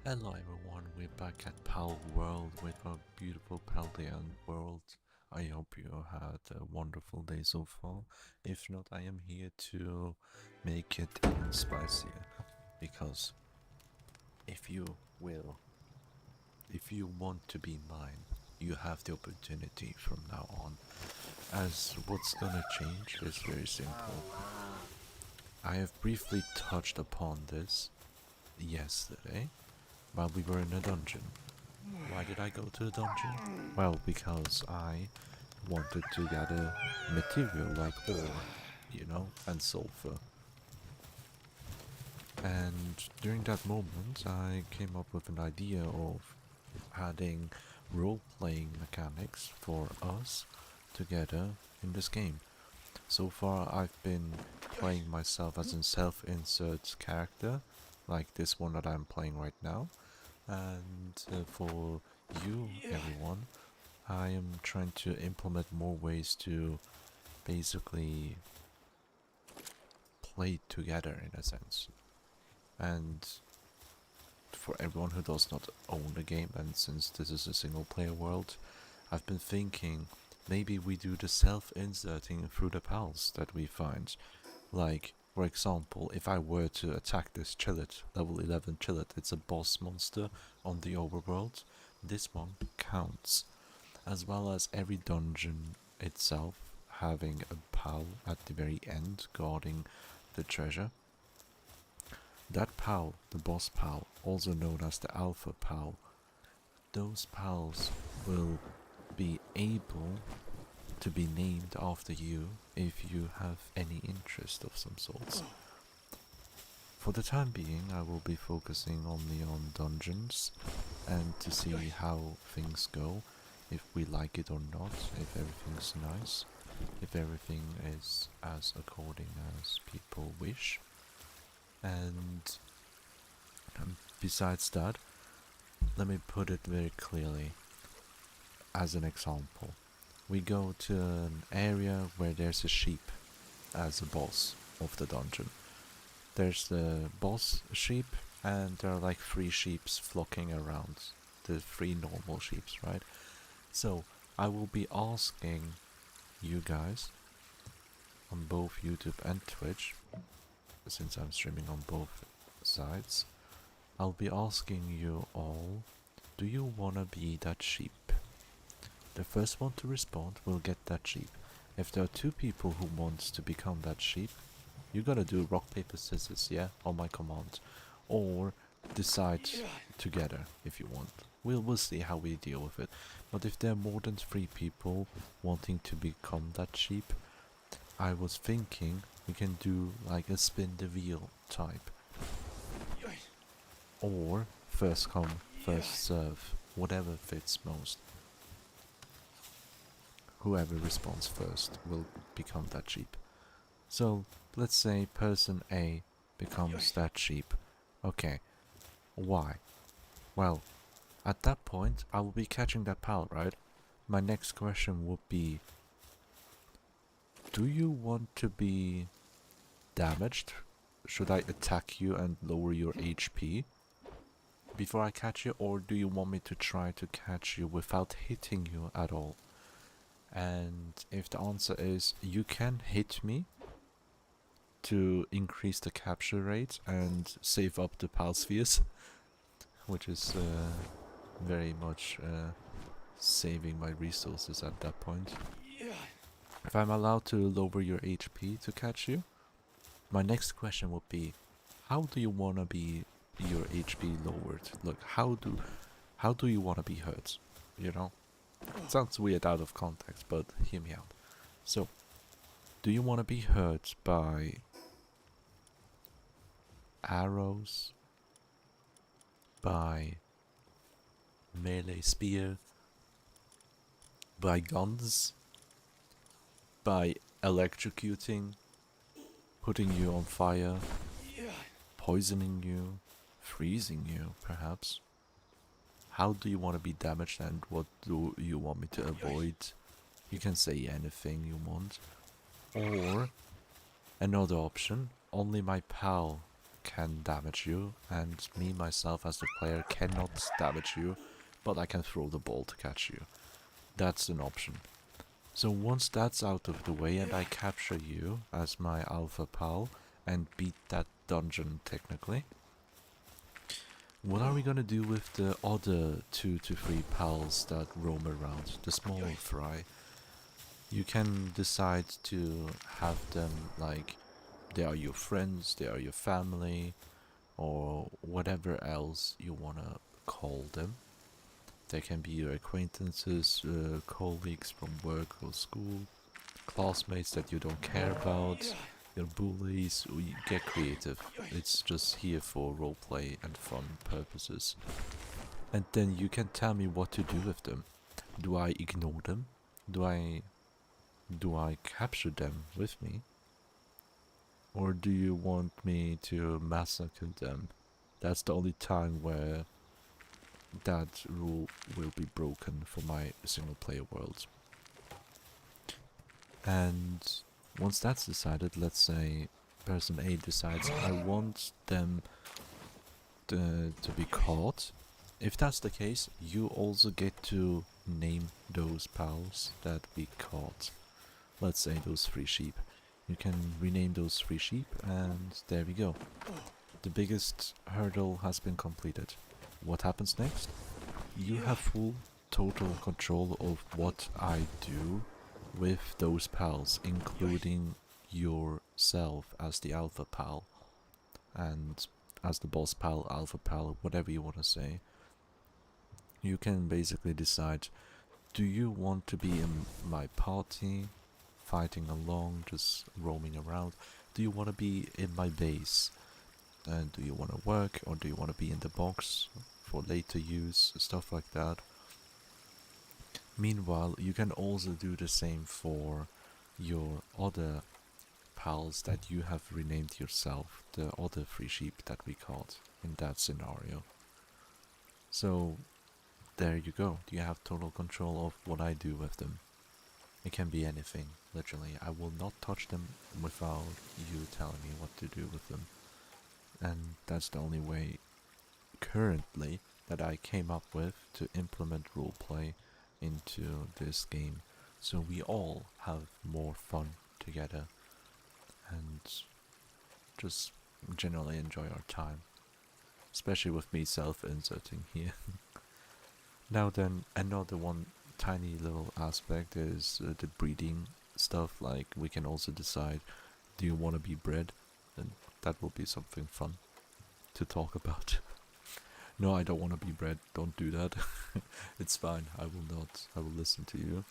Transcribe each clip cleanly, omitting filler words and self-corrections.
Hello everyone, we're back at Pal World with our beautiful Paldean world. I hope you had a wonderful day so far. If not, I am here to make it even spicier. Because if you will, if you want to be mine, you have the opportunity from now on. As what's gonna change is very simple. I have briefly touched upon this yesterday while we were in a dungeon. Why did I go to the dungeon? Well, because I wanted to gather material like ore, and sulfur. And during that moment, I came up with an idea of adding role-playing mechanics for us together in this game. So far, I've been playing myself as a self-insert character, like this one that I'm playing right now. And for you, everyone, I am trying to implement more ways to basically play together in a sense. And for everyone who does not own the game, and since this is a single player world, I've been thinking maybe we do the self-inserting through the pals that we find. Like, for example, if I were to attack this Chillet, level 11 Chillet, it's a boss monster on the overworld, this one counts. As well as every dungeon itself having a pal at the very end guarding the treasure. That pal, the boss pal, also known as the alpha pal, those pals will be able to be named after you if you have any interest of some sorts. For the time being, I will be focusing only on dungeons and to see how things go, if we like it or not, if everything's nice, if everything is as according as people wish. And besides that, let me put it very clearly. As an example, we go to an area where there's a sheep as a boss of the dungeon. There's the boss sheep, and there are like 3 sheeps flocking around. The 3 normal sheeps, right? So, I will be asking you guys on both YouTube and Twitch, since I'm streaming on both sides, I'll be asking you all, do you wanna be that sheep? The first one to respond will get that sheep. If there are 2 people who want to become that sheep, you gotta do rock, paper, scissors, yeah? On my command. Or decide together if you want. We'll see how we deal with it. But if there are more than 3 people wanting to become that sheep, I was thinking we can do like a spin the wheel type. Or first come, first serve. Whatever fits most. Whoever responds first will become that sheep. So, let's say person A becomes that sheep. Okay, why? Well, at that point, I will be catching that pal, right? My next question would be, do you want to be damaged? Should I attack you and lower your HP before I catch you, or do you want me to try to catch you without hitting you at all? And if the answer is you can hit me to increase the capture rate and save up the pal spheres, which is very much saving my resources at that point. If I'm allowed to lower your HP to catch you, my next question would be, how do you wanna be your HP lowered? Look, how do you wanna be hurt? You know? It sounds weird out of context, but hear me out. So, do you wanna be hurt by arrows, by melee spear, by guns, by electrocuting, putting you on fire, poisoning you, freezing you, perhaps? How do you want to be damaged and what do you want me to avoid? You can say anything you want. Or, another option, only my pal can damage you, and me myself as the player cannot damage you, but I can throw the ball to catch you. That's an option. So once that's out of the way and I capture you as my alpha pal and beat that dungeon technically, what are we gonna do with the other 2 to 3 pals that roam around, the small fry? You can decide to have them like they are your friends, they are your family, or whatever else you wanna call them. They can be your acquaintances, colleagues from work or school, classmates that you don't care about, your bullies. You get creative. It's just here for roleplay and fun purposes. And then you can tell me what to do with them. Do I ignore them? Do I capture them with me? Or do you want me to massacre them? That's the only time where that rule will be broken for my single player world. And once that's decided, let's say person A decides I want them to be caught. If that's the case, you also get to name those pals that we caught. Let's say those 3 sheep. You can rename those 3 sheep, and there we go. The biggest hurdle has been completed. What happens next? You have full total control of what I do with those pals, including yourself as the alpha pal and as the boss pal, alpha pal, whatever you want to say. You can basically decide, do you want to be in my party, fighting along, just roaming around? Do you want to be in my base? And do you want to work, or do you want to be in the box for later use, stuff like that. Meanwhile, you can also do the same for your other pals that you have renamed yourself, the other 3 sheep that we caught in that scenario. So there you go. You have total control of what I do with them. It can be anything, literally. I will not touch them without you telling me what to do with them. And that's the only way currently that I came up with to implement roleplay into this game, so we all have more fun together and just generally enjoy our time, especially with me self-inserting here. Now then, another one tiny little aspect is the breeding stuff. Like, we can also decide, do you want to be bred? And that will be something fun to talk about. No, I don't want to be bred. Don't do that. It's fine. I will not. I will listen to you.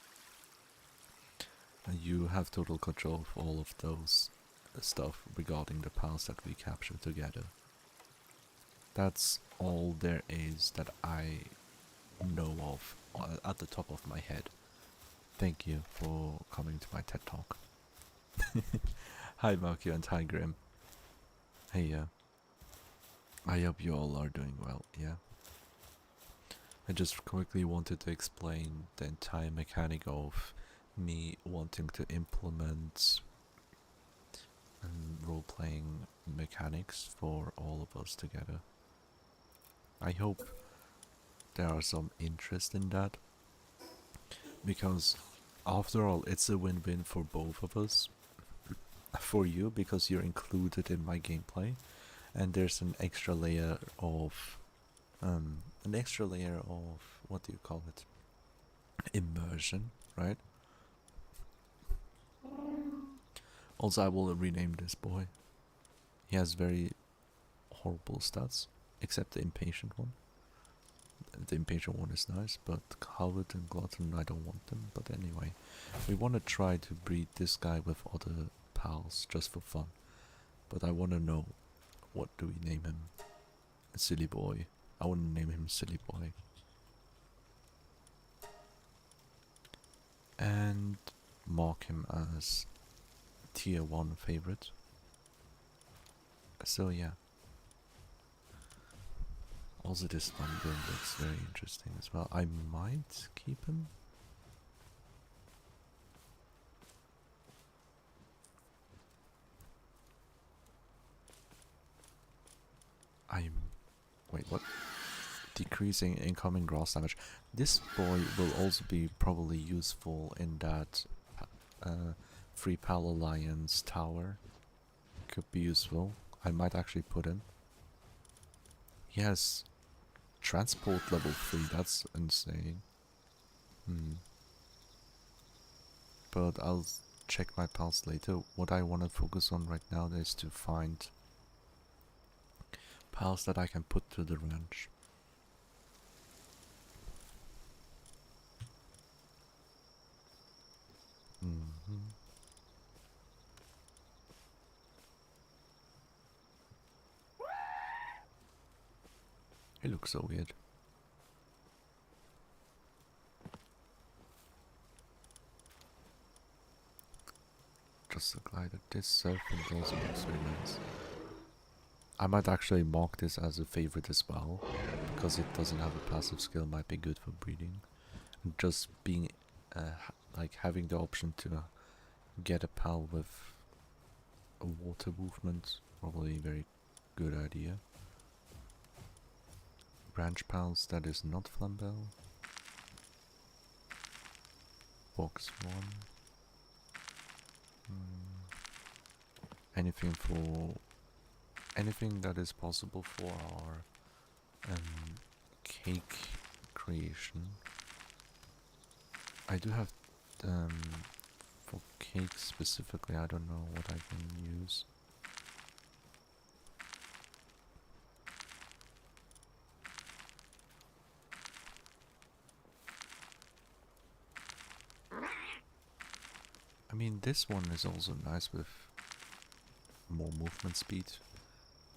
And you have total control of all of those stuff regarding the pals that we capture together. That's all there is that I know of at the top of my head. Thank you for coming to my TED Talk. Hi Marky and hi Grim. Hey, I hope you all are doing well, yeah? I just quickly wanted to explain the entire mechanic of me wanting to implement role-playing mechanics for all of us together. I hope there are some interest in that, because after all, it's a win-win for both of us. For you, because you're included in my gameplay, and there's an extra layer of what do you call it? Immersion, right? Also, I will rename this boy. He has very horrible stats, except the impatient one. The impatient one is nice, but coward and glutton, I don't want them. But anyway, we want to try to breed this guy with other pals just for fun. But I want to know, what do we name him? Silly boy. I want to name him Silly Boy. And mark him as tier 1 favorite. So yeah. Also, this one build looks very interesting as well. I might keep him. Wait, what? Decreasing incoming grass damage. This boy will also be probably useful in that Free Pal Alliance tower. Could be useful. I might actually put him. He has transport level 3, that's insane. But I'll check my pals later. What I want to focus on right now is to find pals that I can put to the ranch. He looks so weird. Just a glider. This serpent also looks very nice. I might actually mark this as a favorite as well, because it doesn't have a passive skill, might be good for breeding. And just being, like having the option to get a pal with a water movement, probably a very good idea. Branch pals that is not Flambell. Box 1. Anything that is possible for our cake creation. I do have for cake specifically, I don't know what I can use. I mean, this one is also nice with more movement speed.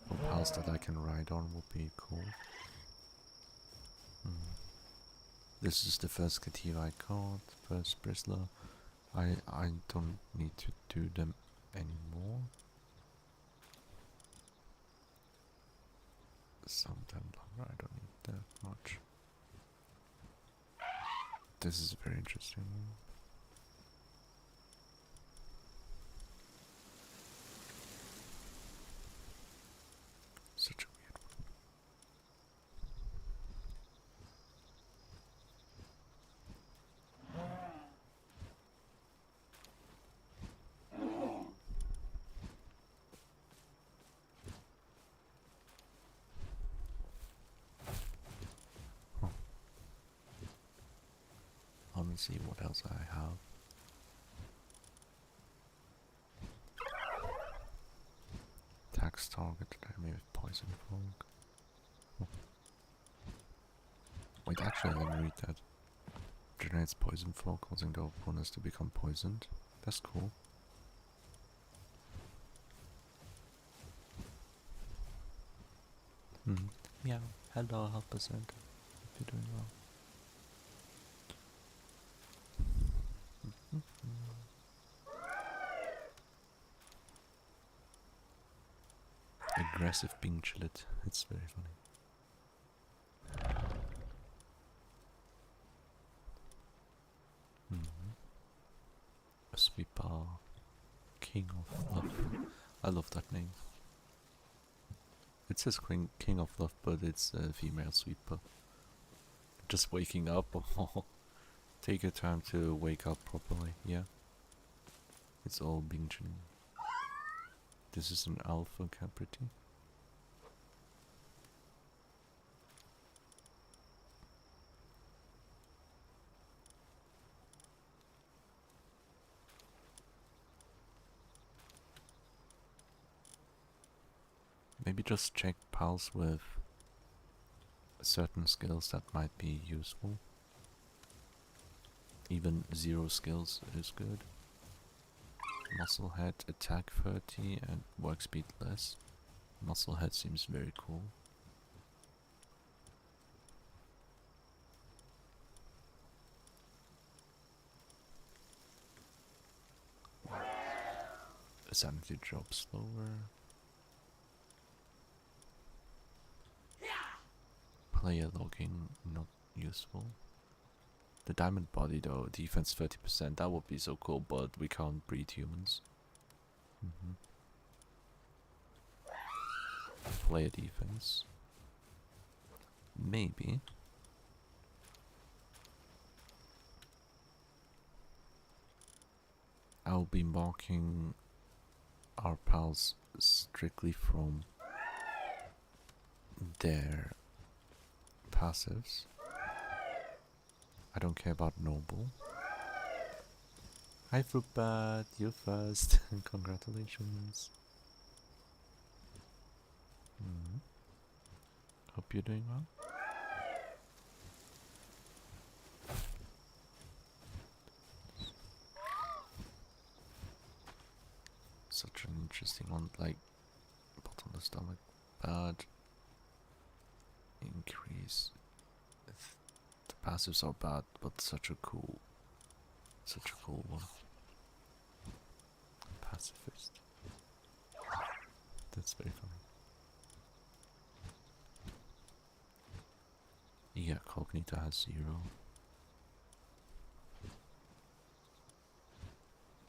For pals that I can ride on would be cool. This is the first Cativa I caught, first Bristler. I don't need to do them anymore. Sometime longer, I don't need that much. This is very interesting. Such a weird one. Let me see what else I have. Attacks target enemy with poison fog. Oh. Wait, actually, let me read that. Generates poison fog, causing the opponents to become poisoned. That's cool. Yeah, hello, help percent. Hope you're doing well. Aggressive being chillet. It's very funny. A sweeper. King of Love. I love that name. It says King of Love, but it's a female sweeper. Just waking up. Take your time to wake up properly, yeah. It's all binging. This is an alpha Capriti. Maybe just check pals with certain skills that might be useful. Even 0 skills is good. Muscle head, attack 30 and work speed less. Muscle head seems very cool. Sanity drop slower. Player logging not useful. The diamond body though, defense 30%, that would be so cool, but we can't breed humans. Player defense. maybe I'll be marking our pals strictly from their passives. I don't care about noble. Hi Fruitbat, you're first. Congratulations. Hope you're doing well. Such an interesting one, like put on the stomach, bad increase. The passives are bad, but such a cool one. Pacifist. That's very funny. Yeah, Cognita has 0.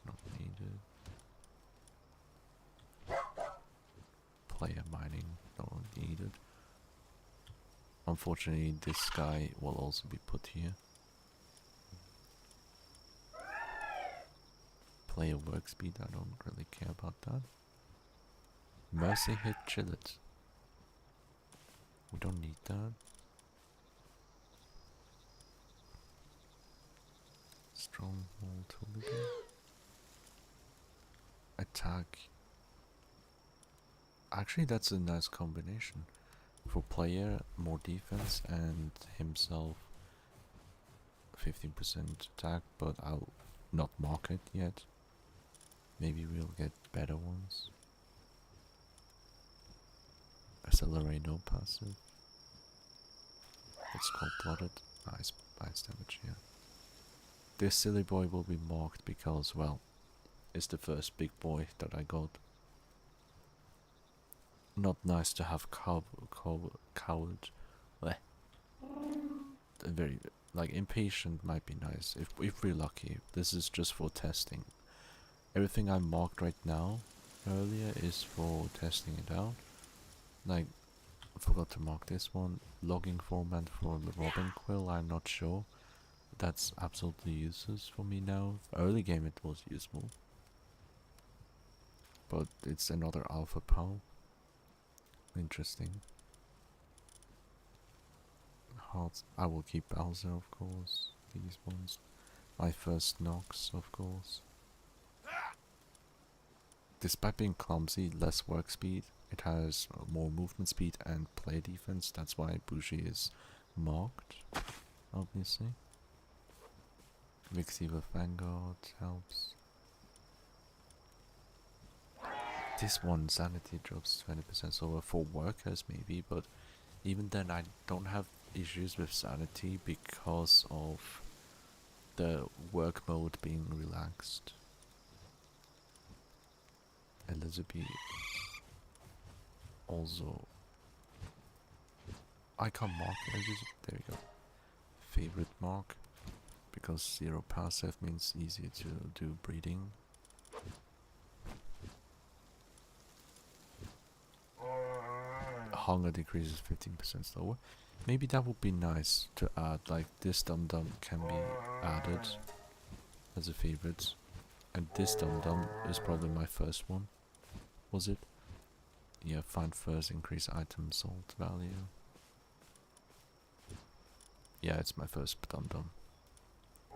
Not needed. Player mining, not needed. Unfortunately, this guy will also be put here. Player work speed, I don't really care about that. Mercy hit, chill it. We don't need that. Stronghold hooligan. Attack. Actually, that's a nice combination. For player, more defense, and himself 15% attack, but I'll not mark it yet. Maybe we'll get better ones. Accelerate, no passive. It's cold blooded. Nice damage here. This silly boy will be marked because, well, it's the first big boy that I got. Not nice to have coward. Very, like, impatient might be nice if we're lucky. This is just for testing. Everything I marked right now earlier is for testing it out. Like, I forgot to mark this one. Logging format for the Robin Quill, I'm not sure. That's absolutely useless for me now. Early game it was useful. But it's another alpha POW. Interesting. Hearts, I will keep Bowser, of course. These ones. My first Nox, of course. Despite being clumsy, less work speed, it has more movement speed and play defense. That's why Bougie is marked, obviously. Vixie with Vanguard helps. This one, sanity drops 20%, so for workers maybe, but even then I don't have issues with sanity because of the work mode being relaxed. Elizabeth also, I can mark Elizabeth, there we go. Favorite mark, because 0 passive means easier to do breeding. Hunger decreases 15% slower. Maybe that would be nice to add, like this Dum Dum can be added as a favorite. And this Dum Dum is probably my first one. Was it? Yeah, find first, increase item salt value. Yeah, it's my first Dum Dum.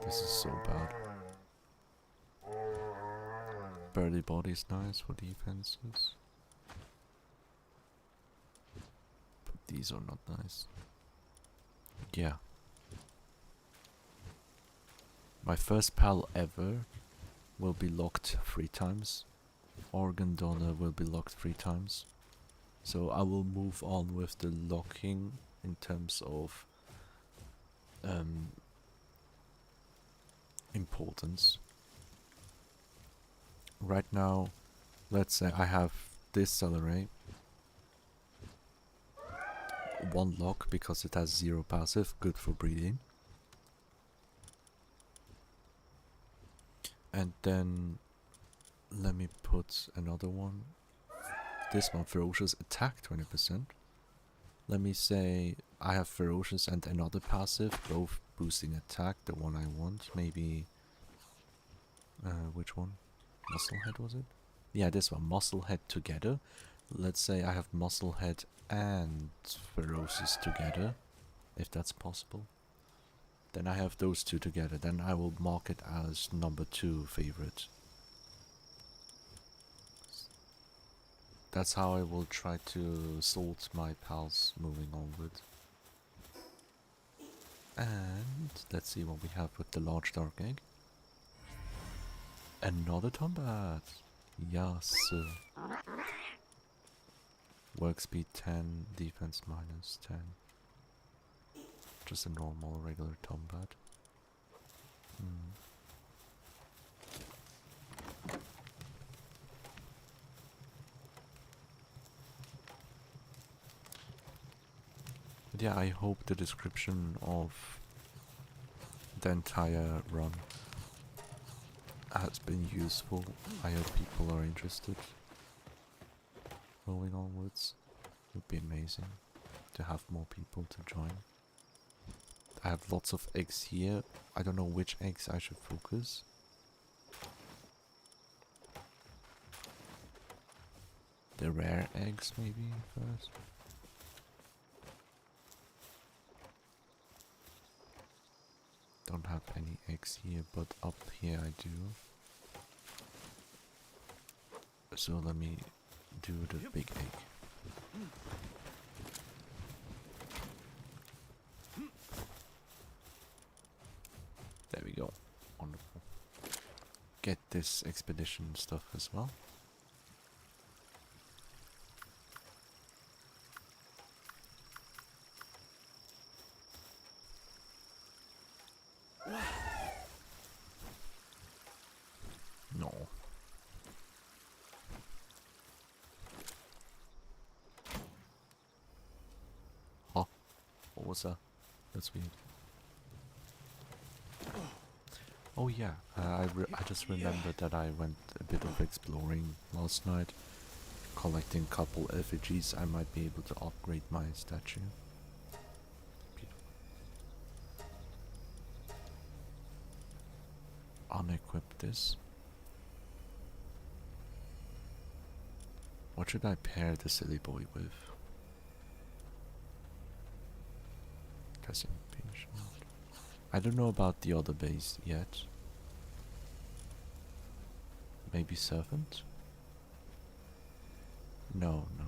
This is so bad. Burly body's nice for defenses. But these are not nice. Yeah. My first pal ever will be locked 3 times. Organ donor will be locked 3 times. So I will move on with the locking in terms of importance. Right now, let's say I have this Celery. 1 lock because it has 0 passive, good for breeding. And then let me put another one. This one, ferocious attack 20%. Let me say I have ferocious and another passive, both boosting attack, the one I want. Maybe which one? Musclehead, was it? Yeah, this one, Musclehead together. Let's say I have Musclehead and ferocious together, if that's possible. Then I have those two together. Then I will mark it as number 2 favorite. That's how I will try to sort my pals moving onward. And let's see what we have with the large dark egg. Another Tombat! Yes! Work speed 10, defense minus 10. Just a normal, regular Tombat. But yeah, I hope the description of the entire run has been useful. I hope people are interested. Moving onwards, it would be amazing to have more people to join. I have lots of eggs here. I don't know which eggs I should focus. The rare eggs maybe first. Don't have any eggs here, but up here I do. So let me do the big egg. There we go. Wonderful. Get this expedition stuff as well. No. Huh? What was that? That's weird. Oh yeah, I just remembered that I went a bit of exploring last night, collecting a couple effigies. I might be able to upgrade my statue. Beautiful. Unequip this. What should I pair the silly boy with? Guessing patient. I don't know about the other base yet. Maybe servant? No, no.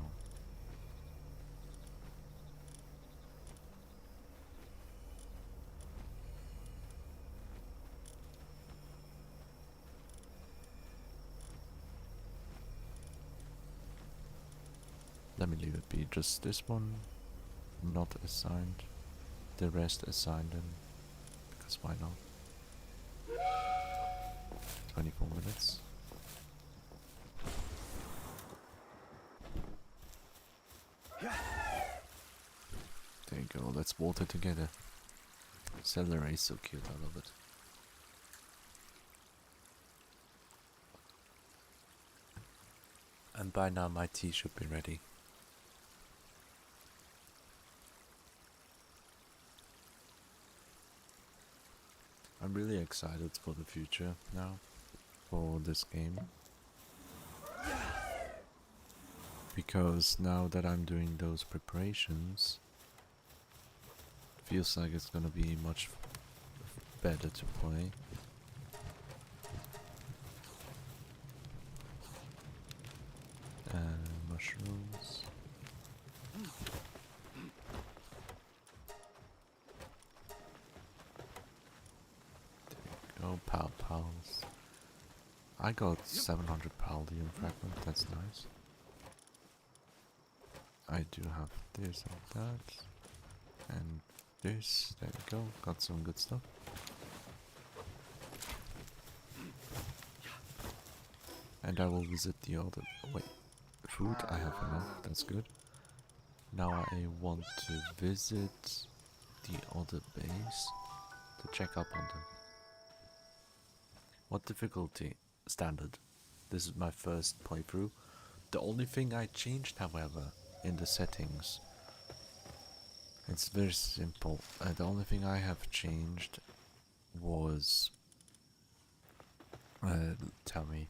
Let me leave it be. Just this one not assigned. The rest assigned in. Because why not? 24 minutes. There you go, let's water together. Celery is so cute, I love it. And by now my tea should be ready. I'm really excited for the future now, for this game. Because now that I'm doing those preparations, it feels like it's gonna be much better to play. Mushrooms. There we go, pals. I got 700 Paldium fragment, that's nice. I do have this and that. And this, there we go, got some good stuff. And I will visit the other, wait, food, I have enough, that's good. Now I want to visit the other base to check up on them. What difficulty? Standard. This is my first playthrough. The only thing I changed, however, in the settings It's very simple. The only thing I have changed was, tell me,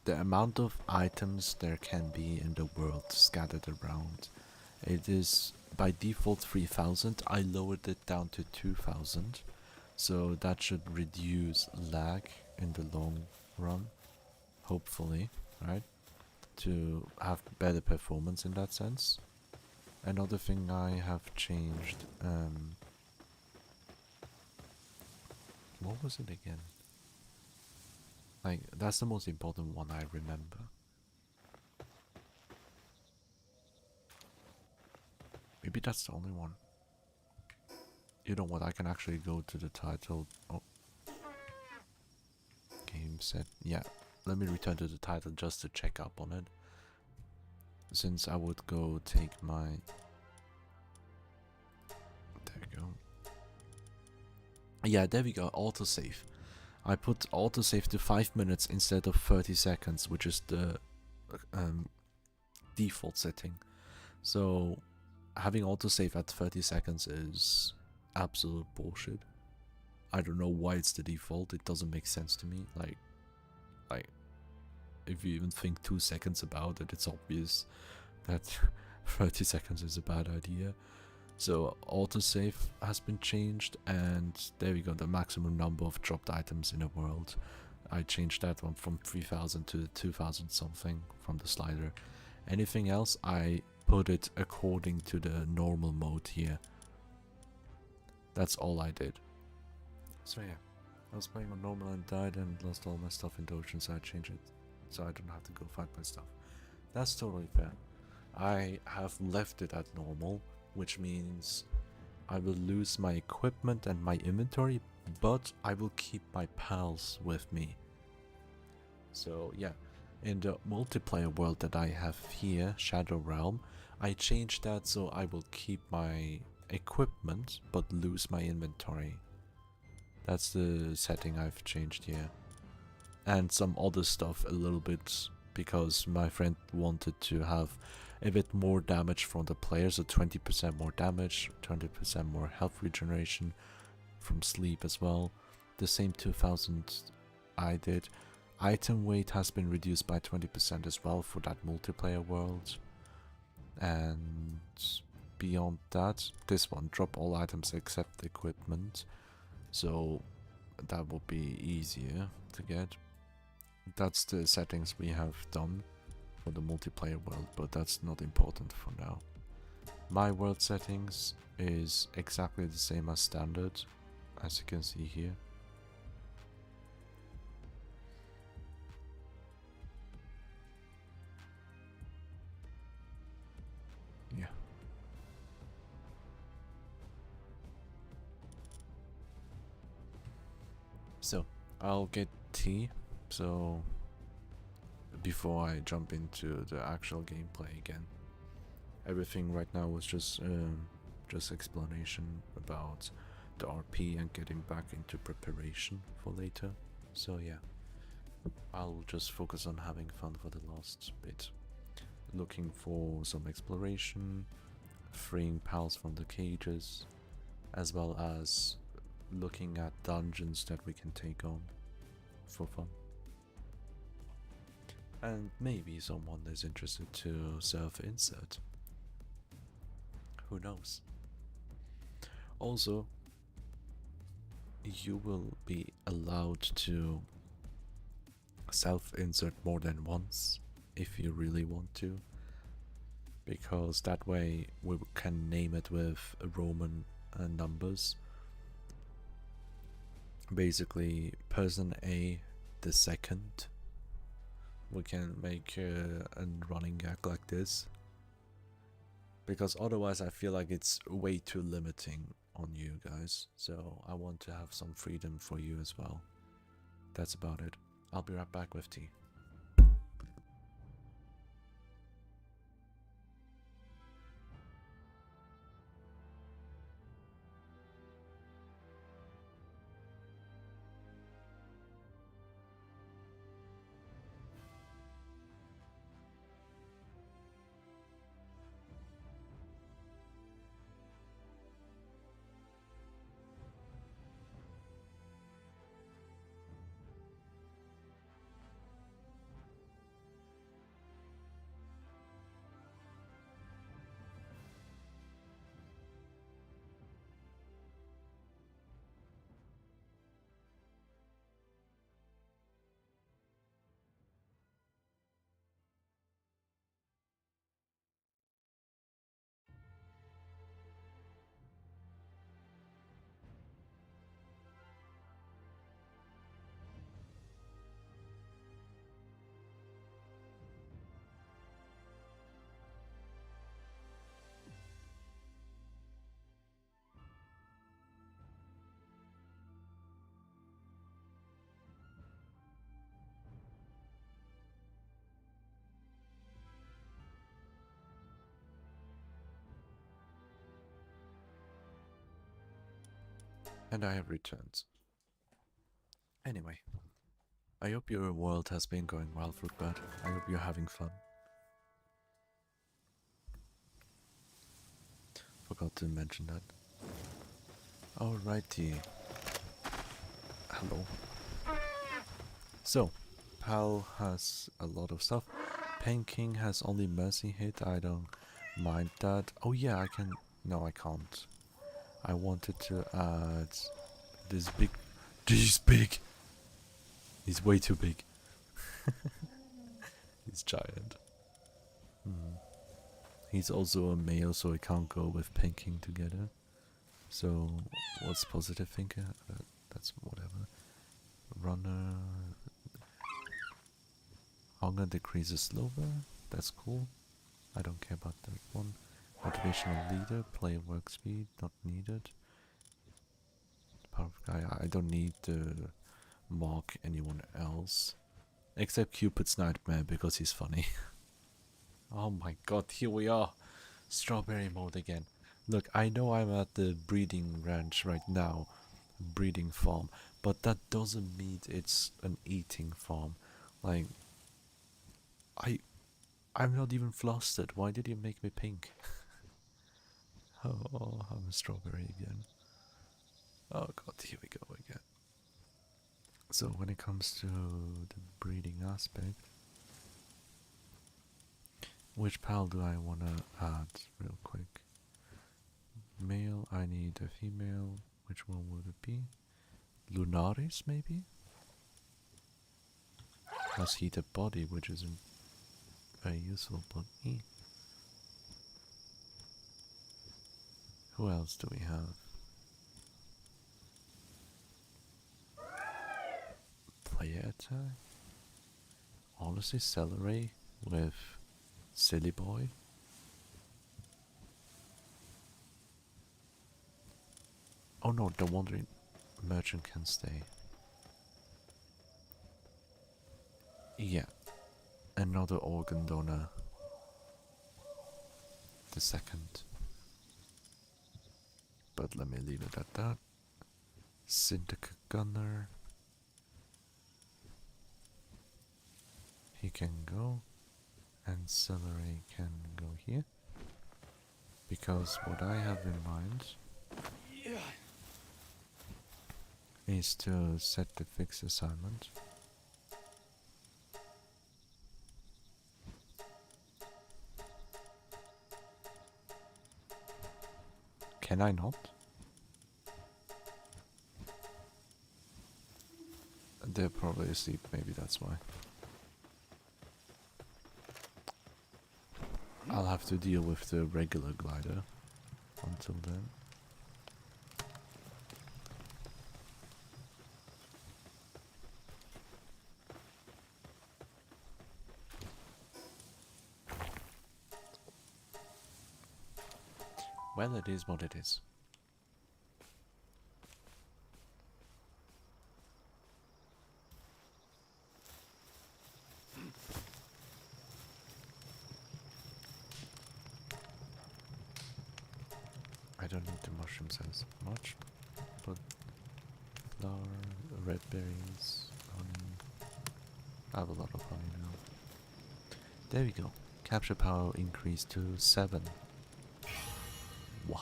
the amount of items there can be in the world scattered around. It is by default 3000. I lowered it down to 2000, so that should reduce lag in the long run, hopefully, right? To have better performance in that sense. Another thing I have changed, what was it again? Like, that's the most important one I remember. Maybe that's the only one. You know what, I can actually go to the title. Oh. Game set. Yeah, let me return to the title just to check up on it. Since I would go take my... There we go. Yeah, there we go, autosave. I put autosave to 5 minutes instead of 30 seconds, which is the default setting. So having autosave at 30 seconds is absolute bullshit. I don't know why it's the default. It doesn't make sense to me. Like if you even think 2 seconds about it, it's obvious that 30 seconds is a bad idea. So autosave has been changed, and there we go, the maximum number of dropped items in a world. I changed that one from 3000 to 2000 something from the slider. Anything else, I put it according to the normal mode here. That's all I did. So yeah, I was playing on normal and died and lost all my stuff in the ocean, so I changed it so I don't have to go find my stuff. That's totally fair. I have left it at normal, which means I will lose my equipment and my inventory, but I will keep my pals with me. So yeah, in the multiplayer world that I have here, Shadow Realm, I changed that so I will keep my equipment but lose my inventory. That's the setting I've changed here. And some other stuff a little bit, because my friend wanted to have a bit more damage from the players, so 20% more damage, 20% more health regeneration from sleep as well. The same 2000 I did. Item weight has been reduced by 20% as well for that multiplayer world. And beyond that, this one, drop all items except equipment. So that will be easier to get. That's the settings we have done for the multiplayer world, but that's not important for now. My world settings is exactly the same as standard, as you can see here. Yeah. So, I'll get tea, so before I jump into the actual gameplay again. Everything right now was just explanation about the RP and getting back into preparation for later. So yeah, I'll just focus on having fun for the last bit. Looking for some exploration, freeing pals from the cages, as well as looking at dungeons that we can take on for fun. And maybe someone is interested to serve insert. Who knows? Also, you will be allowed to self-insert more than once if you really want to, because that way we can name it with Roman numbers. Basically, person A the second. We can make a running gag like this, because otherwise I feel like it's way too limiting on you guys, so I want to have some freedom for you as well. That's about it. I'll be right back with tea. And I have returned. Anyway, I hope your world has been going well, Fruitbird. I hope you're having fun. Forgot to mention that. Alrighty. Hello. So, Pal has a lot of stuff. Pain King has only mercy hit. I don't mind that. Oh yeah, I can... No, I can't. I wanted to add this big... He's big! He's way too big. He's giant. He's also a male, so I can't go with Pain King together. So, what's positive thinker? That's whatever. Runner... Hunger decreases slower. That's cool. I don't care about that one. Motivational leader, player work speed, not needed. Power of guy, I don't need to mock anyone else. Except Cupid's Nightmare because he's funny. Oh my god, here we are. Strawberry mode again. Look, I know I'm at the breeding ranch right now. Breeding farm. But that doesn't mean it's an eating farm. Like, I'm not even flustered. Why did you make me pink? Oh, I'm a strawberry again. Oh god, here we go again. So when it comes to the breeding aspect, which pal do I want to add real quick? Male, I need a female. Which one would it be? Lunaris, maybe? Has heated body, which isn't very useful, but who else do we have? Player attack? Honestly, Celery with Silly Boy? Oh no, the Wandering Merchant can stay. Yeah, another organ donor. The second. But let me leave it at that. Syndicate Gunner. He can go. And Celery can go here. Because what I have in mind is to set the fixed assignment. Can I not? They're probably asleep, maybe that's why. I'll have to deal with the regular glider until then. Well, it is what it is. I don't need the mushrooms as much, but flour, red berries, honey. I have a lot of honey now. There we go. Capture power increased to 7. Wow.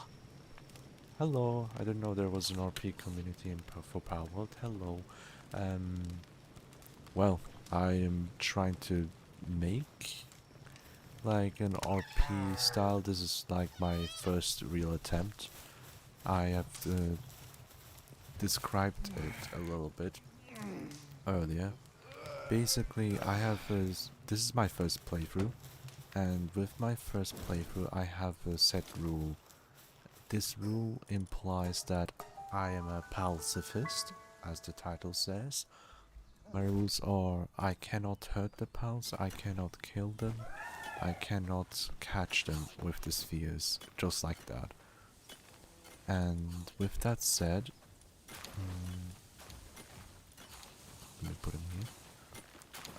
Hello. I didn't know there was an RP community for Power World. Hello. Well, I am trying to make like an RP style. This is like my first real attempt. I have described it a little bit earlier. Basically, I have this is my first playthrough, and with my first playthrough I have a set rule. This rule implies that I am a Palcifist, as the title says. My rules are: I cannot hurt the pals, I cannot kill them, I cannot catch them with the spheres, just like that. And with that said, let me put him here.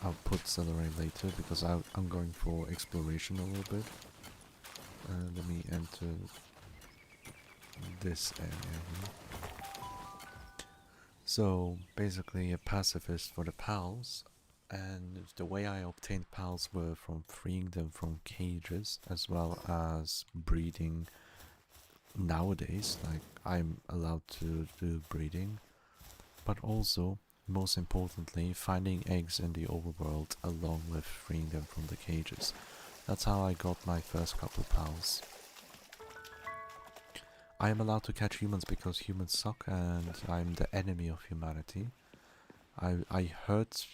I'll put Celery later because I'm going for exploration a little bit. Let me enter this area here. So basically a pacifist for the pals, and the way I obtained pals were from freeing them from cages as well as breeding. Nowadays, like, I'm allowed to do breeding, but also, most importantly, finding eggs in the overworld along with freeing them from the cages. That's how I got my first couple pals. I am allowed to catch humans because humans suck and I'm the enemy of humanity. I hurt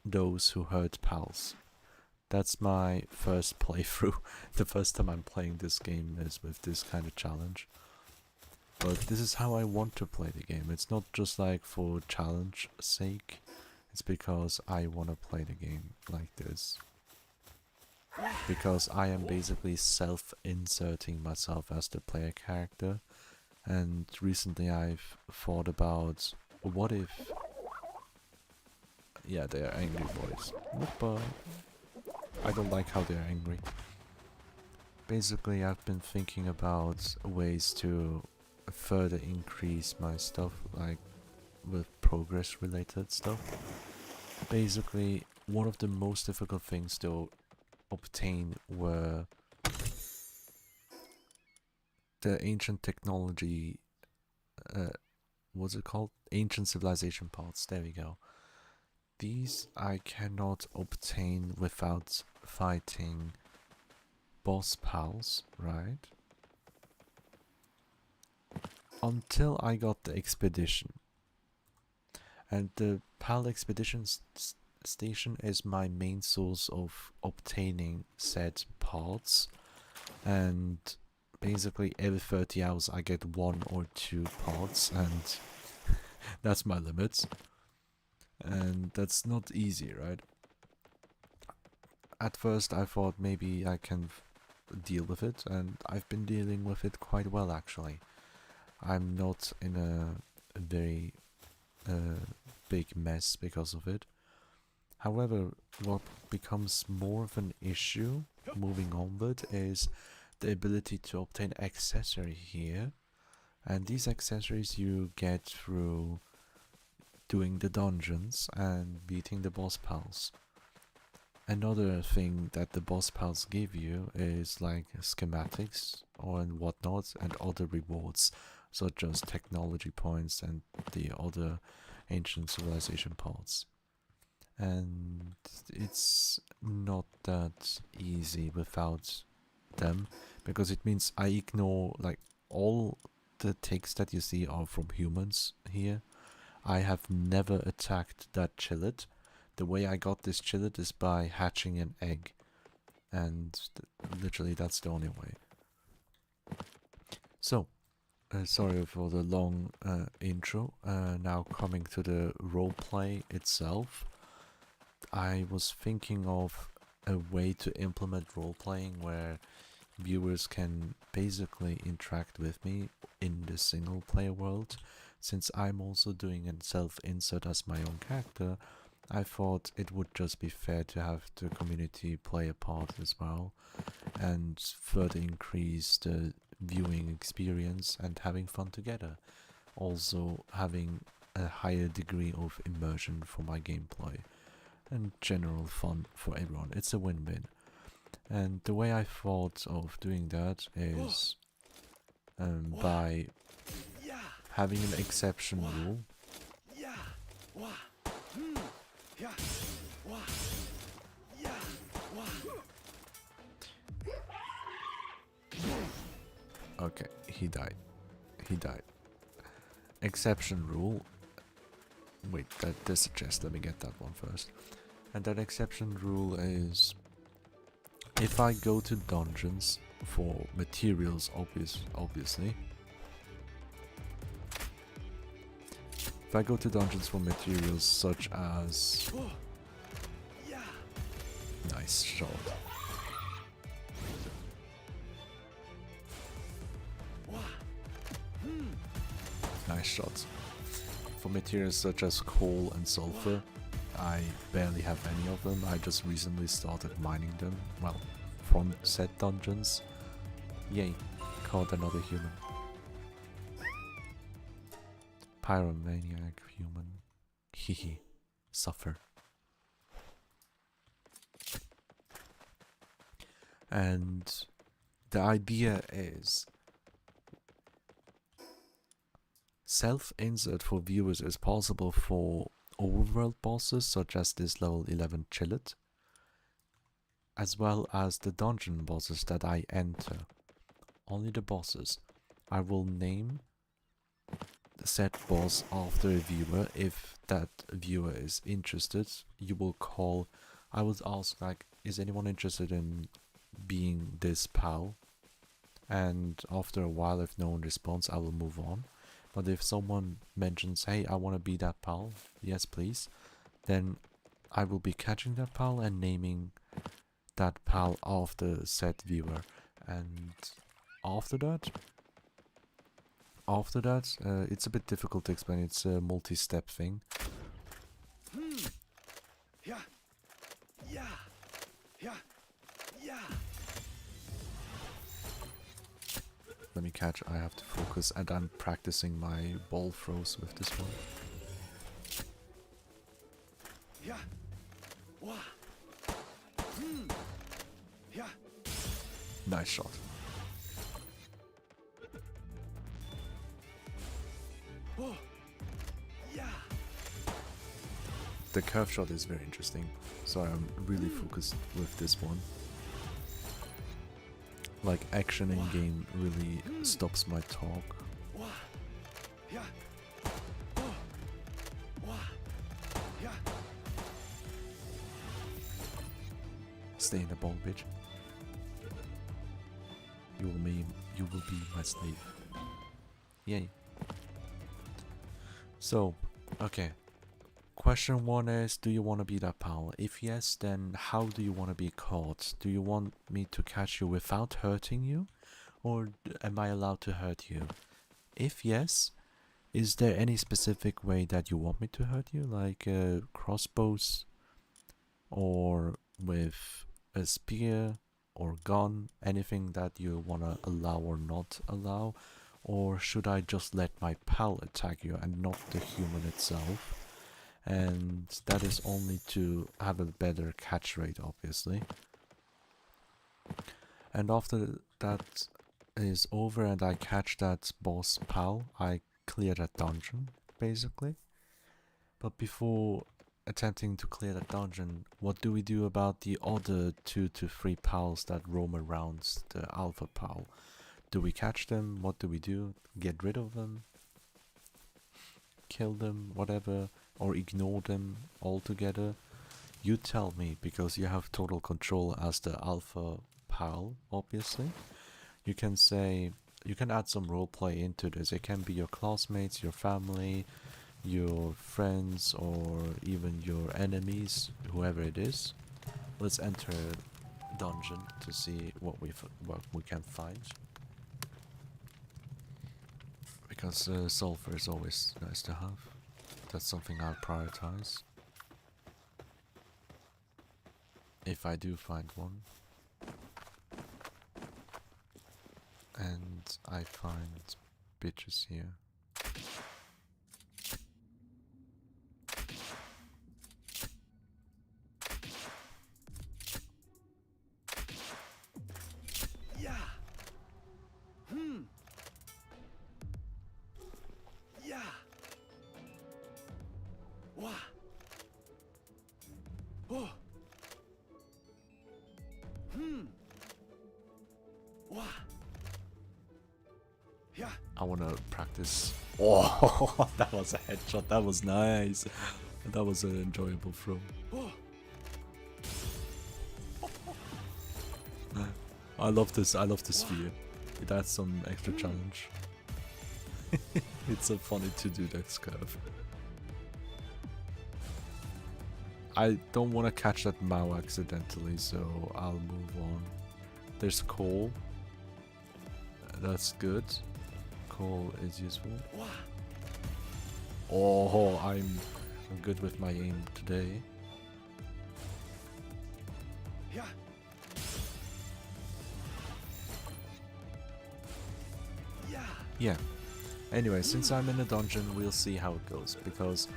those who hurt pals. That's my first playthrough. The first time I'm playing this game is with this kind of challenge. But this is how I want to play the game. It's not just like for challenge sake. It's because I want to play the game like this. Because I am basically self-inserting myself as the player character. And recently I've thought about what if... Yeah, they are angry boys. But I don't like how they're angry. Basically, I've been thinking about ways to further increase my stuff, like with progress related stuff. Basically, one of the most difficult things to obtain were the ancient technology, what's it called? Ancient civilization parts, there we go. These I cannot obtain without fighting boss pals, right? Until I got the expedition. And the PAL expedition station is my main source of obtaining said parts. And basically every 30 hours I get 1 or 2 parts, and that's my limit. And that's not easy, right? At first I thought maybe I can deal with it, and I've been dealing with it quite well actually. I'm not in a very big mess because of it. However, what becomes more of an issue moving onward is the ability to obtain accessory here, and these accessories you get through doing the dungeons and beating the boss pals. Another thing that the boss pals give you is like schematics or and whatnot, and other rewards such as technology points and the other ancient civilization parts. And it's not that easy without them, because it means I ignore, like, all the ticks that you see are from humans here. I have never attacked that chillet. The way I got this chillet is by hatching an egg, and literally that's the only way. So, sorry for the long intro. Now coming to the roleplay itself, I was thinking of a way to implement roleplaying where viewers can basically interact with me in the single player world. Since I'm also doing a self-insert as my own character, I thought it would just be fair to have the community play a part as well, and further increase the viewing experience and having fun together. Also having a higher degree of immersion for my gameplay and general fun for everyone. It's a win-win. And the way I thought of doing that is by having an exception rule. Okay, he died. He died. Exception rule. Wait, that's a chest. Let me get that one first. And that exception rule is, if I go to dungeons for materials, obviously. If I go to dungeons for materials such as... Nice shot. Nice shots. For materials such as coal and sulfur, I barely have any of them. I just recently started mining them, well, from said dungeons. Yay, caught another human. Pyromaniac human. Hehe. Suffer. And the idea is self-insert for viewers is possible for overworld bosses such as this level 11 Chillet, as well as the dungeon bosses that I enter. Only the bosses. I will name the set boss after a viewer. If that viewer is interested, you will call. I would ask, like, is anyone interested in being this pal? And after a while, if no one responds, I will move on. But if someone mentions, hey, I want to be that pal, yes please, then I will be catching that pal and naming that pal after said viewer. And after that, it's a bit difficult to explain. It's a multi-step thing. Yeah. Yeah. Yeah. Yeah. Let me catch. I have to focus, and I'm practicing my ball throws with this one. Yeah. Wah. Yeah. Nice shot. Oh. Yeah. The curve shot is very interesting, so I'm really focused with this one. Like, action in game really stops my talk. Wah. Yeah. Oh. Wah. Yeah. Stay in the ball, bitch. You will be my slave. Yay. So, okay. Question 1 is, do you want to be that pal? If yes, then how do you want to be caught? Do you want me to catch you without hurting you? Or am I allowed to hurt you? If yes, is there any specific way that you want me to hurt you? Like crossbows? Or with a spear? Or gun? Anything that you want to allow or not allow? Or should I just let my pal attack you and not the human itself? And that is only to have a better catch rate, obviously. And after that is over and I catch that boss pal, I clear that dungeon, basically. But before attempting to clear that dungeon, what do we do about the other 2 to 3 pals that roam around the alpha pal? Do we catch them? What do we do? Get rid of them? Kill them? Whatever? Or ignore them altogether? You tell me, because you have total control as the alpha pal, obviously. You can say, you can add some roleplay into this. It can be your classmates, your family, your friends, or even your enemies, whoever it is. Let's enter a dungeon to see what we can find. Because sulfur is always nice to have. That's something I'll prioritize. If I do find one. And I find bitches here. Yeah. Yeah. Wah. Oh. Wah. Yeah. I wanna practice. Oh, that was a headshot. That was nice. That was an enjoyable throw. Oh. I love this. I love this sphere. It adds some extra challenge. It's so funny to do that curve. I don't want to catch that Mao accidentally, so I'll move on. There's coal. That's good. Coal is useful. Oh, I'm good with my aim today. Yeah. Yeah. Anyway, since I'm in a dungeon, we'll see how it goes, because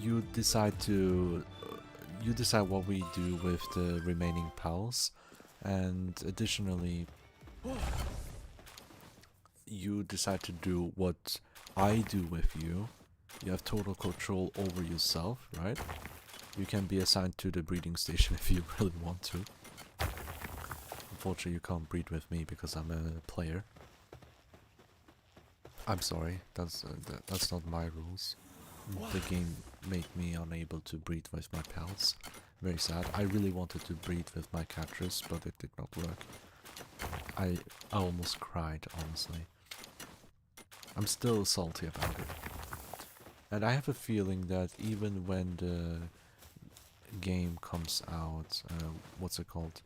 you decide what we do with the remaining pals, and additionally you decide to do what I do with you. You have total control over yourself, right? You can be assigned to the breeding station if you really want to. Unfortunately, you can't breed with me because I'm a player. I'm sorry, that's not my rules. The game made me unable to breed with my pals. Very sad. I really wanted to breed with my captors, but it did not work. I almost cried, honestly. I'm still salty about it. And I have a feeling that even when the game comes out, what's it called?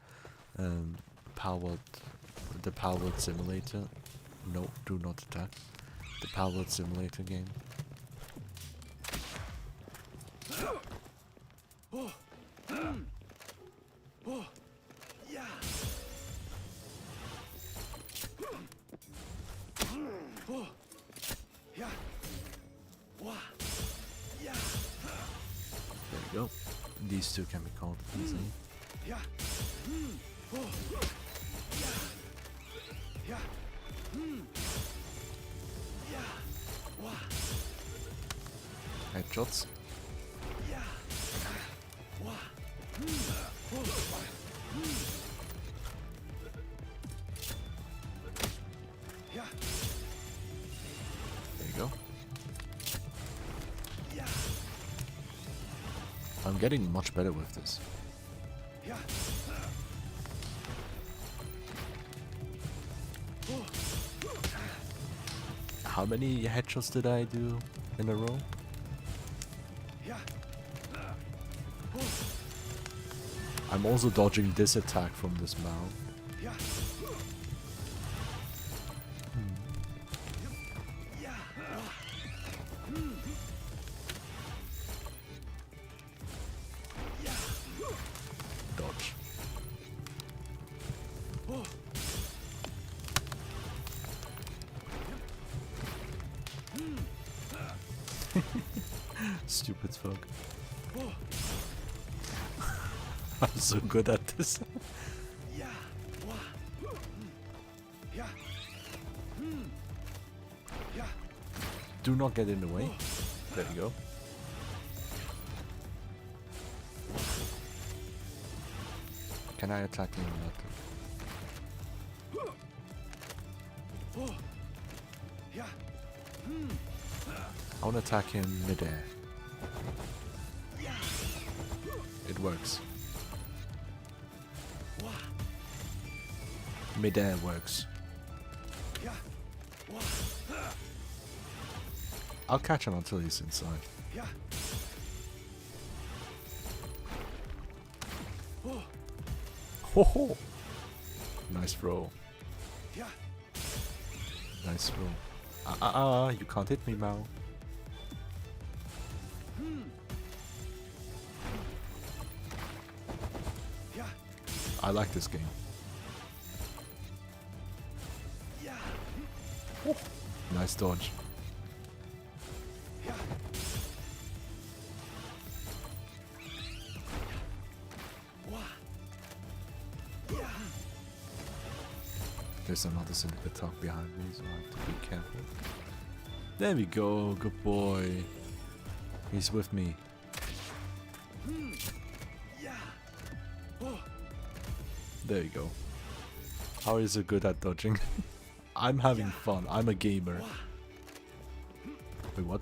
The Powered Simulator. No, do not attack. The Powered Simulator game. There you go. These two can be called easily. Headshots. There you go. I'm getting much better with this. How many headshots did I do in a row? I'm also dodging this attack from this mount. Dodge. Stupid fuck. I'm so good at this. Do not get in the way. There you go. Can I attack him or not? I want to attack him mid-air. It works. Mid-air works. I'll catch him until he's inside. Ho ho! Nice throw. Nice throw. You can't hit me, Mao. I like this game. Oh, nice dodge. There's another syndicate talk behind me, so I have to be careful. There we go, good boy. He's with me. There you go. How is it good at dodging? I'm having fun. I'm a gamer. Wait, what?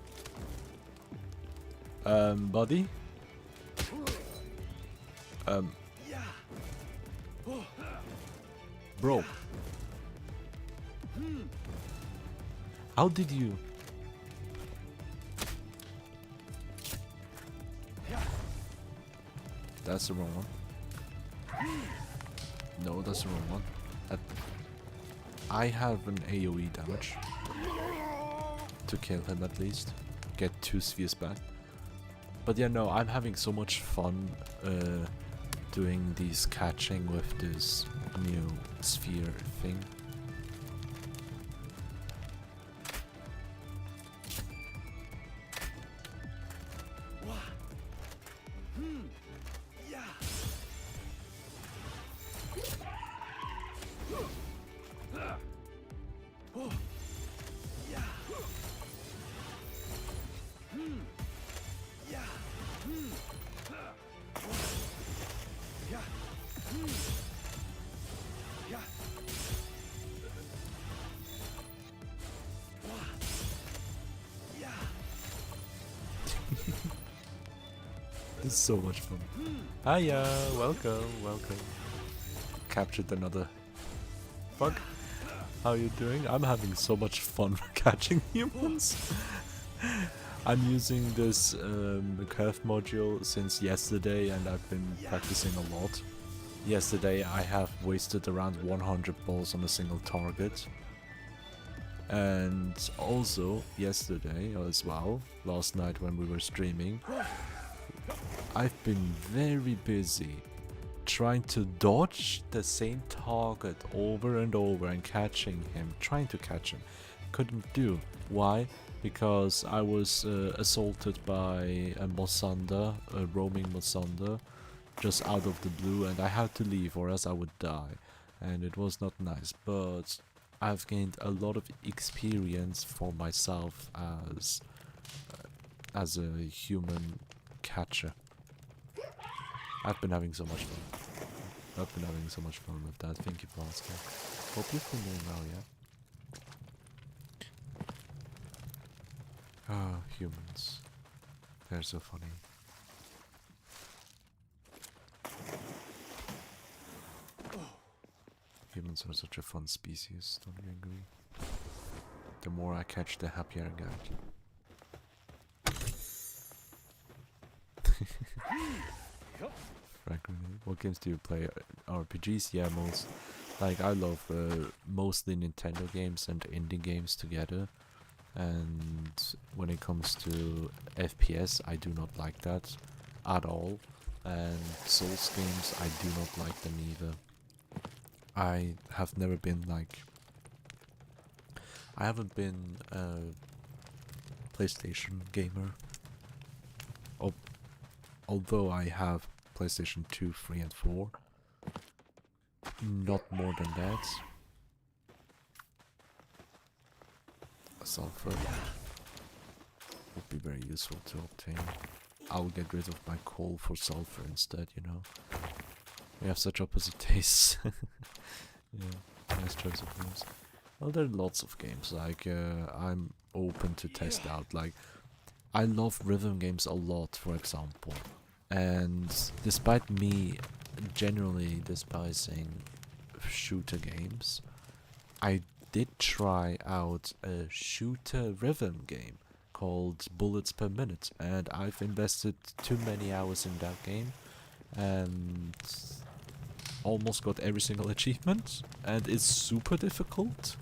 Buddy? Bro. How did you? That's the wrong one. No, that's the wrong one. I have an AoE damage. To kill him at least. Get 2 spheres back. But yeah, no, I'm having so much fun doing these catching with this new sphere thing. This is so much fun. Hiya, welcome, welcome. Captured another bug. How you doing? I'm having so much fun catching humans. I'm using this curve module since yesterday and I've been practicing a lot. Yesterday I have wasted around 100 balls on a single target. And also yesterday as well, last night when we were streaming, I've been very busy trying to dodge the same target over and over and catching him, trying to catch him. Couldn't do. Why? Because I was assaulted by a Mossanda, a roaming Mossanda, just out of the blue, and I had to leave or else I would die. And it was not nice, but I've gained a lot of experience for myself as a human catcher. I've been having so much fun. I've been having so much fun with that. Thank you for asking. Hope you've been doing well, yeah? Ah, humans. They're so funny. Humans are such a fun species, don't you agree? The more I catch, the happier I get. Frankly, what games do you play? RPGs? Yeah, most. Like, I love mostly Nintendo games and indie games together. And when it comes to FPS, I do not like that at all. And Souls games, I do not like them either. I have never been like... I haven't been a PlayStation gamer. Although I have PlayStation 2, 3 and 4. Not more than that. Sulfur would be very useful to obtain. I'll get rid of my coal for sulfur instead, you know. We have such opposite tastes. Yeah, nice choice of games. Well, there are lots of games, like, I'm open to test out, like, I love rhythm games a lot, for example. And despite me generally despising shooter games, I did try out a shooter rhythm game called Bullets Per Minute, and I've invested too many hours in that game and almost got every single achievement, and it's super difficult.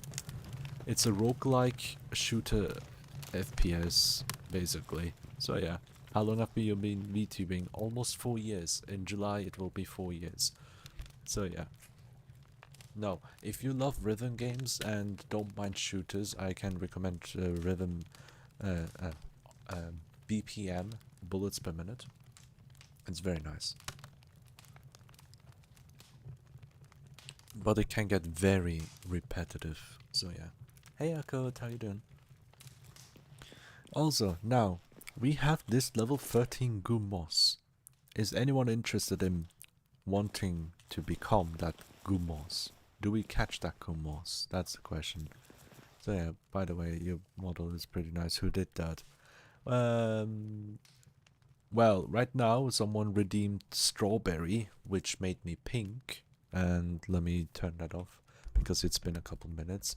It's a roguelike shooter FPS, basically. So yeah, how long have you been VTubing? Almost 4 years. In July it will be 4 years. So yeah. No, if you love rhythm games and don't mind shooters, I can recommend rhythm BPM, Bullets Per Minute. It's very nice. But it can get very repetitive, so yeah. Hey Akot, how you doing? Also, now, we have this level 13 Gumos. Is anyone interested in wanting to become that Gumos? Do we catch that Gumos? That's the question. So yeah, by the way, your model is pretty nice. Who did that? Well, right now someone redeemed Strawberry, which made me pink. And let me turn that off, because it's been a couple minutes.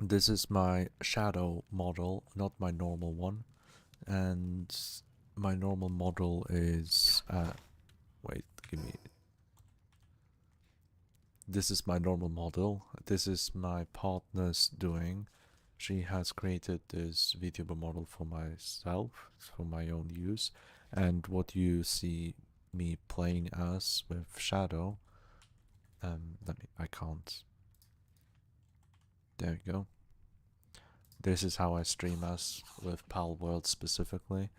This is my shadow model, not my normal one. And my normal model is... wait, give me... This is my normal model. This is my partner's doing. She has created this VTuber model for myself, for my own use. And what you see me playing as with Shadow... I can't... There we go. This is how I stream as with Pal World specifically.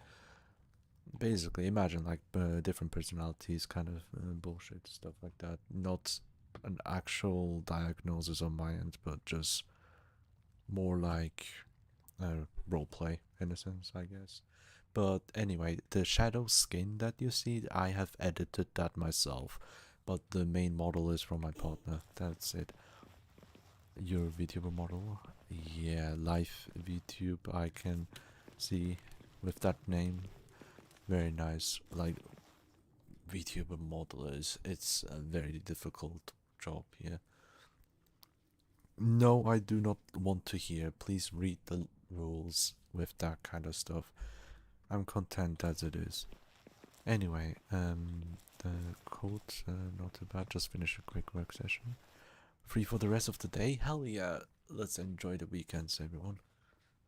Basically, imagine like different personalities, kind of bullshit, stuff like that. Not an actual diagnosis on my end, but just more like roleplay in a sense, I guess. But anyway, the shadow skin that you see, I have edited that myself. But the main model is from my partner. That's it. Your VTuber model? Yeah, live VTube I can see with that name. very nice. Like VTuber modelers, it's a very difficult job here. No, I do not want to hear. Please read the rules with that kind of stuff. I'm content as it is. Anyway, the code, not too bad. Just finish a quick work session. Free for the rest of the day? Hell yeah! Let's enjoy the weekends, everyone.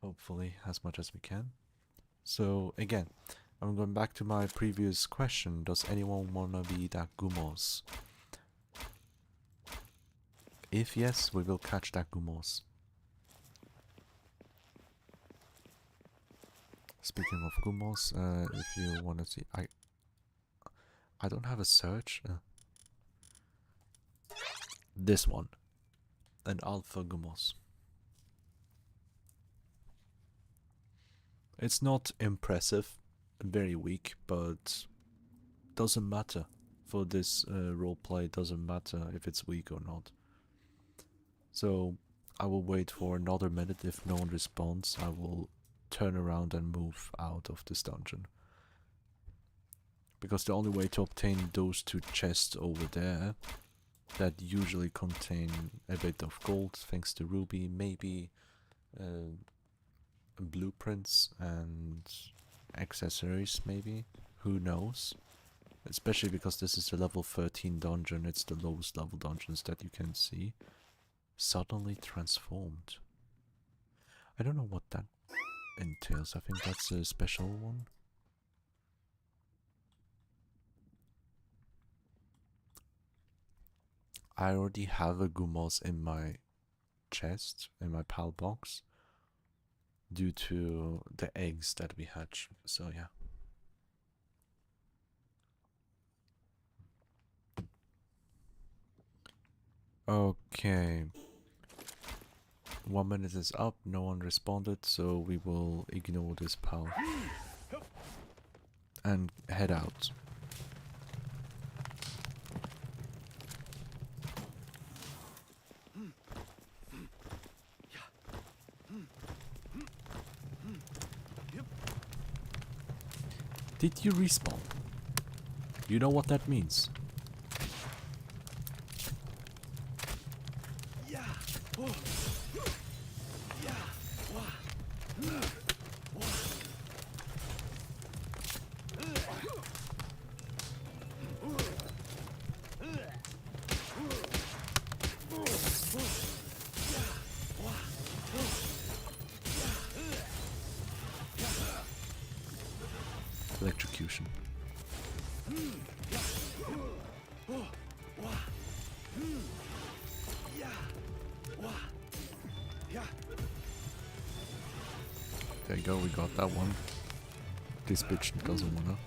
Hopefully, as much as we can. So, again, I'm going back to my previous question. Does anyone wanna be that Gumos? If yes, we will catch that Gumos. Speaking of Gumos, if you wanna see... I don't have a search. This one. An Alpha Gumos. It's not impressive, very weak, but doesn't matter. For this roleplay, doesn't matter if it's weak or not. So I will wait for another minute. If no one responds, I will turn around and move out of this dungeon. Because the only way to obtain those two chests over there that usually contain a bit of gold, thanks to Ruby, maybe blueprints and accessories, maybe, who knows, especially because this is a level 13 dungeon. It's the lowest level dungeons that you can see. Suddenly transformed. I don't know what that entails. I think that's a special one. I already have a Gumos in my chest, in my pal box, due to the eggs that we hatch, so yeah. Okay. 1 minute is up, no one responded, so we will ignore this pal and head out. Did you respawn? You know what that means? Yeah. Oh. Yeah. Wah. Electrocution. There you go, we got that one. This bitch doesn't wanna.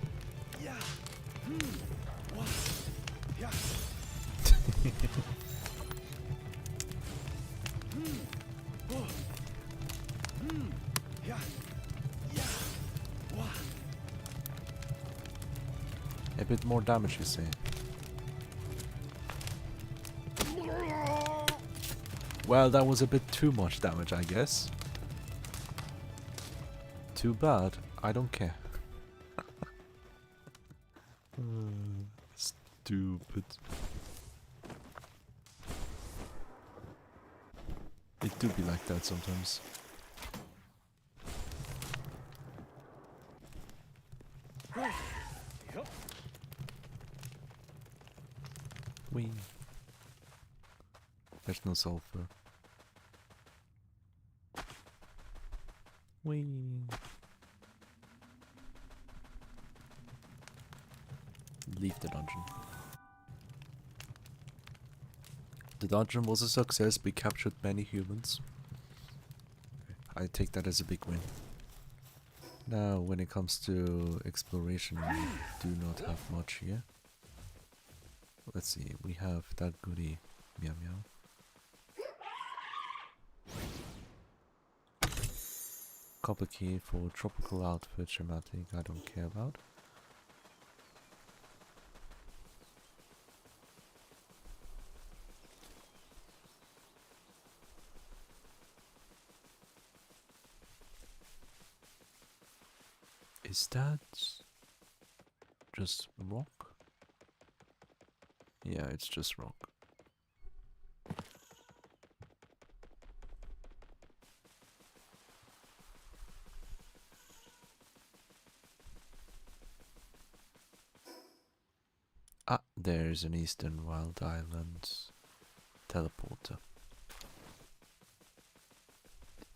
A bit more damage, you say? Well, that was a bit too much damage, I guess. Too bad. I don't care. Stupid. It do be like that sometimes. Wee. There's no sulfur. Wee. Leave the dungeon. The dungeon was a success. We captured many humans. I take that as a big win. Now, when it comes to exploration, we do not have much here. Let's see, we have that goodie. Meow meow. Copper key for tropical outfit, dramatic, I don't care about. Is that just rock? Yeah, it's just rock. Ah, there's an Eastern Wild Islands teleporter.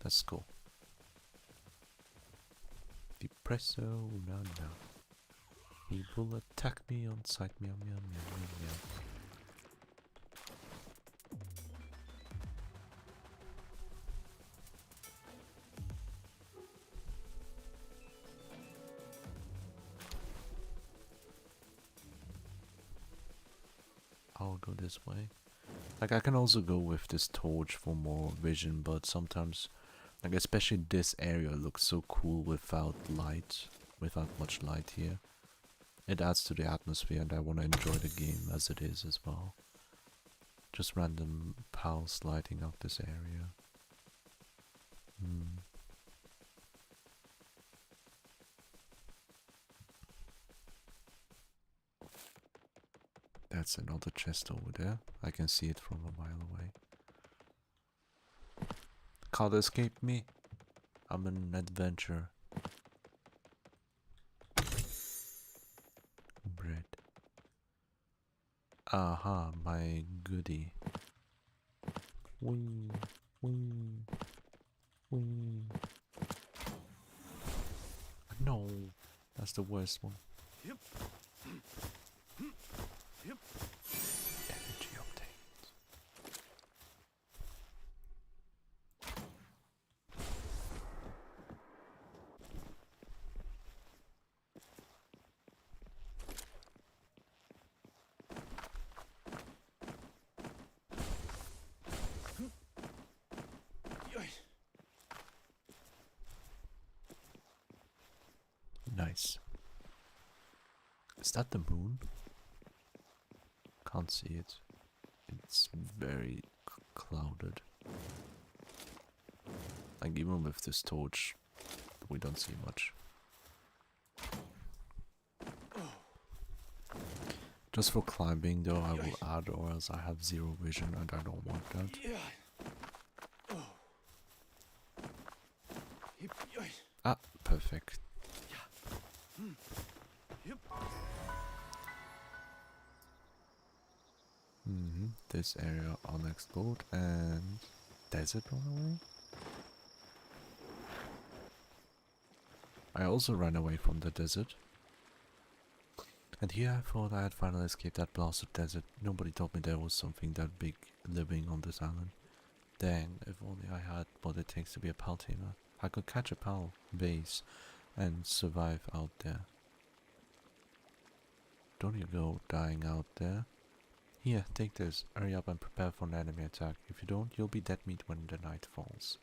That's cool. Depresso, no, no. He will attack me on sight, meow, meow, meow, meow, meow. I'll go this way. Like, I can also go with this torch for more vision, but sometimes, like, especially this area looks so cool without light, without much light here. It adds to the atmosphere, and I want to enjoy the game as it is as well. Just random pals lighting up this area. That's another chest over there. I can see it from a mile away. Can't escape me. I'm an adventurer. Bread. Aha, my goodie. Wing, wing, wing. No, that's the worst one. Yep. Yep. Energy obtained. Nice. Is that the moon? Can't see it. It's very clouded. Like, even with this torch, we don't see much. Just for climbing though, I will add, or else I have zero vision and I don't want that. Ah, perfect. This area unexplored and desert runaway. I also ran away from the desert. And here I thought I had finally escaped that blasted desert. Nobody told me there was something that big living on this island. Dang, if only I had what it takes to be a pal tamer. I could catch a pal base and survive out there. Don't you go dying out there. Here, take this. Hurry up and prepare for an enemy attack. If you don't, you'll be dead meat when the night falls.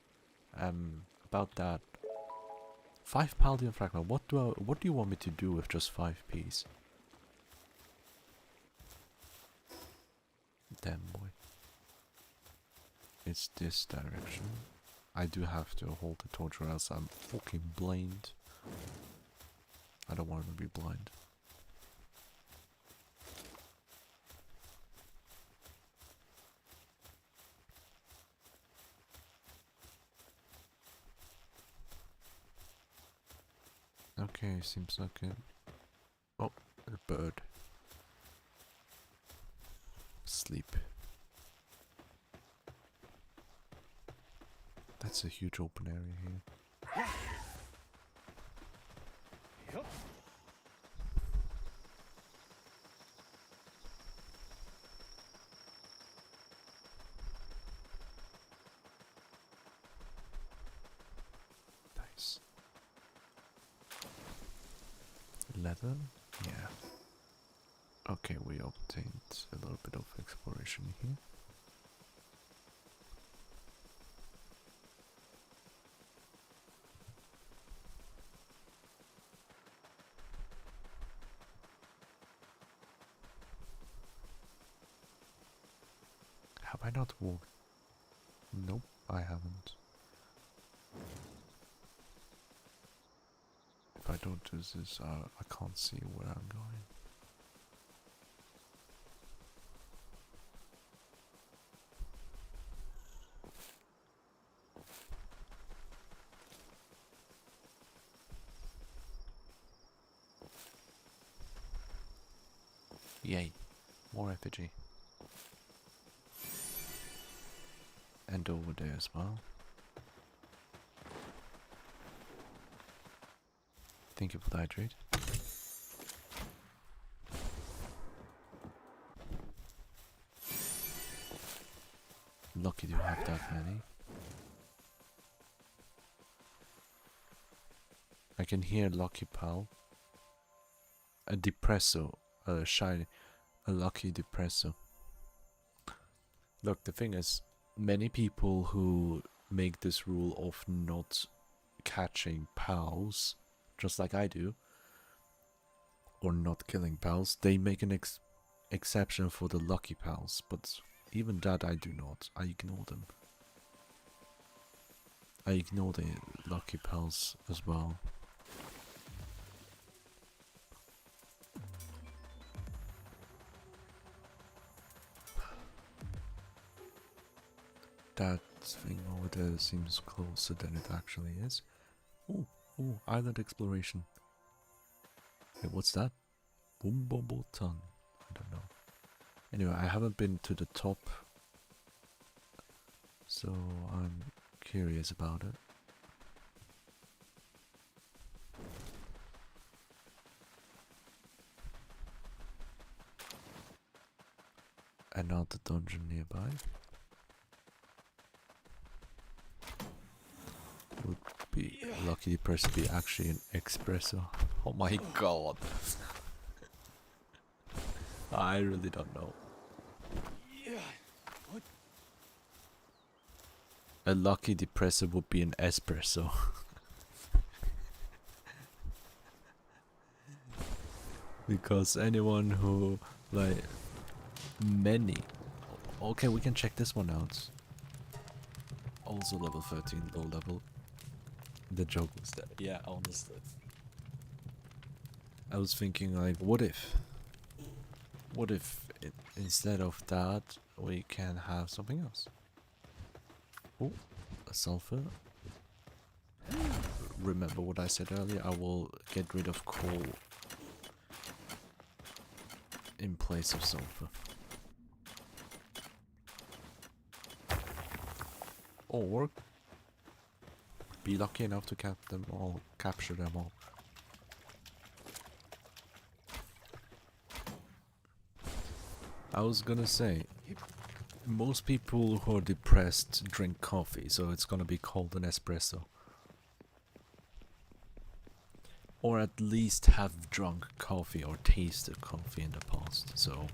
About that. 5 Paldean fragment. What do you want me to do with just 5 Ps? Damn boy. It's this direction. I do have to hold the torch or else I'm fucking blind. I don't want to be blind. Okay, seems like it. Oh, a bird. Sleep. That's a huge open area here. Yep. Nice. Leather? Yeah. Okay, we obtained a little bit of exploration here. Have I not walked? Nope, I haven't. If I don't do this, I can't see where I'm going. Yay. More effigy. And over there as well. Thank you for the hydrate. Lucky to have that many. I can hear Lucky Pal. A depresso. A shiny. A Lucky depresso. Look, the thing is, many people who make this rule of not catching pals, just like I do, or not killing pals, they make an exception for the lucky pals, but even that I do not. I ignore them. I ignore the lucky pals as well. That thing over there seems closer than it actually is. Oh, island exploration. Wait, what's that? Bumbobotan. I don't know. Anyway, I haven't been to the top, so I'm curious about it. Another dungeon nearby. Would be lucky press to be actually an espresso. Oh my god. I really don't know. A lucky depressor would be an espresso. Because anyone who, like, many... Okay, we can check this one out. Also level 13, low level. The joke was that, yeah, honestly. I was thinking, like, what if instead of that, we can have something else? Oh, a sulfur. Remember what I said earlier, I will get rid of coal in place of sulfur. Or be lucky enough to capture them all. I was gonna say, most people who are depressed drink coffee, so it's gonna be called an espresso. Or at least have drunk coffee or tasted coffee in the past, so...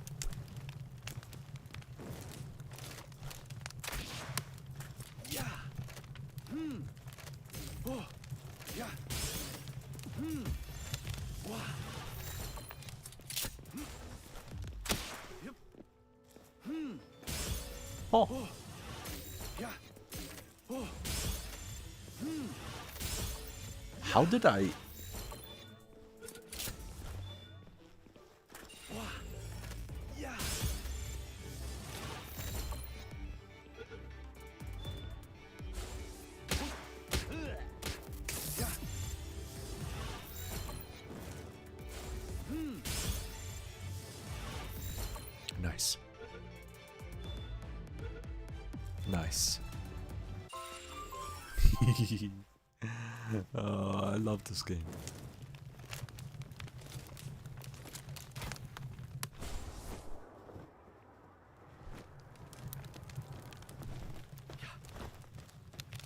Oh! How did I... Nice. Nice. Oh, I love this game.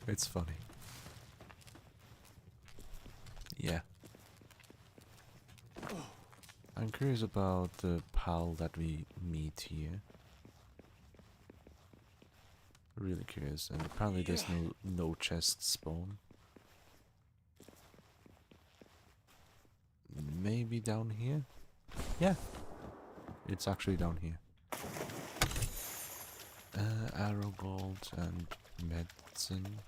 It's funny. Yeah. I'm curious about the pal that we meet here. Really curious, and apparently there's no chest spawn. Maybe down here? Yeah, it's actually down here. Arrow gold and medicine.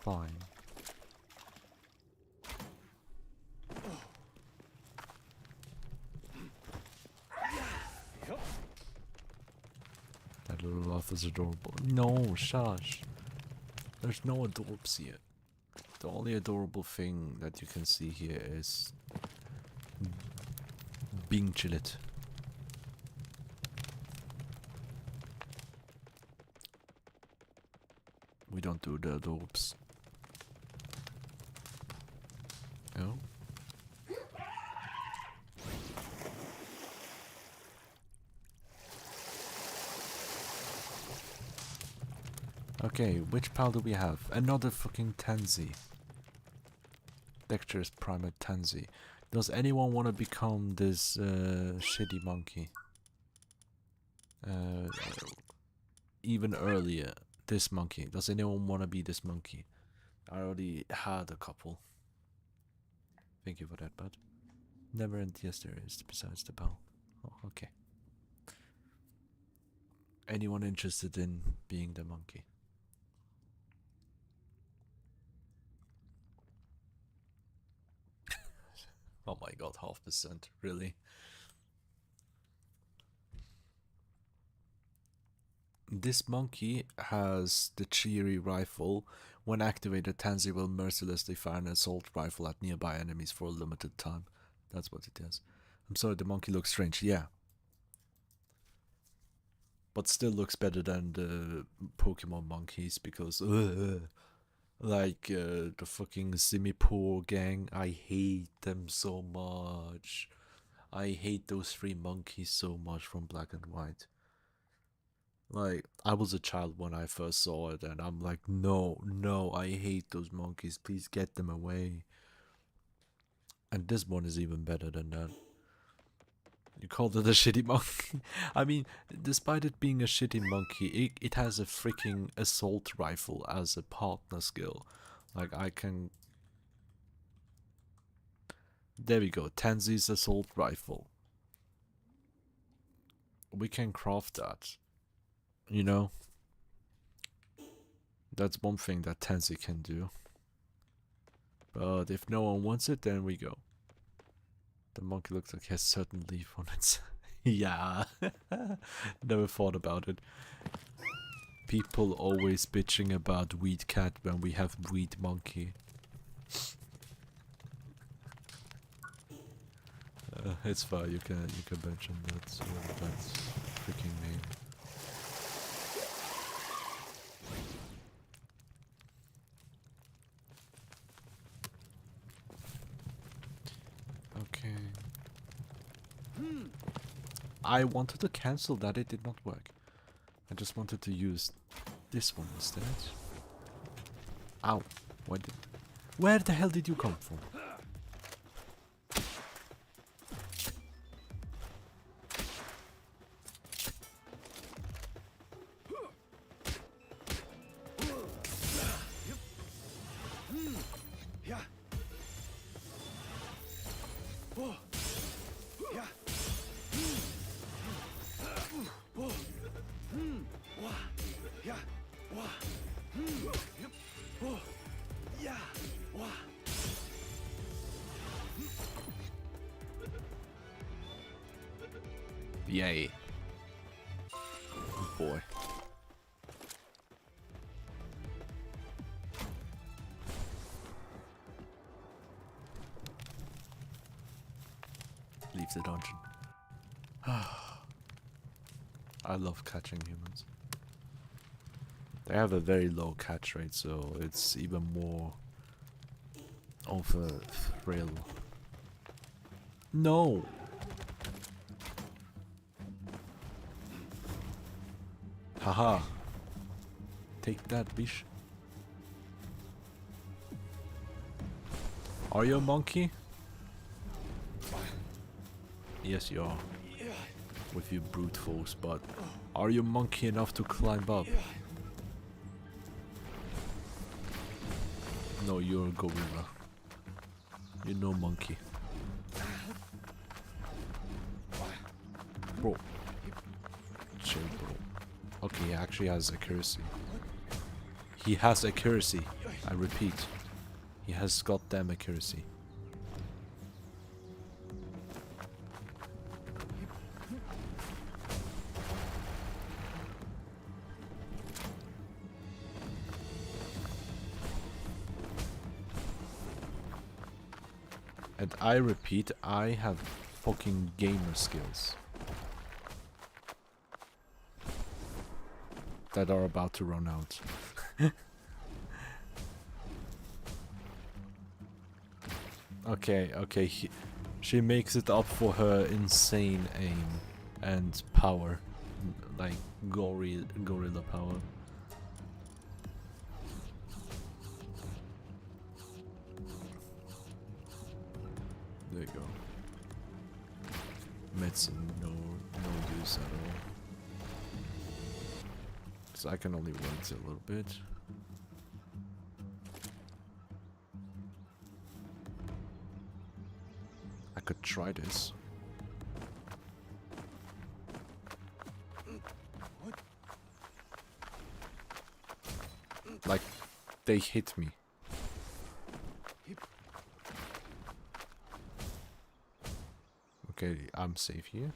Fine. That little elf is adorable. No, shush. There's no adorbs here. The only adorable thing that you can see here is being chillit. don't do the dopes. No? Okay, which pal do we have? Another fucking Tansy. Lectures Primate Tansy. Does anyone want to become this shitty monkey? Even earlier, this monkey. Does anyone want to be this monkey? I already had a couple. Thank you for that, bud. Never end, yes there is, besides the bell. Oh, okay. Anyone interested in being the monkey? Oh my god, 0.5%, really? This monkey has the cheery rifle. When activated, Tansy will mercilessly fire an assault rifle at nearby enemies for a limited time. That's what it is. I'm sorry, the monkey looks strange, yeah. But still looks better than the Pokemon monkeys because, like, the fucking Simipour gang, I hate them so much. I hate those 3 monkeys so much from Black and White. Like, I was a child when I first saw it, and I'm like, no, no, I hate those monkeys, please get them away. And this one is even better than that. You called it a shitty monkey? I mean, despite it being a shitty monkey, it has a freaking assault rifle as a partner skill. Like, I can... There we go, Tansy's assault rifle. We can craft that. You know? That's one thing that Tansy can do. But if no one wants it, then we go. The monkey looks like he has certain leaf on it. Yeah. Never thought about it. People always bitching about weed cat when we have weed monkey. It's fine, you can mention that that's freaking name. Okay. I wanted to cancel that, it did not work. I just wanted to use this one instead. Ow. Where the hell did you come from? Yay. Good boy. Leave the dungeon. I love catching humans. They have a very low catch rate, so it's even more of a thrill. No! Haha. Take that, bish. Are you a monkey? Yes, you are. With your brute force, but are you monkey enough to climb up? No, you're a gorilla. You're no monkey. Bro. Chill, bro. Okay, he actually has accuracy. He has accuracy. I repeat. He has goddamn accuracy. And I repeat, I have fucking gamer skills that are about to run out. Okay, okay. She makes it up for her insane aim and power. Like gorilla power. There you go. Medicine, no use at all. So I can only wait a little bit. I could try this. Like, they hit me. Okay, I'm safe here.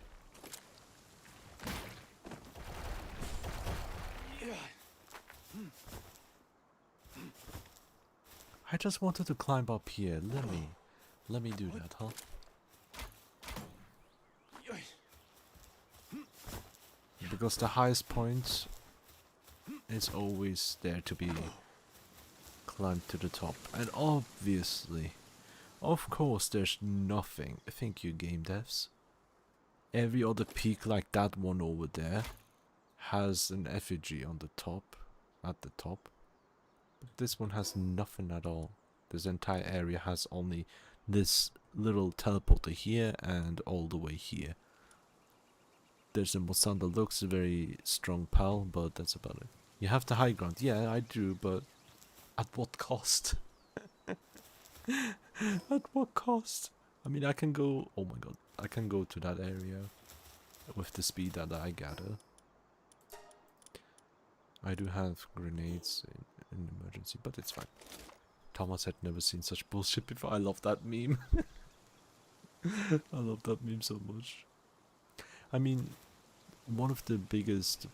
I just wanted to climb up here. Let me do that, huh? Because the highest point is always there to be climbed to the top. And obviously, of course, there's nothing. Thank you, game devs. Every other peak like that one over there has an effigy on the top, at the top. But this one has nothing at all. This entire area has only this little teleporter here and all the way here. There's a Mosanda looks very strong pal, but that's about it. You have the high ground. Yeah, I do, but at what cost? At what cost? I mean, I can go... Oh my god. I can go to that area with the speed that I gather. I do have grenades in emergency, but it's fine. Thomas had never seen such bullshit before. I love that meme. I love that meme so much. I mean, one of the biggest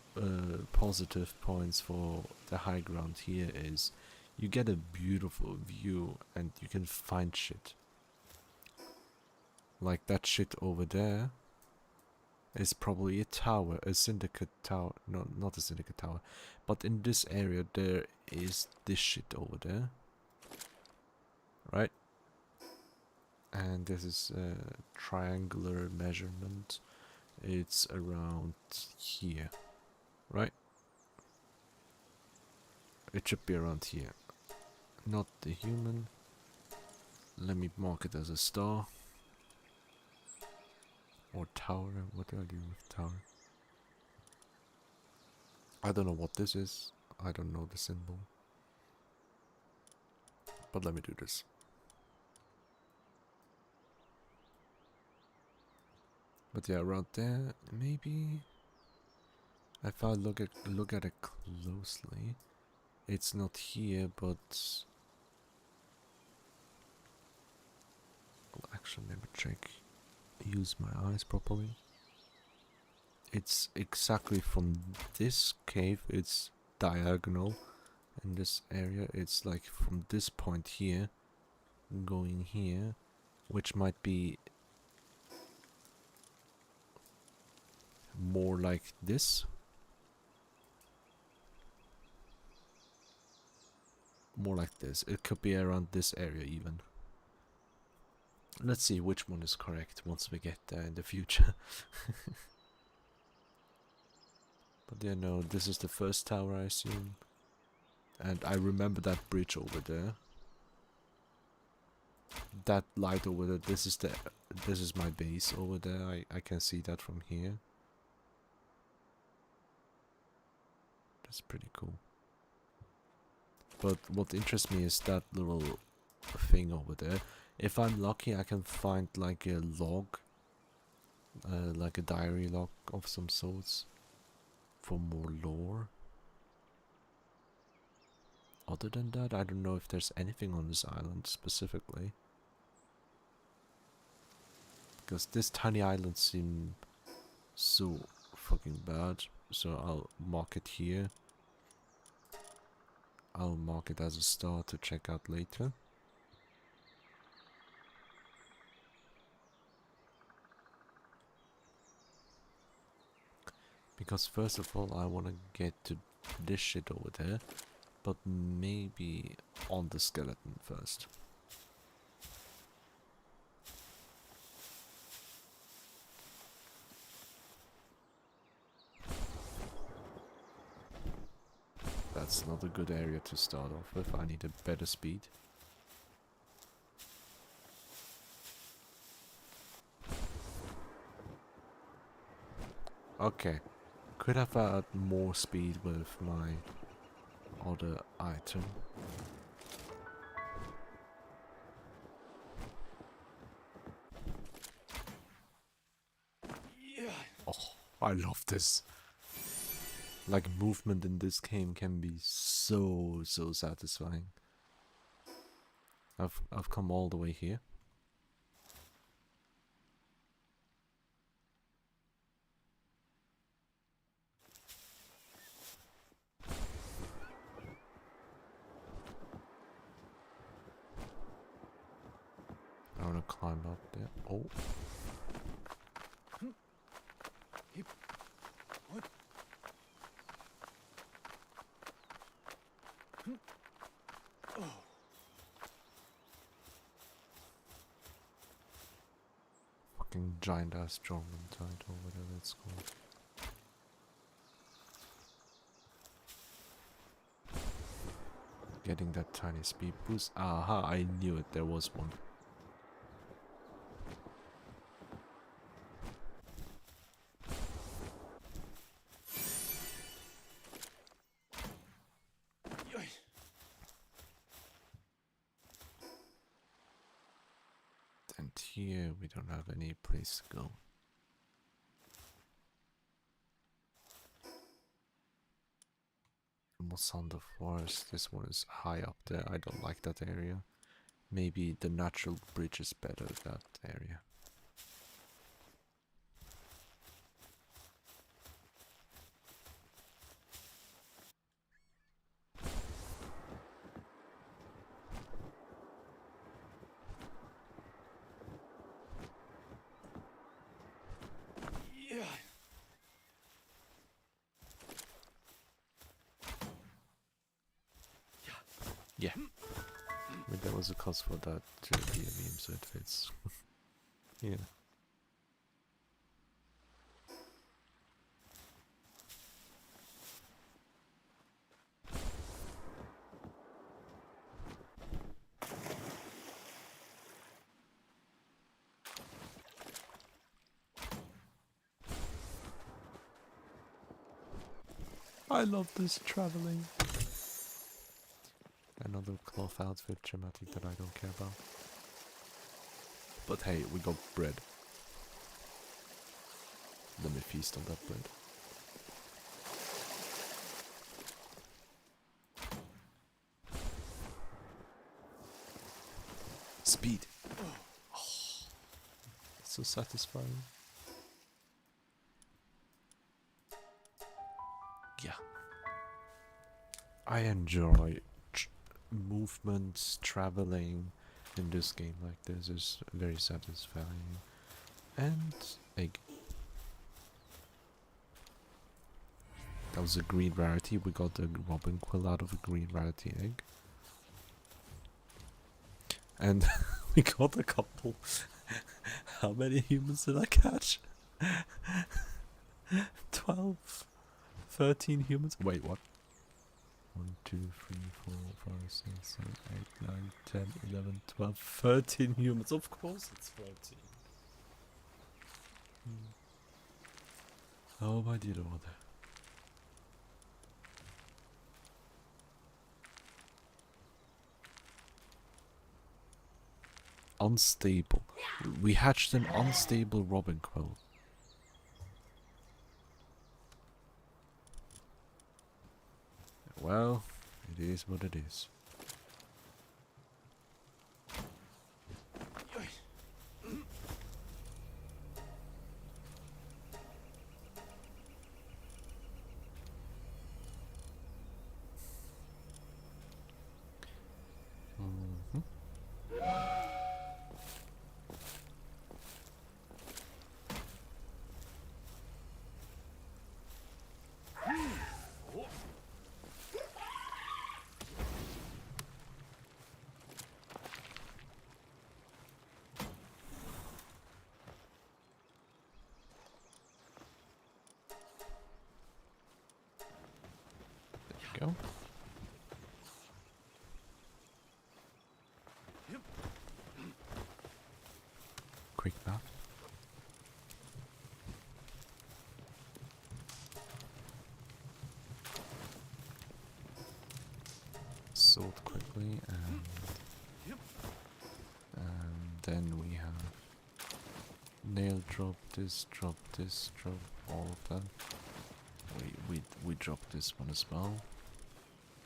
positive points for the high ground here is you get a beautiful view and you can find shit. Like that shit over there is probably a tower, a syndicate tower. No, not a syndicate tower. But in this area there is this shit over there. Right? And this is a triangular measurement. It's around here. Right? It should be around here. Not the human. Let me mark it as a star. Or tower. What do I do with tower? I don't know what this is. I don't know the symbol. But let me do this. But yeah, around there, maybe. If I look at it closely, it's not here, but well, actually, let me check. Use my eyes properly. It's exactly from this cave. It's diagonal in this area. It's like from this point here, going here, which might be more like this. More like this. It could be around this area even. Let's see which one is correct once we get there in the future. But yeah, no, this is the first tower I assume. And I remember that bridge over there. That light over there, this is my base over there. I can see that from here. That's pretty cool. But what interests me is that little thing over there. If I'm lucky, I can find like a log, like a diary log of some sorts, for more lore. Other than that, I don't know if there's anything on this island specifically. Because this tiny island seems so fucking bad. So I'll mark it here. I'll mark it as a star to check out later. Because first of all, I want to get to this shit over there. But maybe on the skeleton first. That's not a good area to start off with. I need a better speed. Okay. Could have had more speed with my other item. Oh, I love this. Like, movement in this game can be so satisfying. I've come all the way here. I wanna climb up there. Oh. Fucking giant ass German tide or whatever it's called. Getting that tiny speed boost. Aha, I knew it, there was one. And here we don't have any place to go. Almost on the forest. This one is high up there. I don't like that area. Maybe the natural bridge is better that area. Yeah. I mean, there was a cost for that to be a meme, so it fits. Yeah. I love this traveling. Another cloth outfit dramatic that I don't care about. But hey, we got bread. Let me feast on that bread. Speed. Oh, so satisfying. Yeah. I enjoy movements, traveling in this game like this is very satisfying. And egg. That was a green rarity. We got the robin quill out of a green rarity egg. And we got a couple. How many humans did I catch? 12, 13 humans. Wait, what? 1, 2, 3, 4, 5, 6, 7, 8, 9, 10, 11, 12, 13 humans. Of course it's 13. Oh my dear Lord. Unstable. We hatched an unstable robin quill. Well, it is what it is. Go. quick map. Sort quickly and then we have nail drop this, drop all of them. We drop this one as well.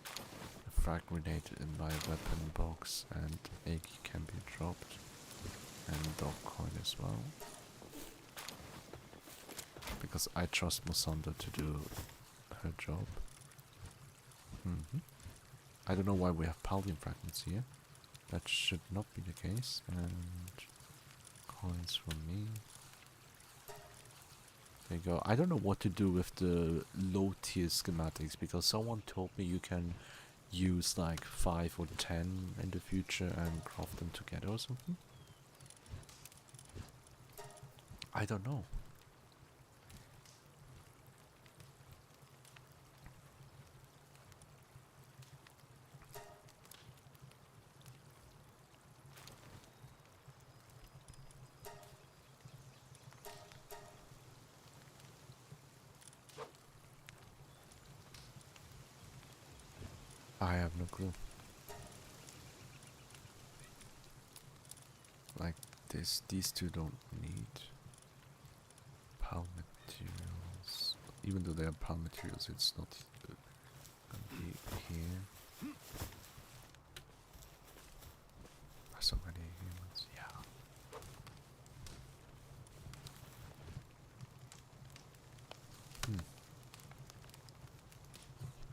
A frag grenade in my weapon box and egg can be dropped. And dog coin as well. Because I trust Musanda to do her job. I don't know why we have Paldium fragments here. That should not be the case. And coins from me. There you go. I don't know what to do with the low tier schematics because someone told me you can use like 5 or 10 in the future and craft them together or something. I don't know. I have no clue. Like this, these two don't need PAL materials. Even though they are PAL materials, it's not gonna be here. So many humans, yeah.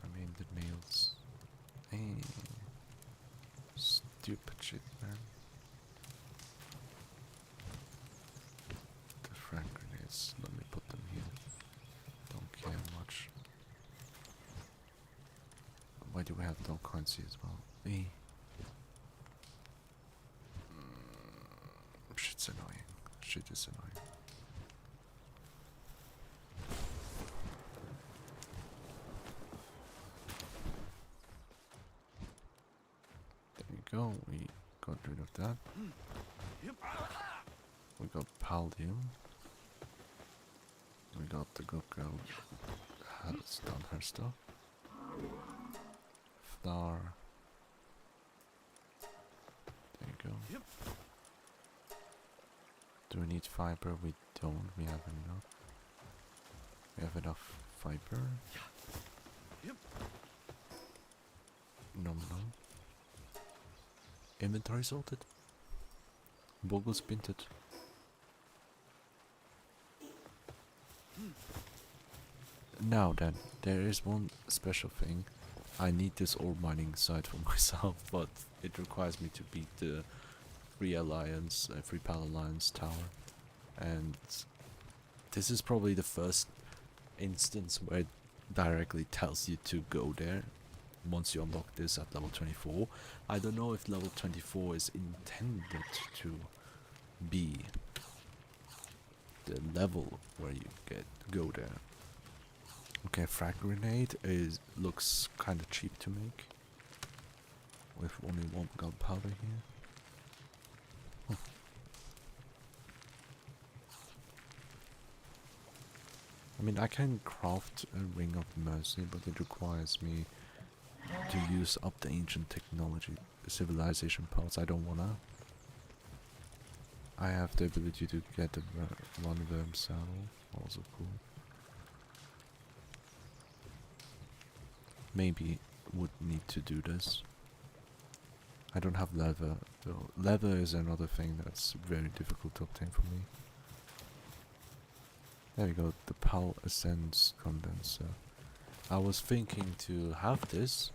I mean the males. Hey, stupid shit, man. The frag grenades, let me put them here. Don't care much. Why do we have dog coins here as well? Hey. Shit's annoying. Shit is annoying. There you go, we got rid of that. We got Paldium. We got the good girl has done her stuff. Flour. There you go. Do we need fiber? We don't. We have enough. We have enough fiber. No. Inventory sorted. Boggles pinted. Now then, there is one special thing. I need this ore mining site for myself, but it requires me to beat the Free Alliance, Free Pal Alliance tower. And this is probably the first instance where it directly tells you to go there once you unlock this at level 24. I don't know if level 24 is intended to be the level where you go there. Okay, frag grenade looks kind of cheap to make with only 1 gunpowder here. I mean, I can craft a Ring of Mercy, but it requires me to use up the ancient technology, civilization parts. I don't wanna. I have the ability to get a one worm saddle, also cool. Maybe would need to do this. I don't have leather though. Leather is another thing that's very difficult to obtain for me. There we go, the PAL Essence condenser. I was thinking to have this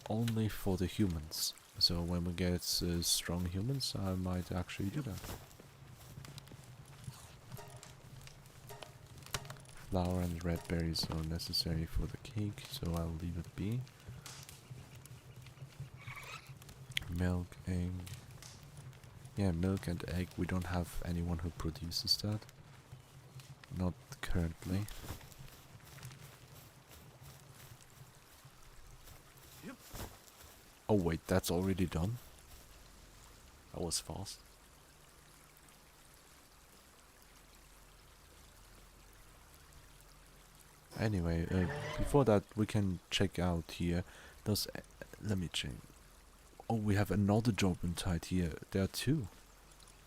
only for the humans. So when we get strong humans, I might actually do that. Flour and red berries are necessary for the cake, so I'll leave it be. Milk, egg. Yeah, milk and egg. We don't have anyone who produces that. Not currently. Oh wait, that's already done? That was fast. Anyway, before that, we can check out here. Those. Let me check. Oh, we have another job inside here. There are two.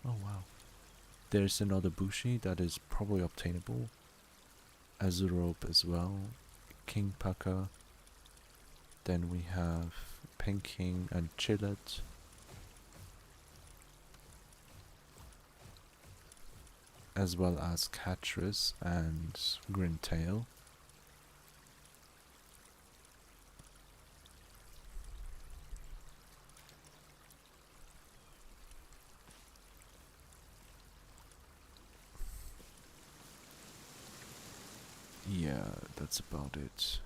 Oh wow. There's another bushi that is probably obtainable. Azurope as well. King Paka. Then we have Penking and Chillet. As well as Catris and Grintail. Yeah, that's about it.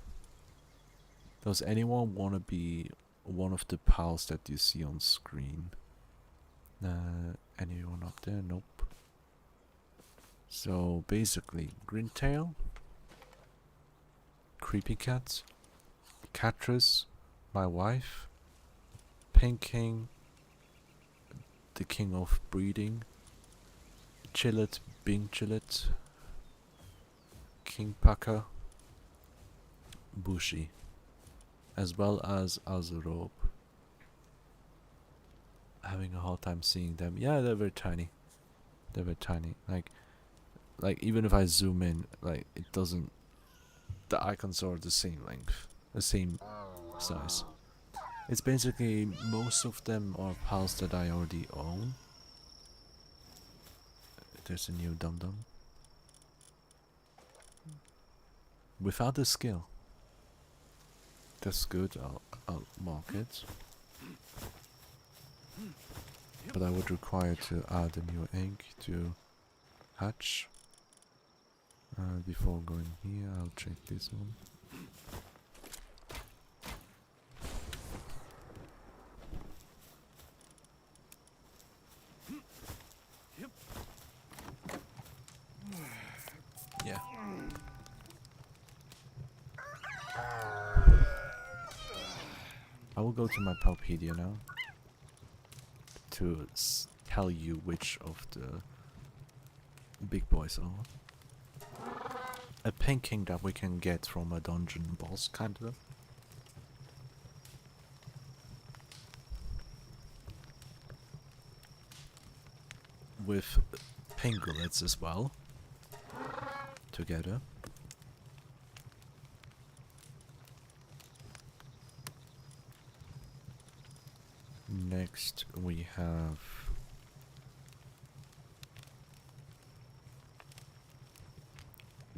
Does anyone want to be one of the pals that you see on screen? Anyone up there? Nope. So basically, Grintail, Creepy Cat, Catris, my wife, Pinking, the king of breeding, Chillet, Bing Chillet, King Paka, Bushi, as well as Azurobe. Having a hard time seeing them. Yeah, they're very tiny. They're very tiny. Like even if I zoom in, like it doesn't. The icons are the same length, the same size. It's basically most of them are pals that I already own. There's a new Dum Dum. Without the skill. That's good. I'll mark it. But I would require to add a new egg to hatch. Before going here, I'll check this one. Yeah. I will go to my Palpedia now to tell you which of the big boys are. A pinking that we can get from a dungeon boss, kind of. With pangolins as well. Together. Next we have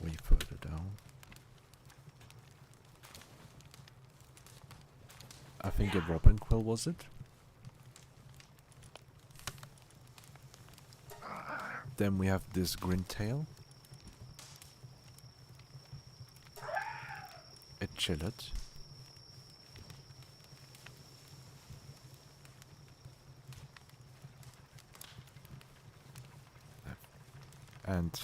way further down. I think a robin quill, was it? Then we have this Grintail. A Chillet. And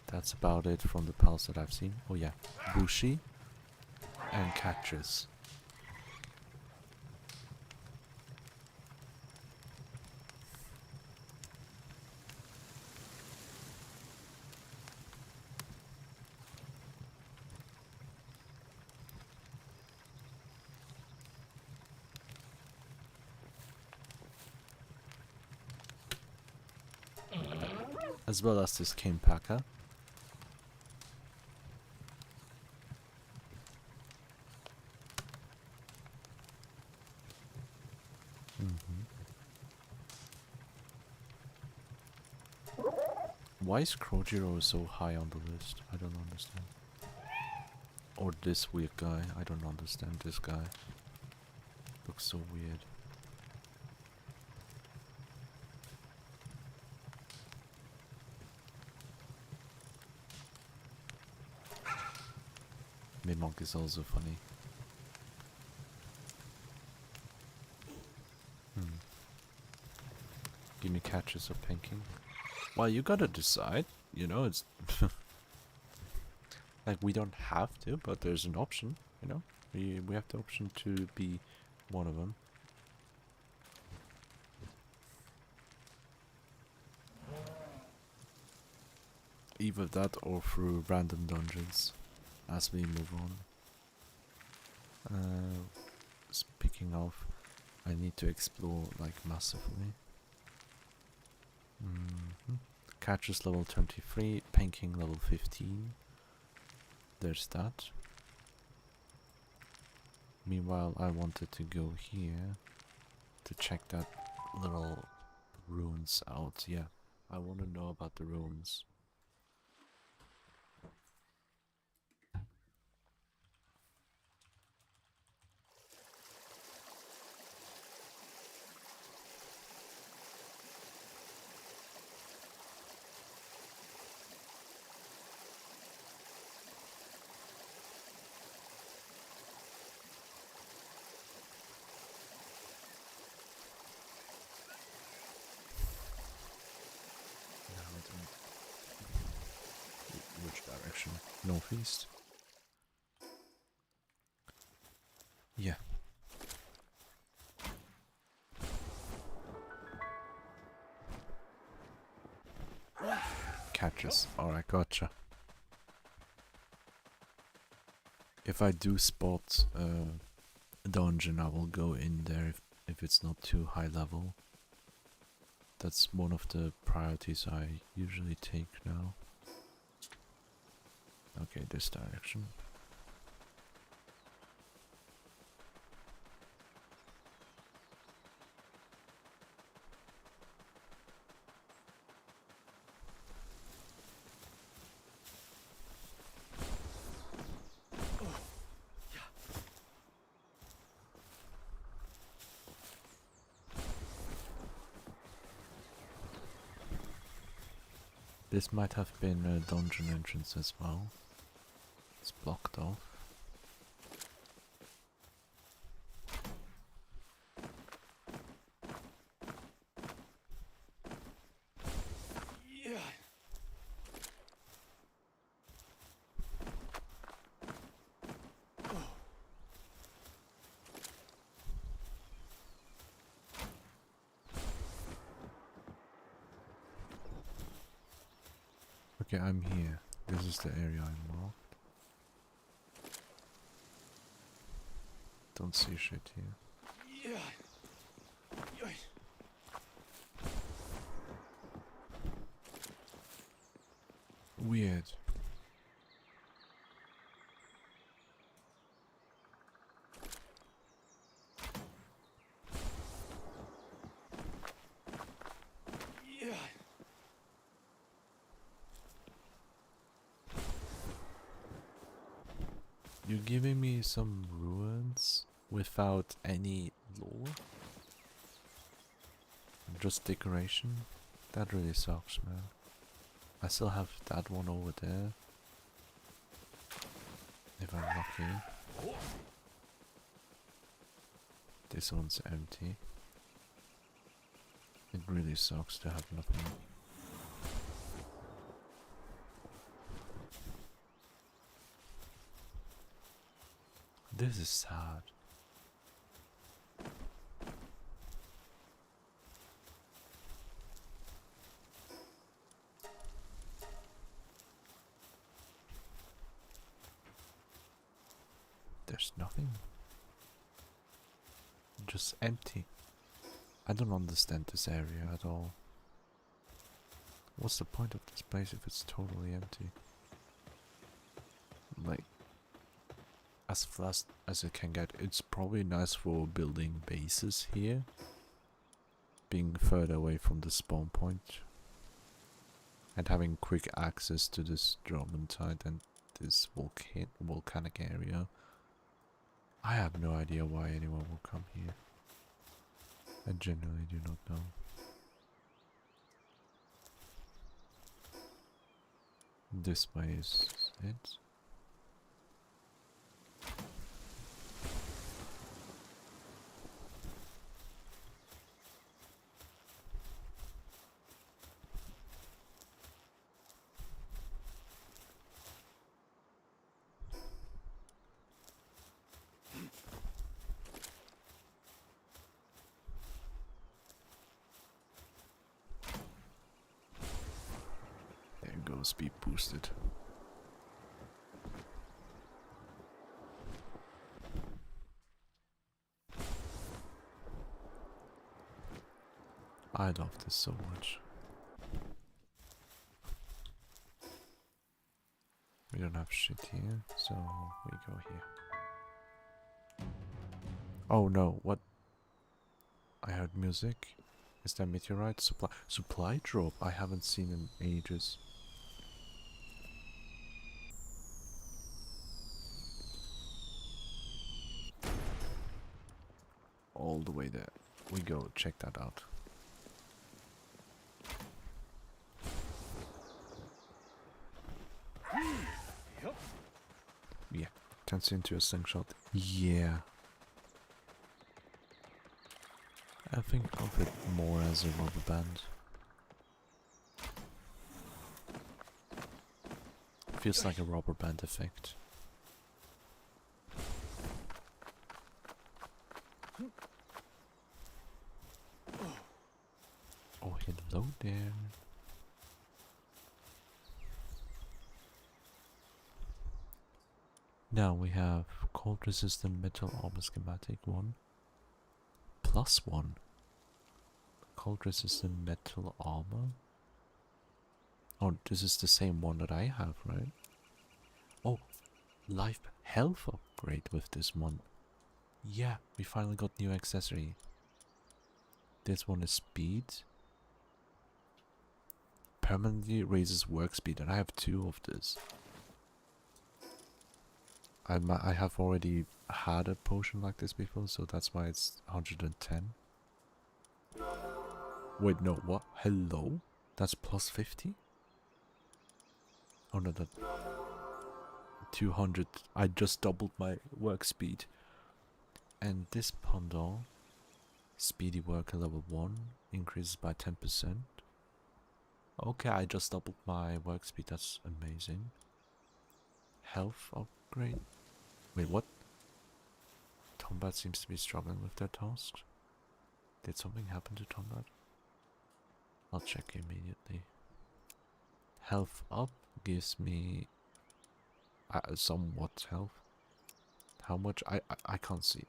that's about it from the pals that I've seen. Oh yeah, Bushi and Catris. As well as this Kimpaka. Why is Krojiro so high on the list? I don't understand. Or this weird guy. I don't understand this guy. Looks so weird. Mimok is also funny. Give me catches of pinking. Well, you gotta decide. You know, it's like we don't have to, but there's an option. You know, we have the option to be one of them. Either that or through random dungeons. as we move on. Speaking of, I need to explore like massively. Catches level 23, Panking level 15. There's that. Meanwhile, I wanted to go here to check that little ruins out. Yeah, I want to know about the ruins. Which direction? Northeast? Yeah. Catches. Alright, gotcha. If I do spot a dungeon, I will go in there if it's not too high level. That's one of the priorities I usually take now. Okay, this direction. This might have been a dungeon entrance as well. It's blocked off. Yeah. Okay, I'm here. This is the area I marked. Don't see shit here. Yeah. Yeah. Weird. Yeah. You're giving me some ruins without any lore? Just decoration? That really sucks, man. I still have that one over there. If I'm lucky. This one's empty. It really sucks to have nothing. This is sad. There's nothing. Just empty. I don't understand this area at all. What's the point of this place if it's totally empty? Like, as fast as it can get, it's probably nice for building bases here. Being further away from the spawn point. And having quick access to this German-tide and this volcanic area. I have no idea why anyone will come here. I genuinely do not know. This way is it. There goes speed boosted. I love this so much. We don't have shit here, so we go here. Oh no, what? I heard music. Is that meteorite? Supply drop? I haven't seen in ages. All the way there. We go check that out. Yep. Yeah, turns into a slingshot. Yeah. I think of it more as a rubber band. Feels like a rubber band effect. Oh, hello there. Now we have cold resistant metal armor schematic 1 plus 1. Cold resistant metal armor. Oh, this is the same one that I have, right? Oh, life health upgrade with this one. Yeah, we finally got new accessory. This one is speed. Permanently raises work speed, and I have 2 of this. I have already had a potion like this before, so that's why it's 110. Wait, no, what? Hello? That's plus 50? Oh no, that 200. I just doubled my work speed. And this pendant, speedy worker level 1, increases by 10%. Okay, I just doubled my work speed, that's amazing. Health upgrade. Wait, what? Tombat seems to be struggling with their tasks. Did something happen to Tombat? I'll check immediately. Health up gives me somewhat health. How much? I can't see.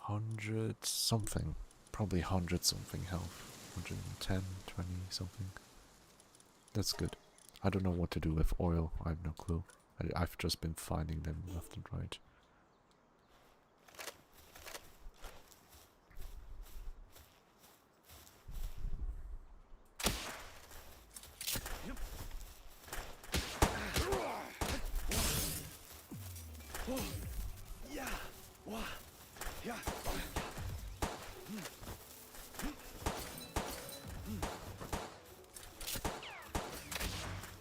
100 something. Probably 100 something health. 110, 20 something. That's good. I don't know what to do with oil. I have no clue. I've just been finding them left and right. Yeah. Wah. Yeah.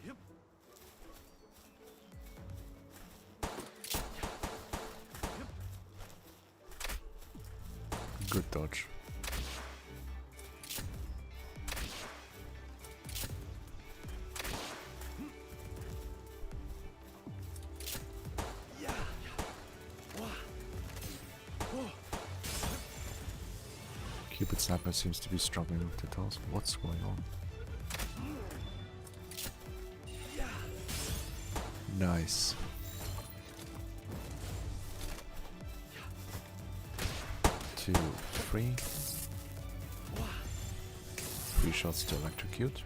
Yep. Good dodge. Yeah. Wah. Oh. Cupid Snapper seems to be struggling with the task. What's going on? Yeah. Nice. Two, three. Wah. 3 shots to electrocute.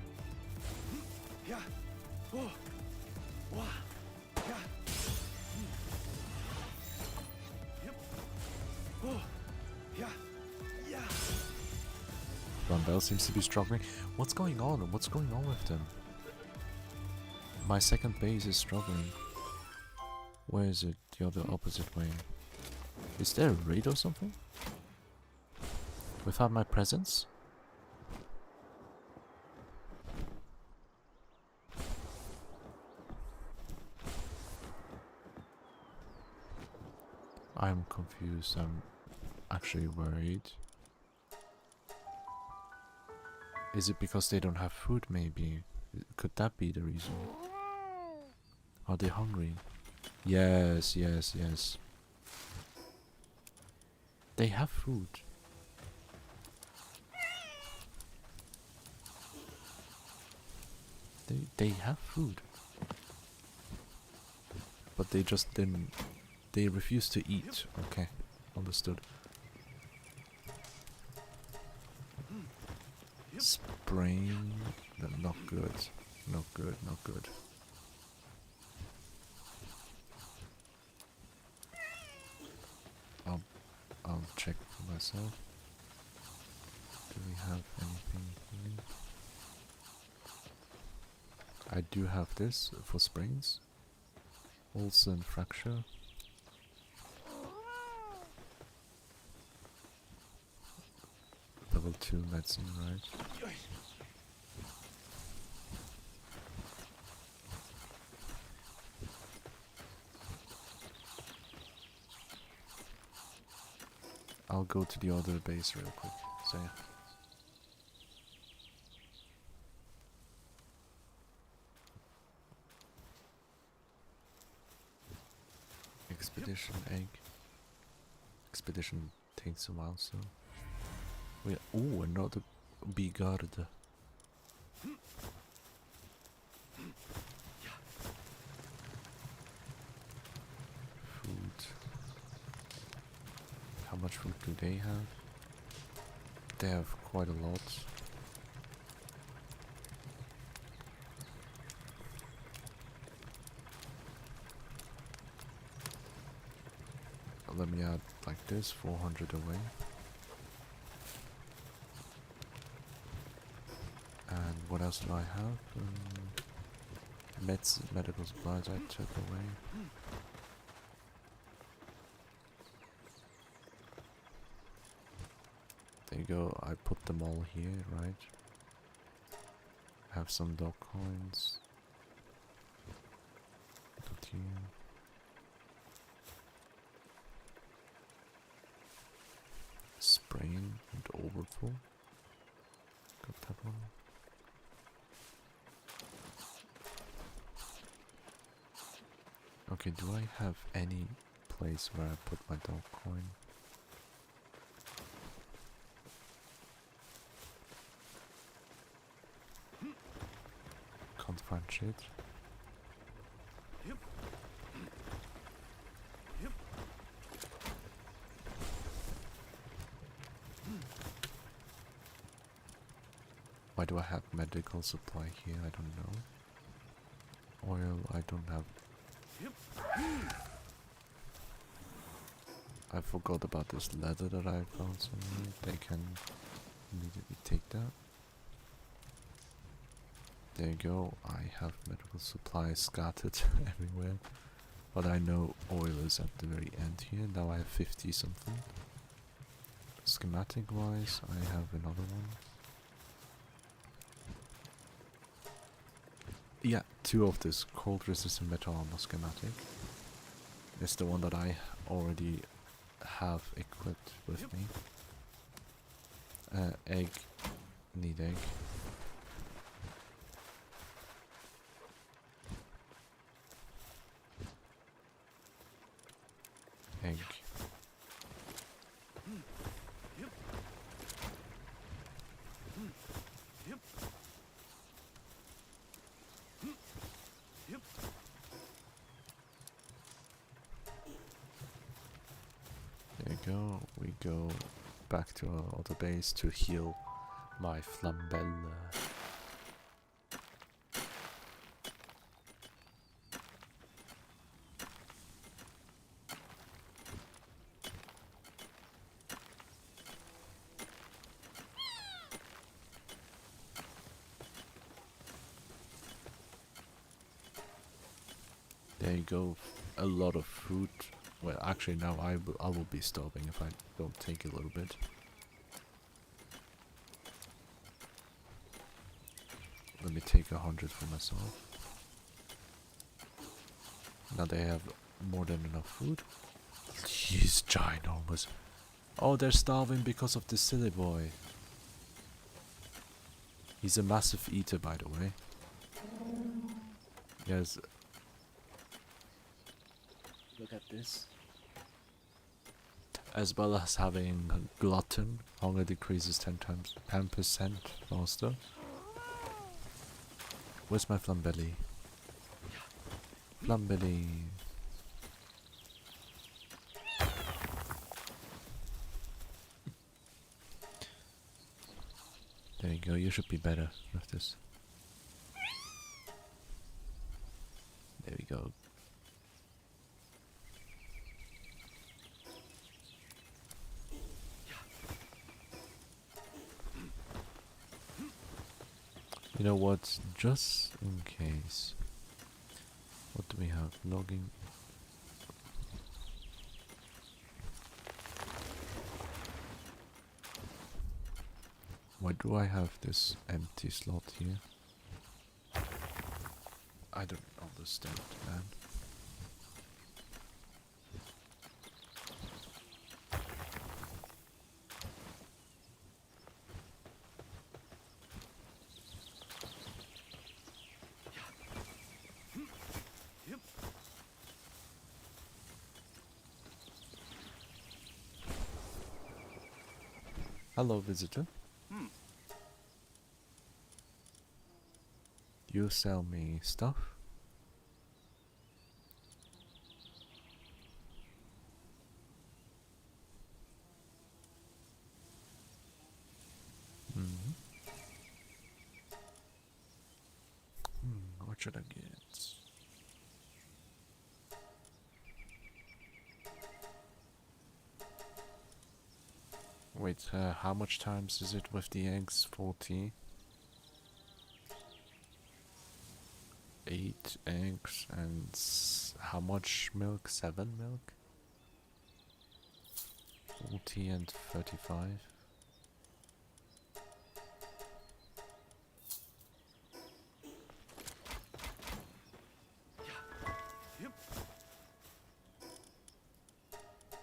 Yeah. Oh. Wah. Yeah. Yep. Oh. Yeah. Yeah. Rundell seems to be struggling. What's going on? What's going on with them? My second base is struggling. Where is it? The other opposite way. Is there a raid or something? Without my presence? I'm confused. I'm actually worried. Is it because they don't have food, maybe? Could that be the reason? Are they hungry? Yes, yes, yes. They have food. They have food. But they just didn't. They refused to eat. Okay, understood. Sprain. No, not good. Not good, not good. I'll check for myself. Do we have anything here? I do have this for sprains. Also in fracture. Level 2 medicine, right? I'll go to the other base real quick. So yeah. Expedition egg. Expedition takes a while, so. Wait, oh, another bee guard. Food. How much food do they have? They have quite a lot. Let me add like this, 400 away. And what else do I have? Medical supplies I took away. There you go, I put them all here, right? Have some dog coins. Put here. Sprain and overfull. Got that one. Okay, do I have any place where I put my dog coin? Can't find shit. Yep. Yep. Why do I have medical supply here? I don't know. Oil, I don't have. Yep. I forgot about this leather that I found somewhere. They can immediately take that. There you go. I have medical supplies scattered everywhere. But I know oil is at the very end here. Now I have 50 something. Schematic wise, I have another one. Yeah, 2 of this cold resistant metal armor schematic. It's the one that I already have equipped with me. Egg. Need egg. Egg. Yep. Yep. Yep. There you go. We go back to our other base to heal my flambelle. There you go. A lot of food. Well, actually now I will be starving if I don't take a little bit. Let me take 100 for myself. Now they have more than enough food. He's ginormous. Oh, they're starving because of the silly boy. He's a massive eater, by the way. Yes. Look at this. As well as having glutton, hunger decreases 10% faster. Where's my flambelly? Flambelly. There you go, you should be better with this. There we go. You know what? Just in case. What do we have? Logging. Why do I have this empty slot here? I don't understand, man. Yep. Hello, visitor. You sell me stuff? What should I get? Wait, how much times is it with the eggs? 40? 8 eggs and how much milk? 7 milk? 40 and 35. Yep.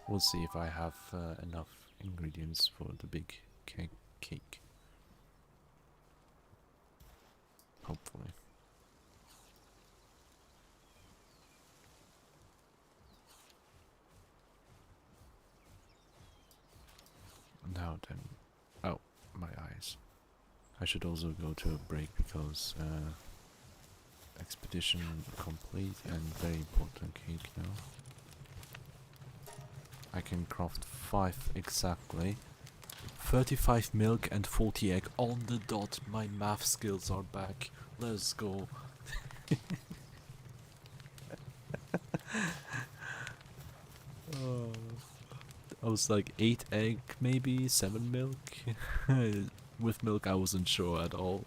We'll see if I have enough ingredients for the big cake. Hopefully. Now then, oh, my eyes. I should also go to a break because expedition complete and very important cake now. I can craft 5 exactly. 35 milk and 40 egg on the dot. My math skills are back. Let's go. Oh. I was like 8 egg, maybe 7 milk. With milk, I wasn't sure at all.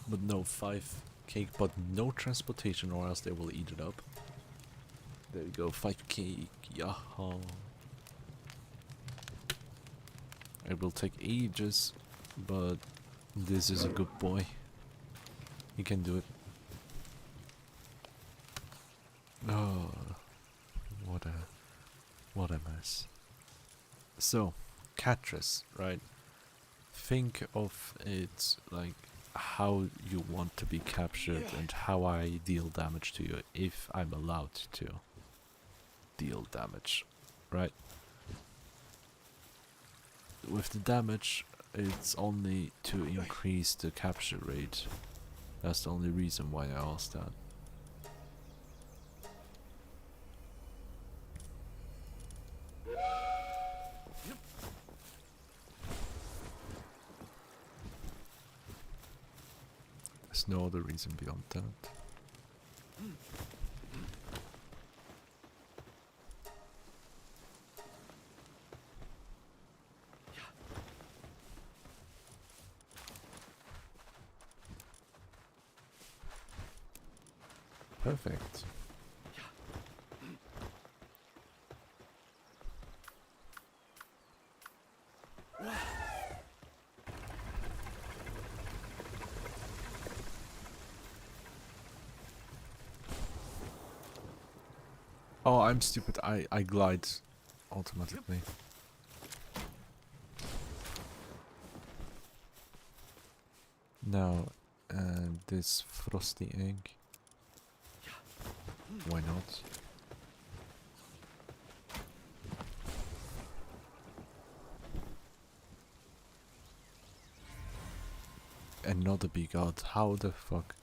But no, 5 cake, but no transportation, or else they will eat it up. There we go, 5 cake. Yaha. It will take ages, but this is a good boy. He can do it. Oh, what a mess. So, Catress, right? Think of it like how you want to be captured and how I deal damage to you, if I'm allowed to deal damage, right? With the damage, it's only to increase the capture rate. That's the only reason why I asked that. There's no other reason beyond that. Perfect. Oh, I'm stupid. I glide automatically. Now, this frosty egg. Why not? Another big god. How the fuck?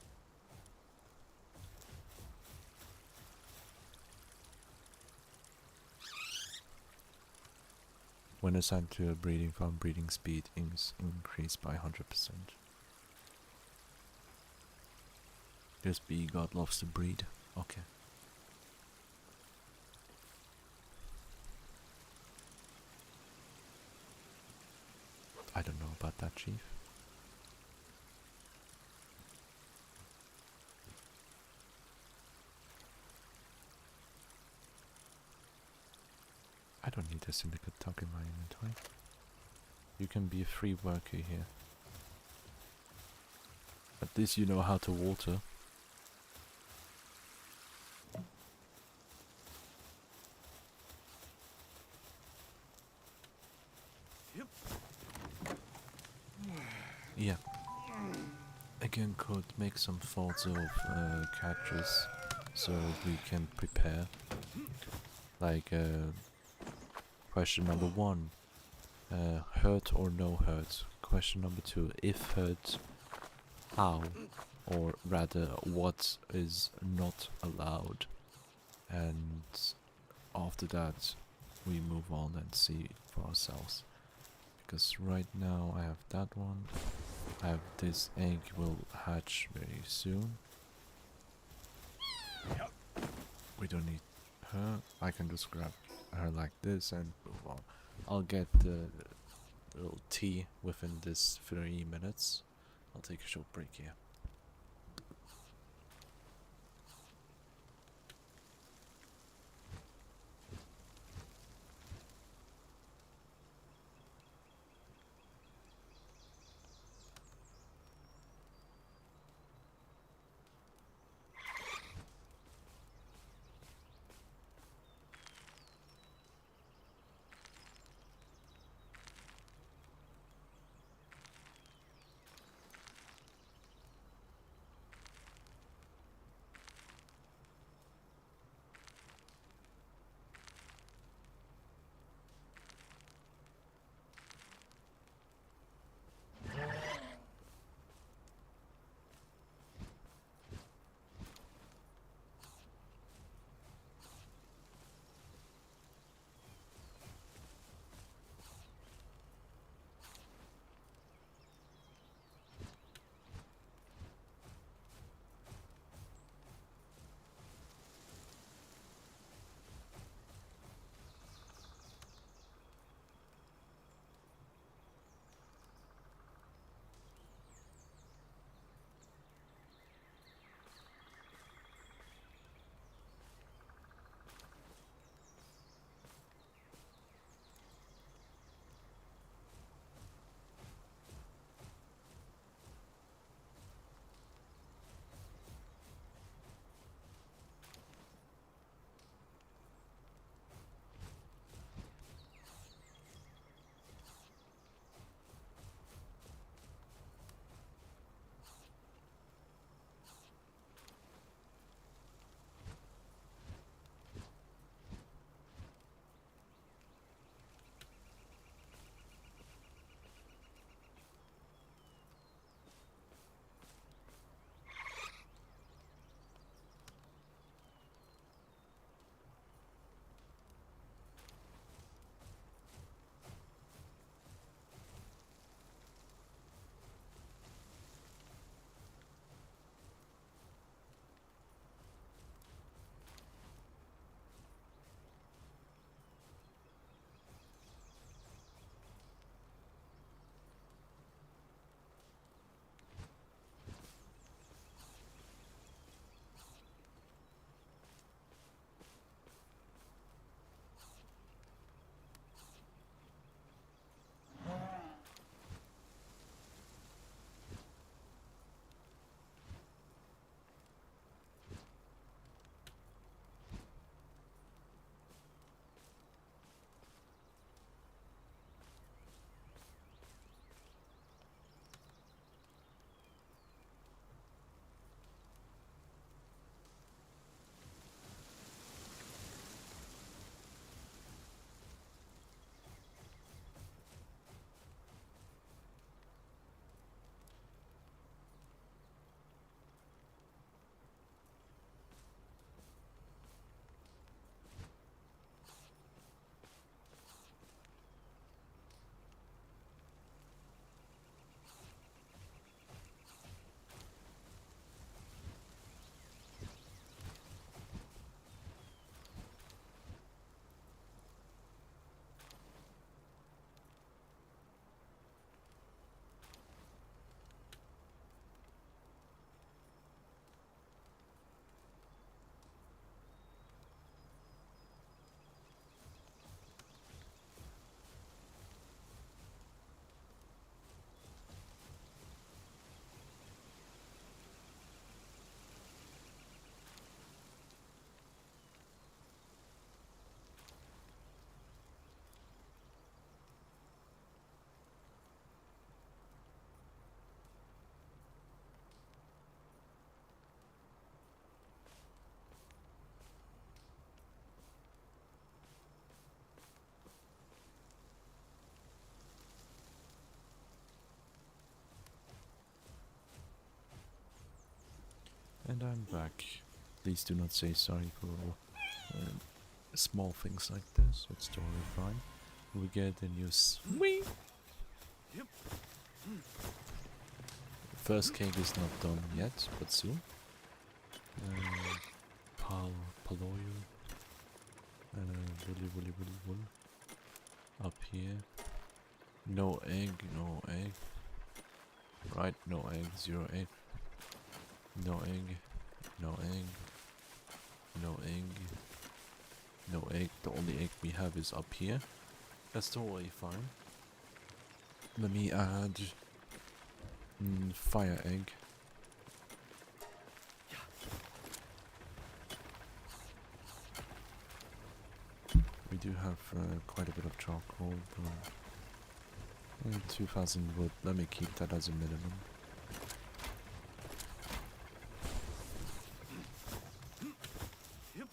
When assigned to a breeding farm, breeding speed is increased by 100%. This bee god loves to breed. Okay. I don't know about that, chief. I don't need a syndicate tuck in my inventory. You can be a free worker here. At least you know how to water. Yep. Yeah. Again, could make some thoughts of catches so we can prepare. Like question number 1, hurt or no hurt? Question number 2, if hurt, how? Or rather, what is not allowed? And after that, we move on and see for ourselves. Because right now I have that one. I have this egg will hatch very soon. We don't need her. I can just grab her like this and move on. I'll get the little tea within this 3 minutes. I'll take a short break here. And I'm back. Please do not say sorry for small things like this. It's totally fine. We get a new swing. Yep. First cake is not done yet, but soon. Paloyo. Woolly. Up here. No egg, no egg. Right, no egg, 0 egg. No egg, no egg. No egg. No egg. The only egg we have is up here. That's totally fine. Let me add fire egg. We do have quite a bit of charcoal, but 2000 wood. Let me keep that as a minimum. Yep.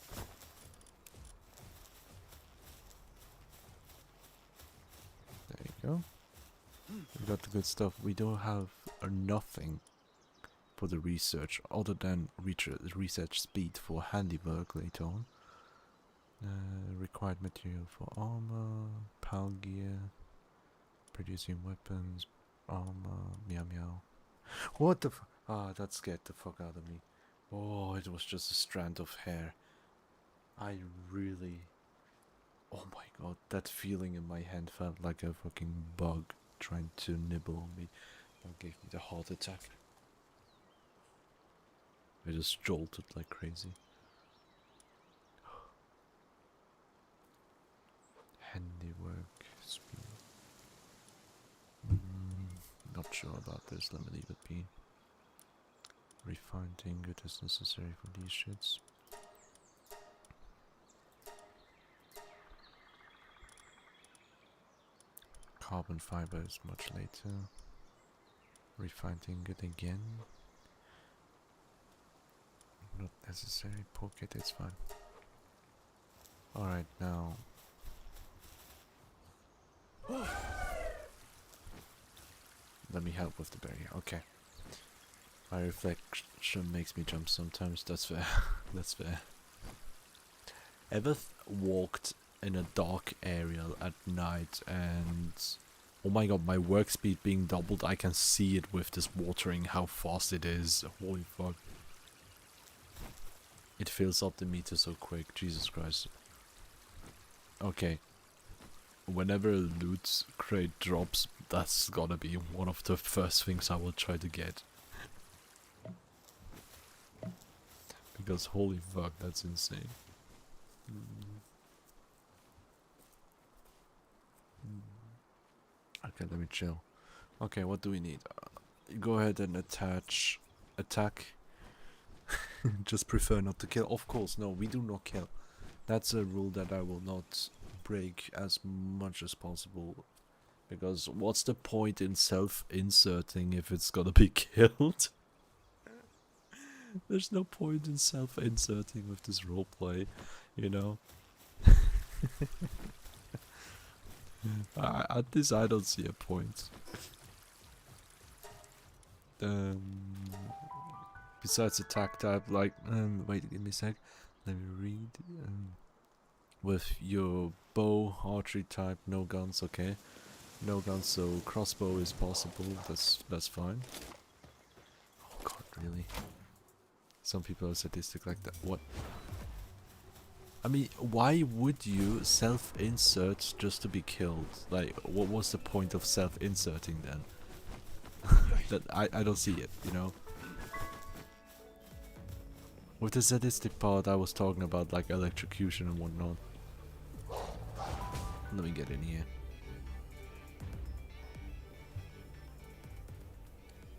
There you go. We got the good stuff. We don't have nothing for the research other than research speed for handiwork later on. Required material for armor, pal gear, producing weapons, armor, meow meow. What the f— ah, that scared the fuck out of me. Oh, it was just a strand of hair. I really— oh my god, that feeling in my hand felt like a fucking bug trying to nibble on me. That gave me the heart attack. I just jolted like crazy. Handiwork speed. Not sure about this, let me leave it be. Refined ingot is necessary for these shits. Carbon fiber is much later. Refined ingot again. Not necessary. Pocket, it's fine. Alright, now. Let me help with the barrier. Okay. My reflection makes me jump sometimes. That's fair. That's fair. Ever walked in a dark area at night and— oh my god, my work speed being doubled. I can see it with this watering, how fast it is. Holy fuck. It fills up the meter so quick. Jesus Christ. Okay. Whenever a loot crate drops, that's gotta be one of the first things I will try to get. Because holy fuck, that's insane. Okay, let me chill. Okay, what do we need? Go ahead and attack. Just prefer not to kill. Of course, no, we do not kill. That's a rule that I will not break as much as possible. Because what's the point in self-inserting if it's gonna be killed? There's no point in self-inserting with this roleplay, you know? At this, I don't see a point. Besides attack type, like, wait, give me a sec. Let me read. With your bow, archery type, no guns, okay. No guns, so crossbow is possible, that's fine. Oh god, really? Some people are sadistic like that. What? I mean, why would you self-insert just to be killed? Like, what was the point of self-inserting then? That I don't see it, you know? With the sadistic part, I was talking about like electrocution and whatnot. Let me get in here.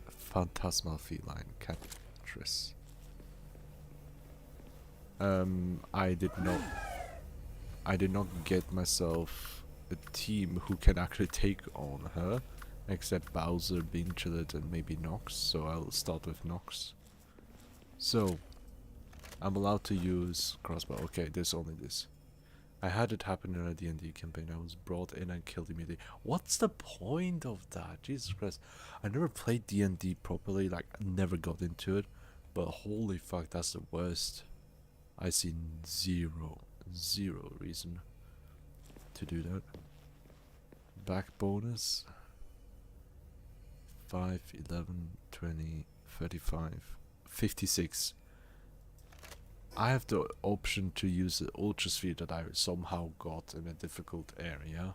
Phantasmal feline catrice. I did not get myself a team who can actually take on her, except Bowser, being Chillet, and maybe Nox. So I'll start with Nox. So I'm allowed to use crossbow. Okay, there's only this. I had it happen in a D&D campaign. I was brought in and killed immediately. What's the point of that? Jesus Christ. I never played D&D properly. Like, I never got into it. But holy fuck, that's the worst. I see zero reason to do that. Back bonus 5, 11, 20, 35, 56. I have the option to use the ultra sphere that I somehow got in a difficult area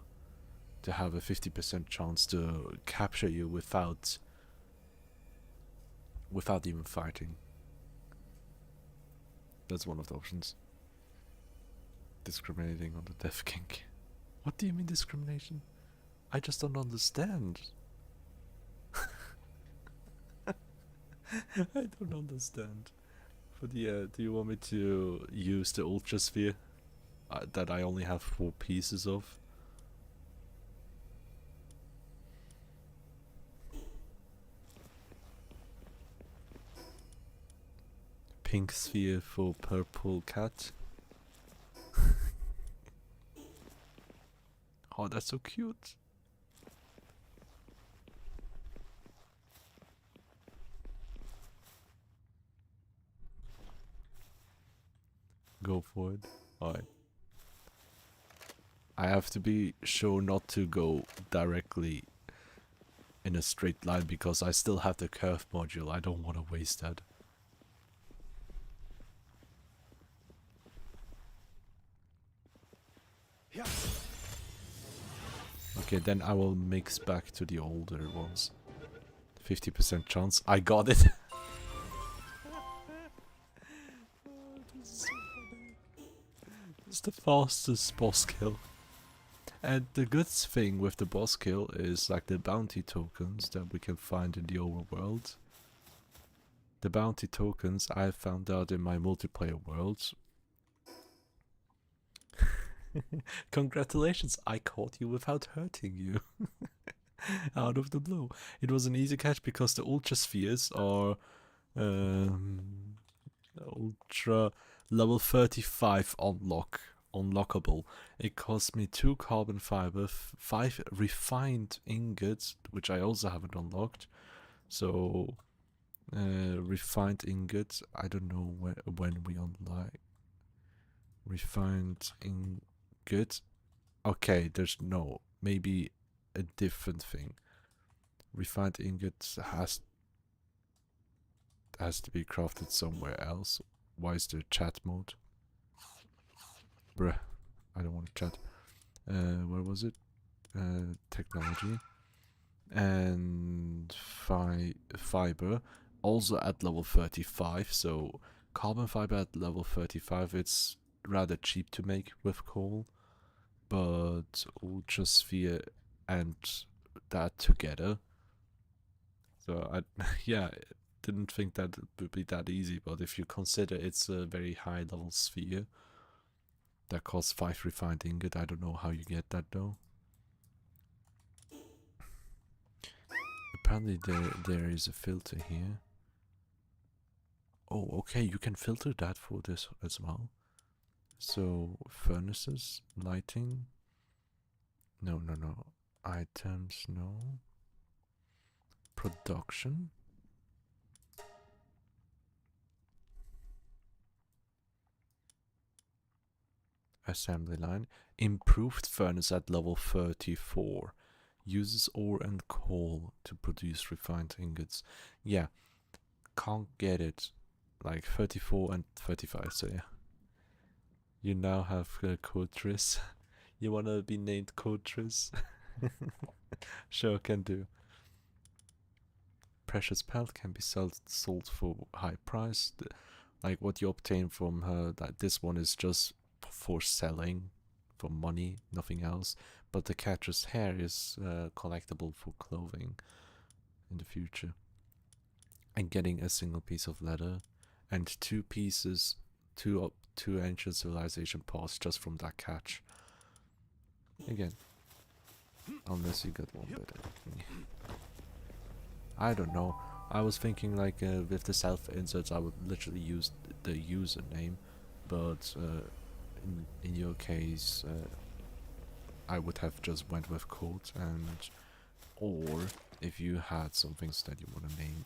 to have a 50% chance to capture you without even fighting. That's one of the options. Discriminating on the Death King. What do you mean discrimination? I just don't understand. I don't understand. But yeah, do you want me to use the Ultra Sphere that I only have 4 pieces of? Pink sphere for purple cat. Oh, that's so cute. Go for it. Alright. I have to be sure not to go directly in a straight line because I still have the curve module. I don't want to waste that. Okay, then I will mix back to the older ones. 50% chance. I got it. It's the fastest boss kill. And the good thing with the boss kill is like the bounty tokens that we can find in the overworld. The bounty tokens I found out in my multiplayer worlds. Congratulations, I caught you without hurting you. Out of the blue. It was an easy catch because the ultra spheres are ultra level 35 unlockable. It cost me 2 carbon fiber, 5 refined ingots, which I also haven't unlocked. So refined ingots, I don't know when we unlock refined ingot. Okay, there's no, maybe a different thing. Refined ingot has to be crafted somewhere else. Why is there chat mode? Bruh, I don't want to chat. Where was it? Technology. And fiber, also at level 35, so carbon fiber at level 35, it's rather cheap to make with coal, but ultra sphere and that together, so I yeah, didn't think that it would be that easy, but if you consider it's a very high level sphere that costs 5 refined ingot, I don't know how you get that though. Apparently there is a filter here. Oh, okay, you can filter that for this as well. So, furnaces, lighting. No. Items, no. Production. Assembly line. Improved furnace at level 34. Uses ore and coal to produce refined ingots. Yeah, can't get it. Like 34 and 35, so yeah. You now have Cotris. You wanna be named Cotris? Sure, can do. Precious pelt can be sold for high price. Like what you obtain from her, that this one is just for selling, for money, nothing else. But the catcher's hair is collectible for clothing in the future. And getting a single piece of leather and 2 pieces, two ancient civilization parts just from that catch. Again, unless you get one better. I don't know. I was thinking like with the self inserts I would literally use the username, but in your case I would have just went with quotes, and or if you had some things that you want to name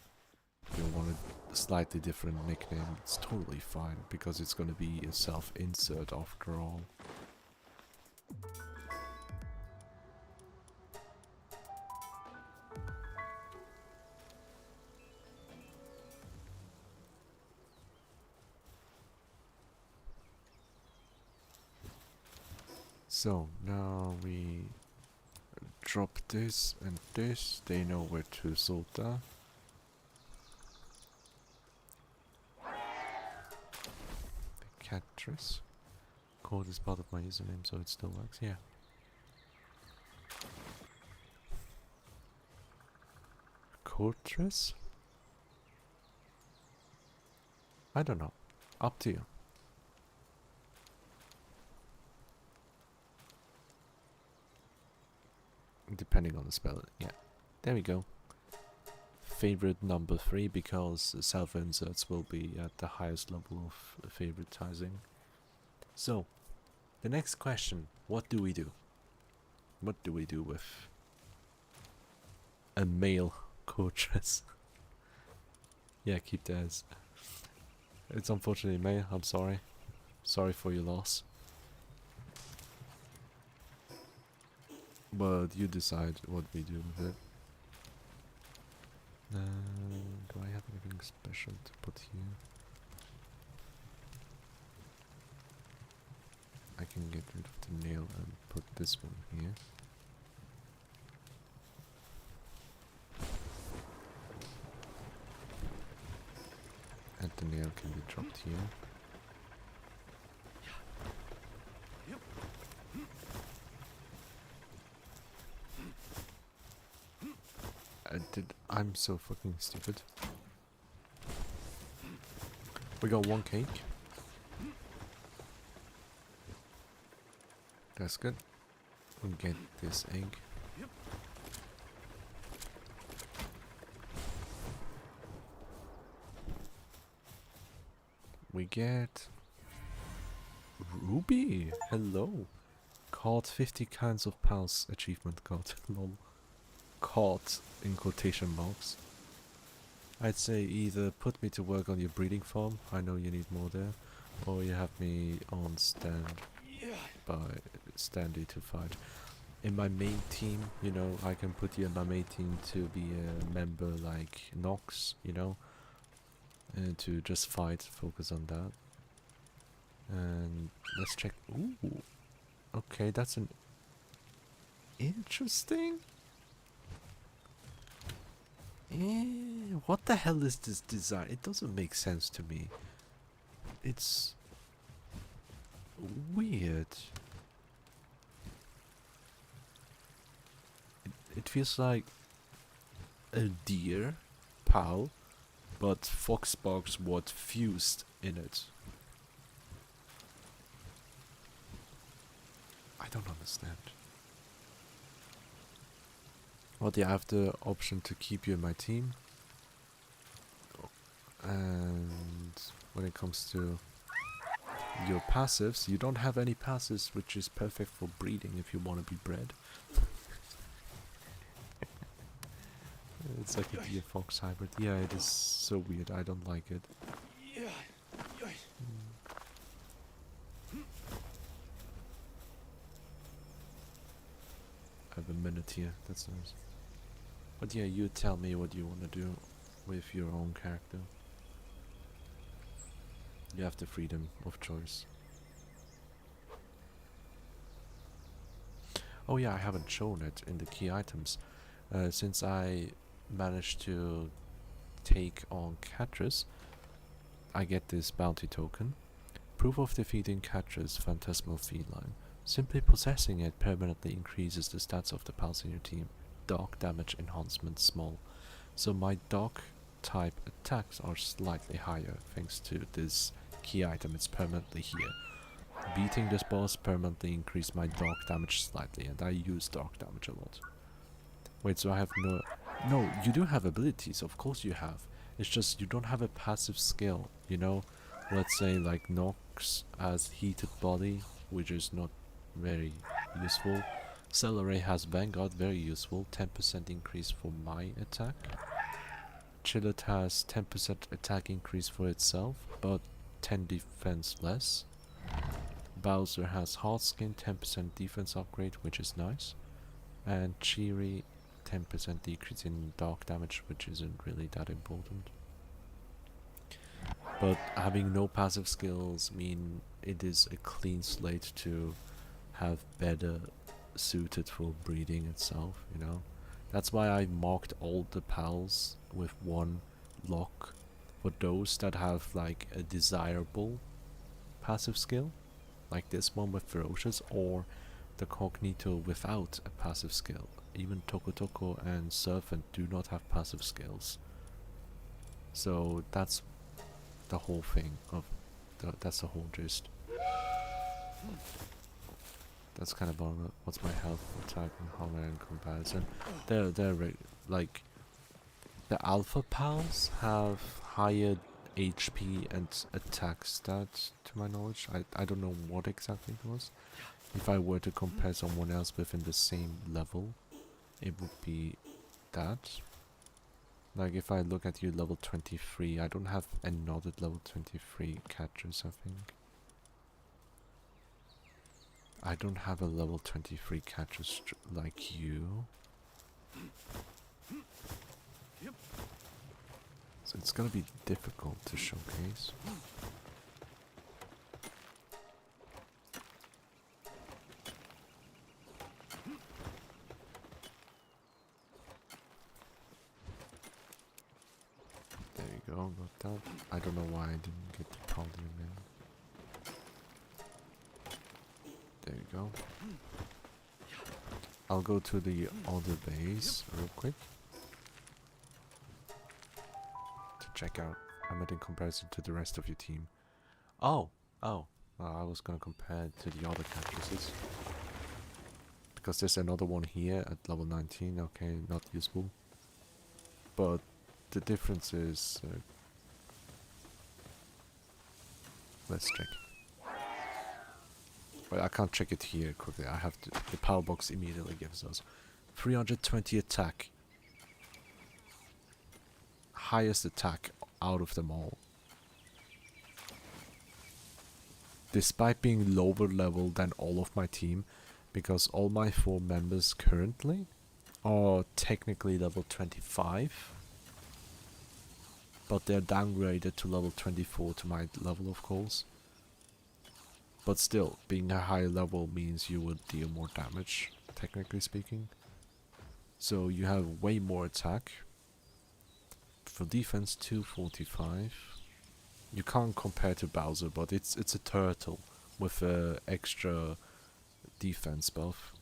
you want a slightly different nickname, it's totally fine, because it's gonna be a self-insert after all. So, now we drop this and this, they know where to sort that. The Catrice. Code is part of my username, so it still works, yeah. Courtress? I don't know. Up to you. Depending on the spell, yeah. There we go. Favorite number 3, because self-inserts will be at the highest level of favoritizing. So, the next question, what do we do? What do we do with a male courtress? Yeah, keep that as. It's unfortunately male, I'm sorry. Sorry for your loss. But you decide what we do with it. Do I have anything special to put here? I can get rid of the nail and put this one here. And the nail can be dropped here. I'm so fucking stupid. We got 1 cake. That's good. We'll get this egg. We get Ruby. Hello. Caught 50 kinds of pals achievement got. Lol. Caught in quotation marks. I'd say either put me to work on your breeding farm, I know you need more there, or you have me on standy to fight. In my main team, you know, I can put you in my main team to be a member like Nox, you know, and to just fight, focus on that. And let's check. Ooh, okay, that's an interesting. What the hell is this design? It doesn't make sense to me. It's weird. It feels like a deer pal, but Foxbox was fused in it. I don't understand. Well, yeah, I have the option to keep you in my team. And when it comes to your passives, you don't have any passives, which is perfect for breeding if you want to be bred. It's like a deer fox hybrid. Yeah, it is so weird. I don't like it. I have a minute here. That's nice. But yeah, you tell me what you want to do with your own character. You have the freedom of choice. Oh yeah, I haven't shown it in the key items. Since I managed to take on Catrice, I get this bounty token. Proof of defeating Catrice, Phantasmal Feline. Simply possessing it permanently increases the stats of the pals in your team. Dog damage enhancement small. So my dog type attacks are slightly higher thanks to this key item. It's permanently here. Beating this boss permanently increased my dog damage slightly, and I use dog damage a lot. Wait, so I have no... No, you do have abilities, of course you have. It's just you don't have a passive skill, you know? Let's say like Nox has heated body, which is not very useful. Celery has Vanguard, very useful, 10% increase for my attack. Chillet has 10% attack increase for itself, but 10 defense less. Bowser has hard skin, 10% defense upgrade, which is nice. And Cheery, 10% decrease in dark damage, which isn't really that important. But having no passive skills mean it is a clean slate to have better suited for breeding itself, you know. That's why I marked all the pals with one lock for those that have like a desirable passive skill, like this one with ferocious, or the cognito without a passive skill. Even Toko Toko and Serpent do not have passive skills. So that's the whole thing of that's the whole gist. That's kind of what's my health, attack, and harmony in comparison. They're like the alpha pals have higher HP and attack stats to my knowledge. I don't know what exactly it was. If I were to compare someone else within the same level, it would be that. Like if I look at you level 23, I don't have another level 23 catchers, I think. I don't have a level 23 catcher like you. So it's gonna be difficult to showcase. There you go, got that. I don't know why I didn't get the Paldium in. There you go. I'll go to the other base real quick to check out. I meant in comparison to the rest of your team. Oh, I was gonna compare it to the other cactuses. Because there's another one here at level 19. Okay, not useful. But the difference is... let's check. Well, I can't check it here quickly. I have to. The power box immediately gives us 320 attack. Highest attack out of them all. Despite being lower level than all of my team, because all my 4 members currently are technically level 25, but they're downgraded to level 24 to my level, of course. But still, being a higher level means you would deal more damage, technically speaking. So you have way more attack. For defense, 245. You can't compare to Bowser, but it's a turtle with extra defense buff.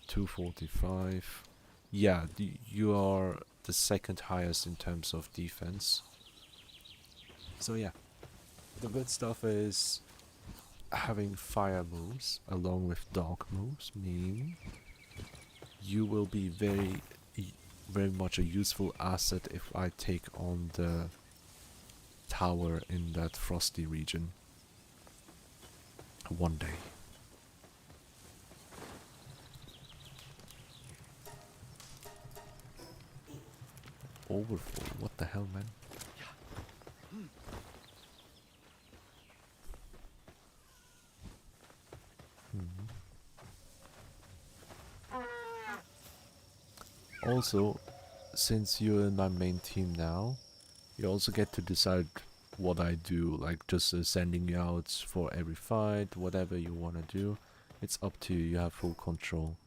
245. Yeah, you are the second highest in terms of defense. So yeah, the good stuff is having fire moves along with dark moves mean you will be very much a useful asset if I take on the tower in that frosty region one day. Overflow, what the hell, man? Also, since you're in my main team now, you also get to decide what I do, like just sending you out for every fight, whatever you want to do. It's up to you, you have full control.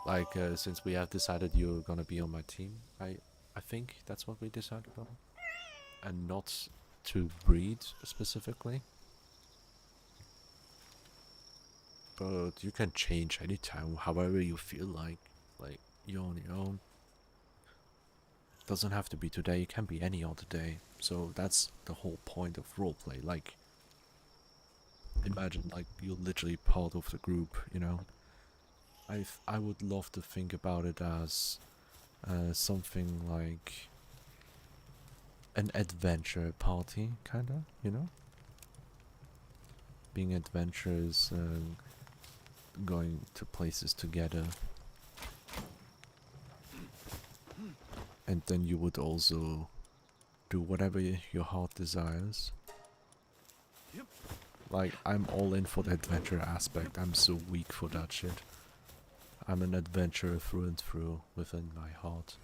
Like, since we have decided you're gonna be on my team, I think that's what we decided on. And not to breed specifically. But you can change anytime, however you feel like you're on your own. Doesn't have to be today, it can be any other day. So that's the whole point of roleplay. Like, imagine like you're literally part of the group, you know. I would love to think about it as something like an adventure party, kinda, you know. Being adventurous, going to places together. And then you would also do whatever your heart desires. Yep. Like, I'm all in for the adventure aspect. I'm so weak for that shit. I'm an adventurer through and through within my heart.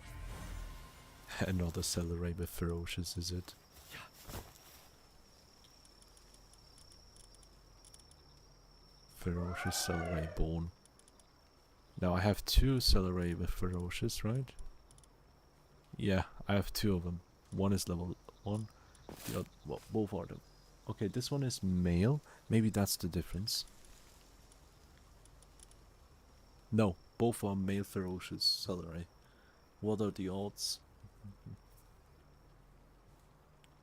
Another celery with ferocious, is it? Ferocious celery born. Now I have 2 celery with ferocious, right? Yeah, I have 2 of them. One is level 1, the other, well, both are them. Okay, this one is male. Maybe that's the difference. No, both are male ferocious celery. What are the odds?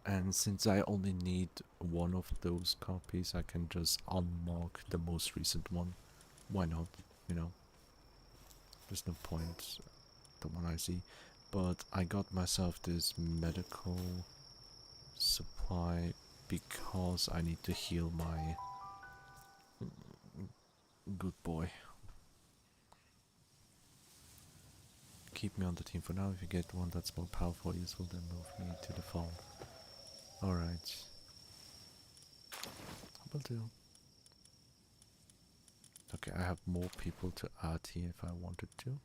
And since I only need one of those copies, I can just unmark the most recent one. Why not? You know, there's no point. The one I see. But I got myself this medical supply because I need to heal my good boy. Keep me on the team for now. If you get one that's more powerful or useful, then move me to the farm. Alright. Will do. Okay, I have more people to add here if I wanted to.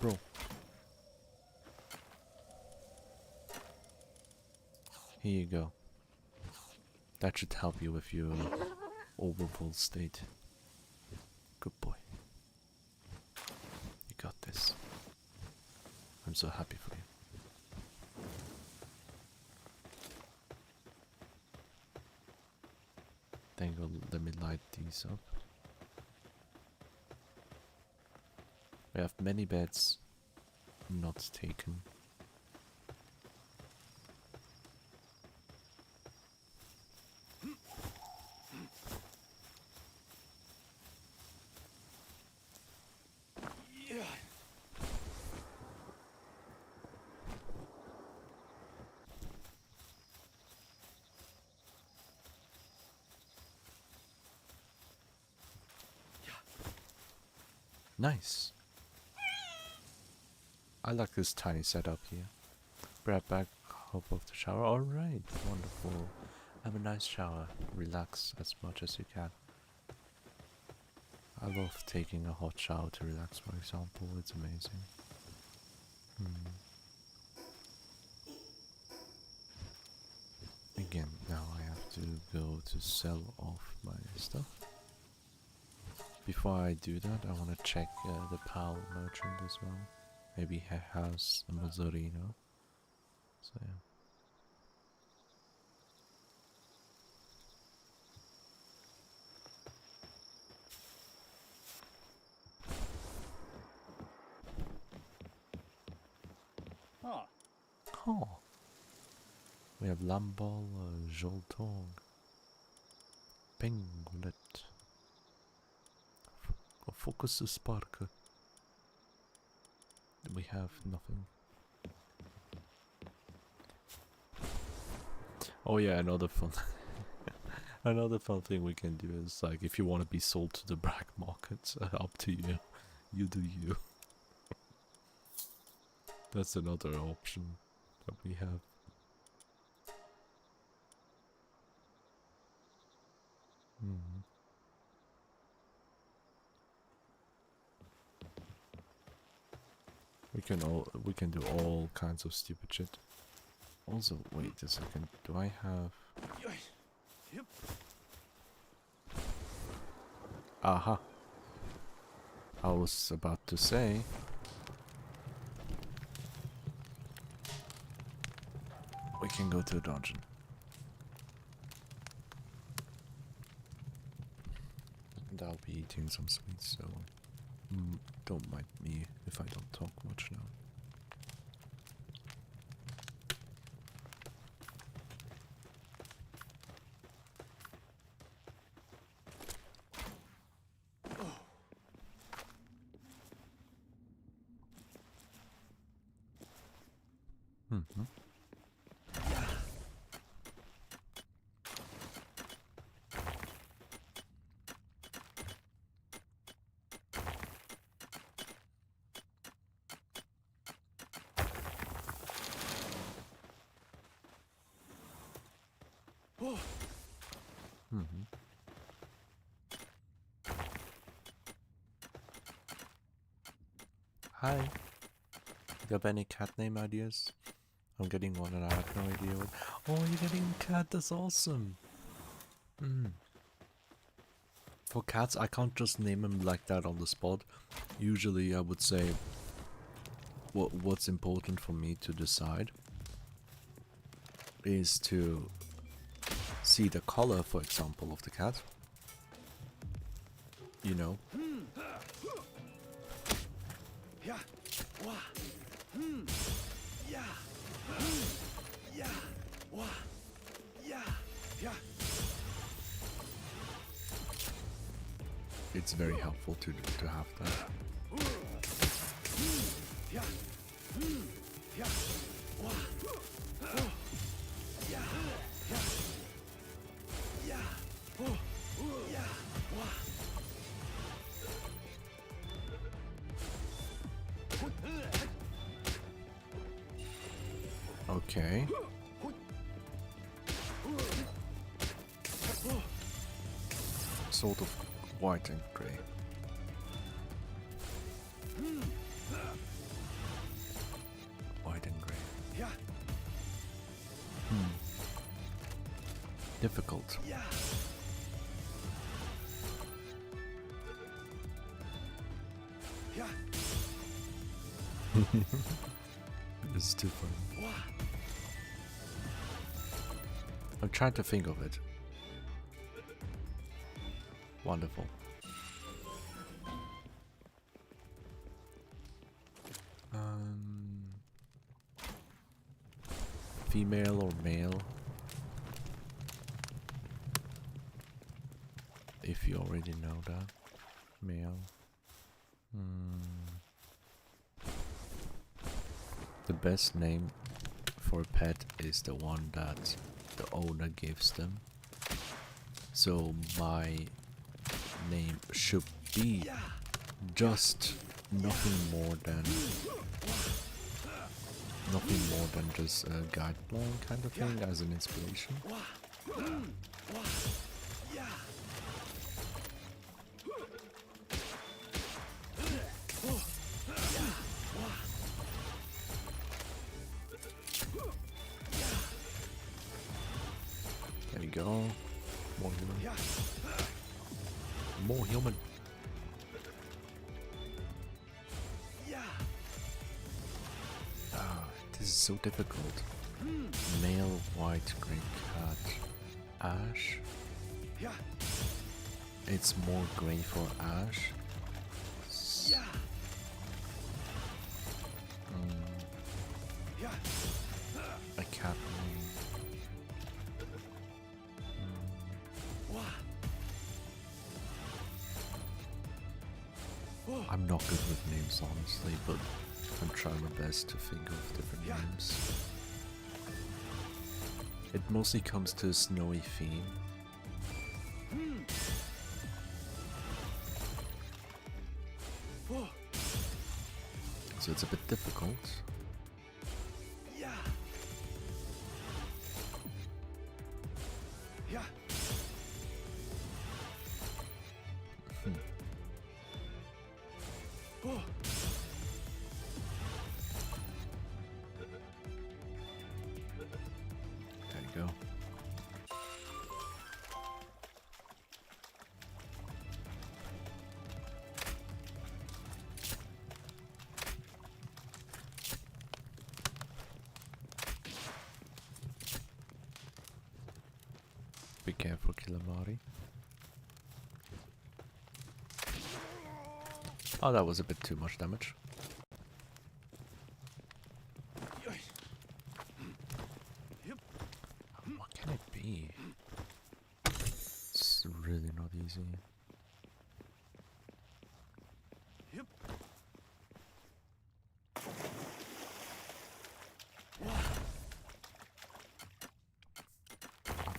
Bro. Here you go. That should help you with your overfull state. Good boy. You got this. I'm so happy for you. Then let me light these up. We have many beds not taken. Yeah. Nice. I like this tiny setup here. Grab back, hop off the shower. Alright, wonderful. Have a nice shower. Relax as much as you can. I love taking a hot shower to relax, for example. It's amazing. Again, now I have to go to sell off my stuff. Before I do that, I want to check the PAL merchant as well. Maybe he has a Mazzarino. So yeah. Huh. Oh. We have Lamball, Joltong, Pinglet, Focus Spark. We have nothing. Oh yeah, another fun another fun thing we can do is like if you want to be sold to the black market, up to you. You do you. That's another option that we have. We can do all kinds of stupid shit. Also, wait a second. Do I have? Yep. Aha. I was about to say. We can go to a dungeon. And I'll be eating some sweets, so don't mind me if I don't talk much now. Mm-hmm. Hi. You have any cat name ideas? I'm getting one and I have no idea what. Oh, you're getting a cat. That's awesome. For cats, I can't just name them like that on the spot. Usually, I would say what's important for me to decide is to see the color, for example, of the cat. You know. It's very helpful to have that. Okay. Sort of white and grey. White and grey. Difficult. This is too funny. I'm trying to think of it. Wonderful. Female or male? If you already know that. Male. The best name for a pet is the one that the owner gives them. So my name should be just nothing more than just a guideline kind of thing as an inspiration. There you go. More human. More human. This is so difficult. Male white grey cat. Ash. It's more grey for Ash. A cat name. I'm not good with names, honestly, but I'm trying my best to think of different names. It mostly comes to a snowy theme. So it's a bit difficult. There you go. Be careful, Kilamari. Oh, that was a bit too much damage. What can it be? It's really not easy.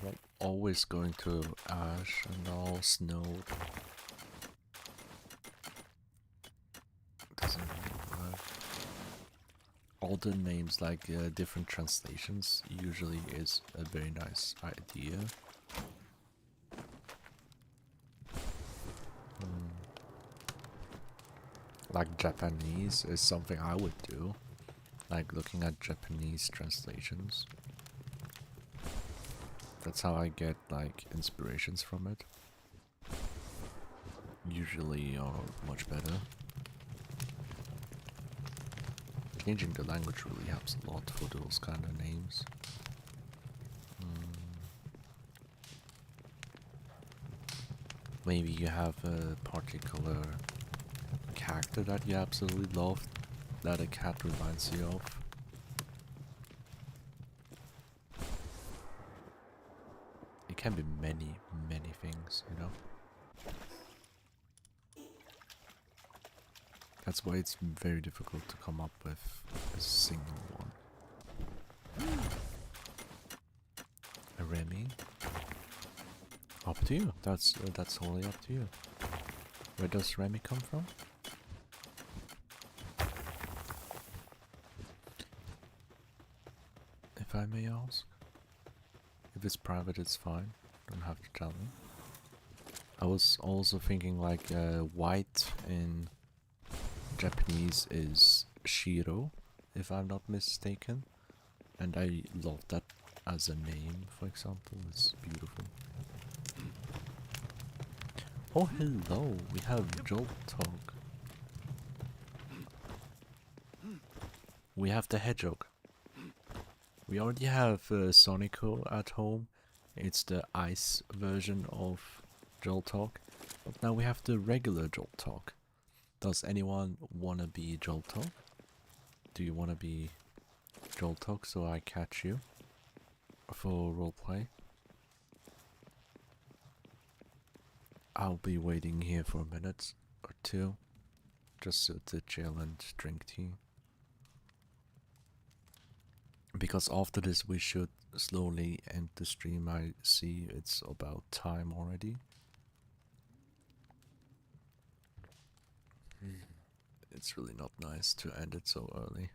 I'm always going to ash and all snowed. Doesn't really work. all the names, like different translations, usually is a very nice idea. Like Japanese is something I would do, like looking at Japanese translations. That's how I get like inspirations from it. Usually are much better. Changing the language really helps a lot for those kind of names. Maybe you have a particular character that you absolutely love, that a cat reminds you of. It can be many, many things, you know? That's why it's very difficult to come up with a single one. A Remy? Up to you. That's totally up to you. Where does Remy come from? If I may ask. If it's private, it's fine. Don't have to tell me. I was also thinking like white in Japanese is Shiro, if I'm not mistaken. And I love that as a name, for example. It's beautiful. Oh, hello. We have Jolt Talk. We have the Hedgehog. We already have Sonico at home. It's the ice version of Jolt Talk. But now we have the regular Jolt Talk. Does anyone wanna be Jolt Talk? Do you wanna be Jolt Talk so I catch you for roleplay? I'll be waiting here for a minute or two, just to chill and drink tea. Because after this we should slowly end the stream. I see it's about time already. It's really not nice to end it so early.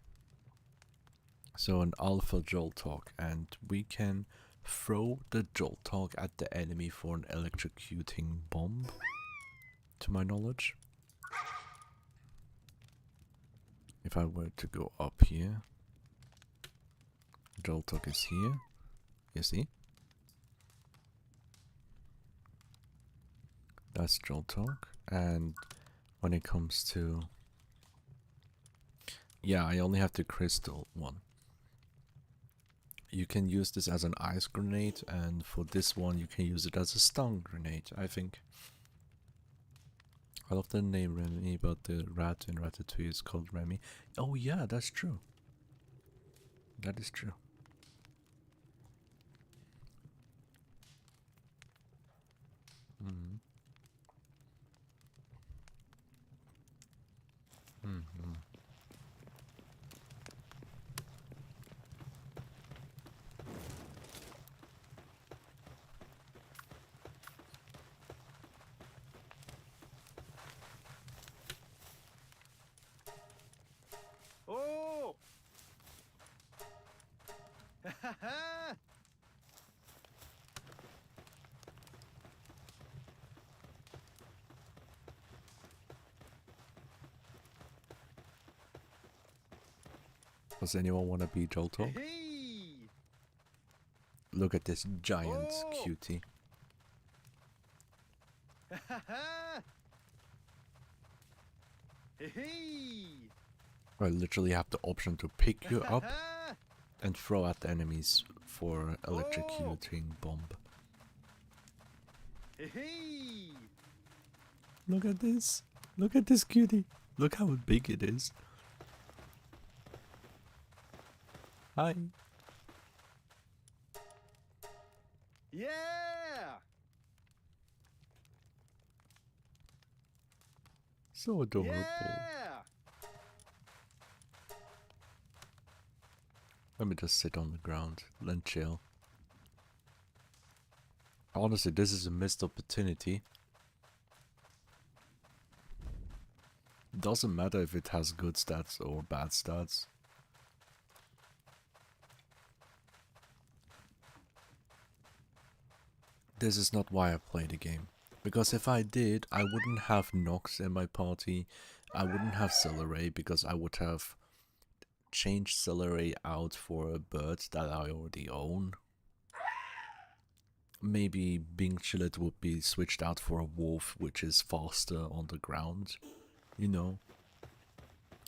So an alpha Jolt Talk, and we can throw the Jolt Talk at the enemy for an electrocuting bomb, to my knowledge. If I were to go up here, Jolt Talk is here, you see? That's Jolt Talk, and when it comes to... yeah, I only have the crystal one. You can use this as an ice grenade, and for this one you can use it as a stun grenade, I think. I love the name Remy, but the rat in Ratatouille is called Remy. Oh yeah, that's true. That is true. Mm-hmm. Mm-hmm. Oh! Ha ha! Does anyone want to be Jolto? Hey! Look at this giant Oh! cutie. Ha ha! Hey! I literally have the option to pick you up and throw at the enemies for electrocuting bomb. Hey! Look at this. Look at this cutie. Look how big it is. Hi. Yeah! So adorable. Yeah! Let me just sit on the ground and chill. Honestly, this is a missed opportunity. Doesn't matter if it has good stats or bad stats. this is not why I play the game. Because if I did, I wouldn't have Nox in my party. I wouldn't have Celery because I would have changed Celery out for a bird that I already own. Maybe Bing Chillet would be switched out for a wolf, which is faster on the ground. You know,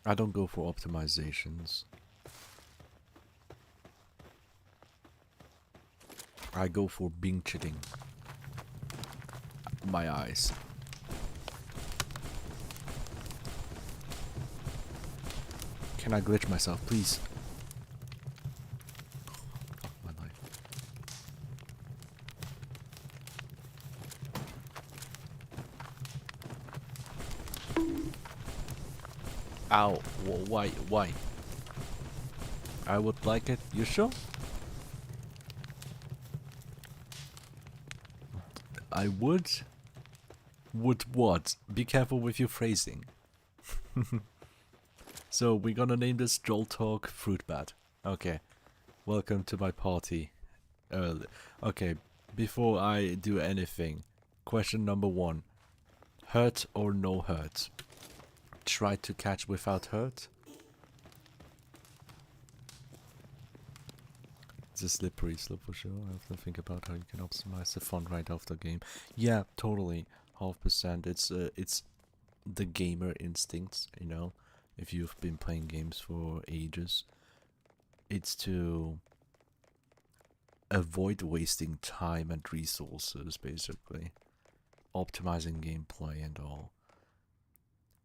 I don't go for optimizations. I go for Bing Chilling. My eyes. Can I glitch myself, please? Fuck my life. Ow. Why? Why? I would like it. You sure? I would? Would what? Be careful with your phrasing. So we're gonna name this Joel Talk Fruit Bat. Okay. Welcome to my party. Okay, before I do anything, question number 1. Hurt or no hurt? Try to catch without hurt? It's a slippery slope for sure. I have to think about how you can optimize the fun right after game. Yeah, totally. 100%. It's the gamer instincts, you know. If you've been playing games for ages, it's to avoid wasting time and resources, basically. Optimizing gameplay and all.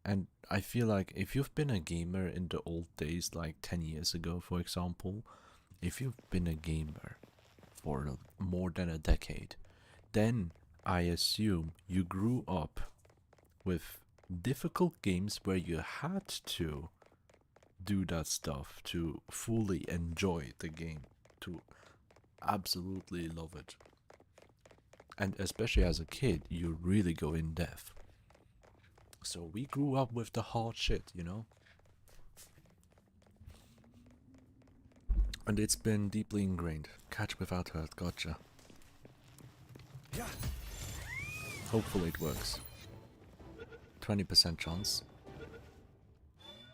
And I feel like if you've been a gamer in the old days, like 10 years ago, for example, if you've been a gamer for more than a decade, then I assume you grew up with difficult games where you had to do that stuff to fully enjoy the game, to absolutely love it. And especially as a kid, you really go in depth. So we grew up with the hard shit, you know? And it's been deeply ingrained. Catch without hurt, gotcha. Hopefully it works. 20% chance.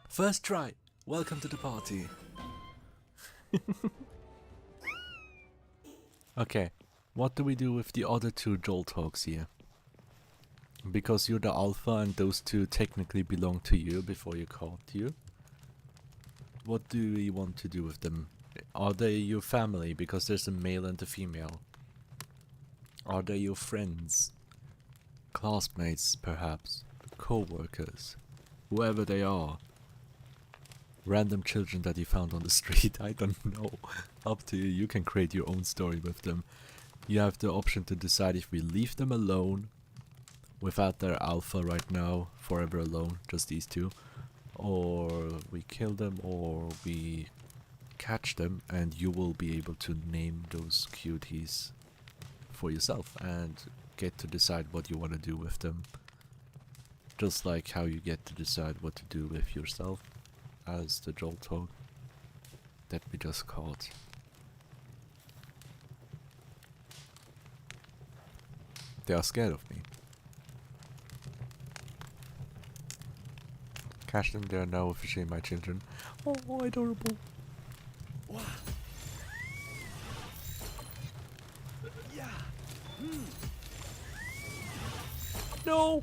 First try! Welcome to the party! Okay, what do we do with the other 2 Joel Talks here? Because you're the alpha and those 2 technically belong to you before you caught you. What do we want to do with them? Are they your family because there's a male and a female? Are they your friends? Classmates, perhaps? Co-workers? Whoever they are? Random children that you found on the street? I don't know. Up to you. You can create your own story with them. You have the option to decide if we leave them alone without their alpha right now, forever alone, just these 2, or we kill them, or we catch them, and you will be able to name those cuties for yourself and get to decide what you want to do with them. Just like how you get to decide what to do with yourself as the Joel Talk that we just caught. They are scared of me. Catch them, they are now officially my children. Oh, adorable. No!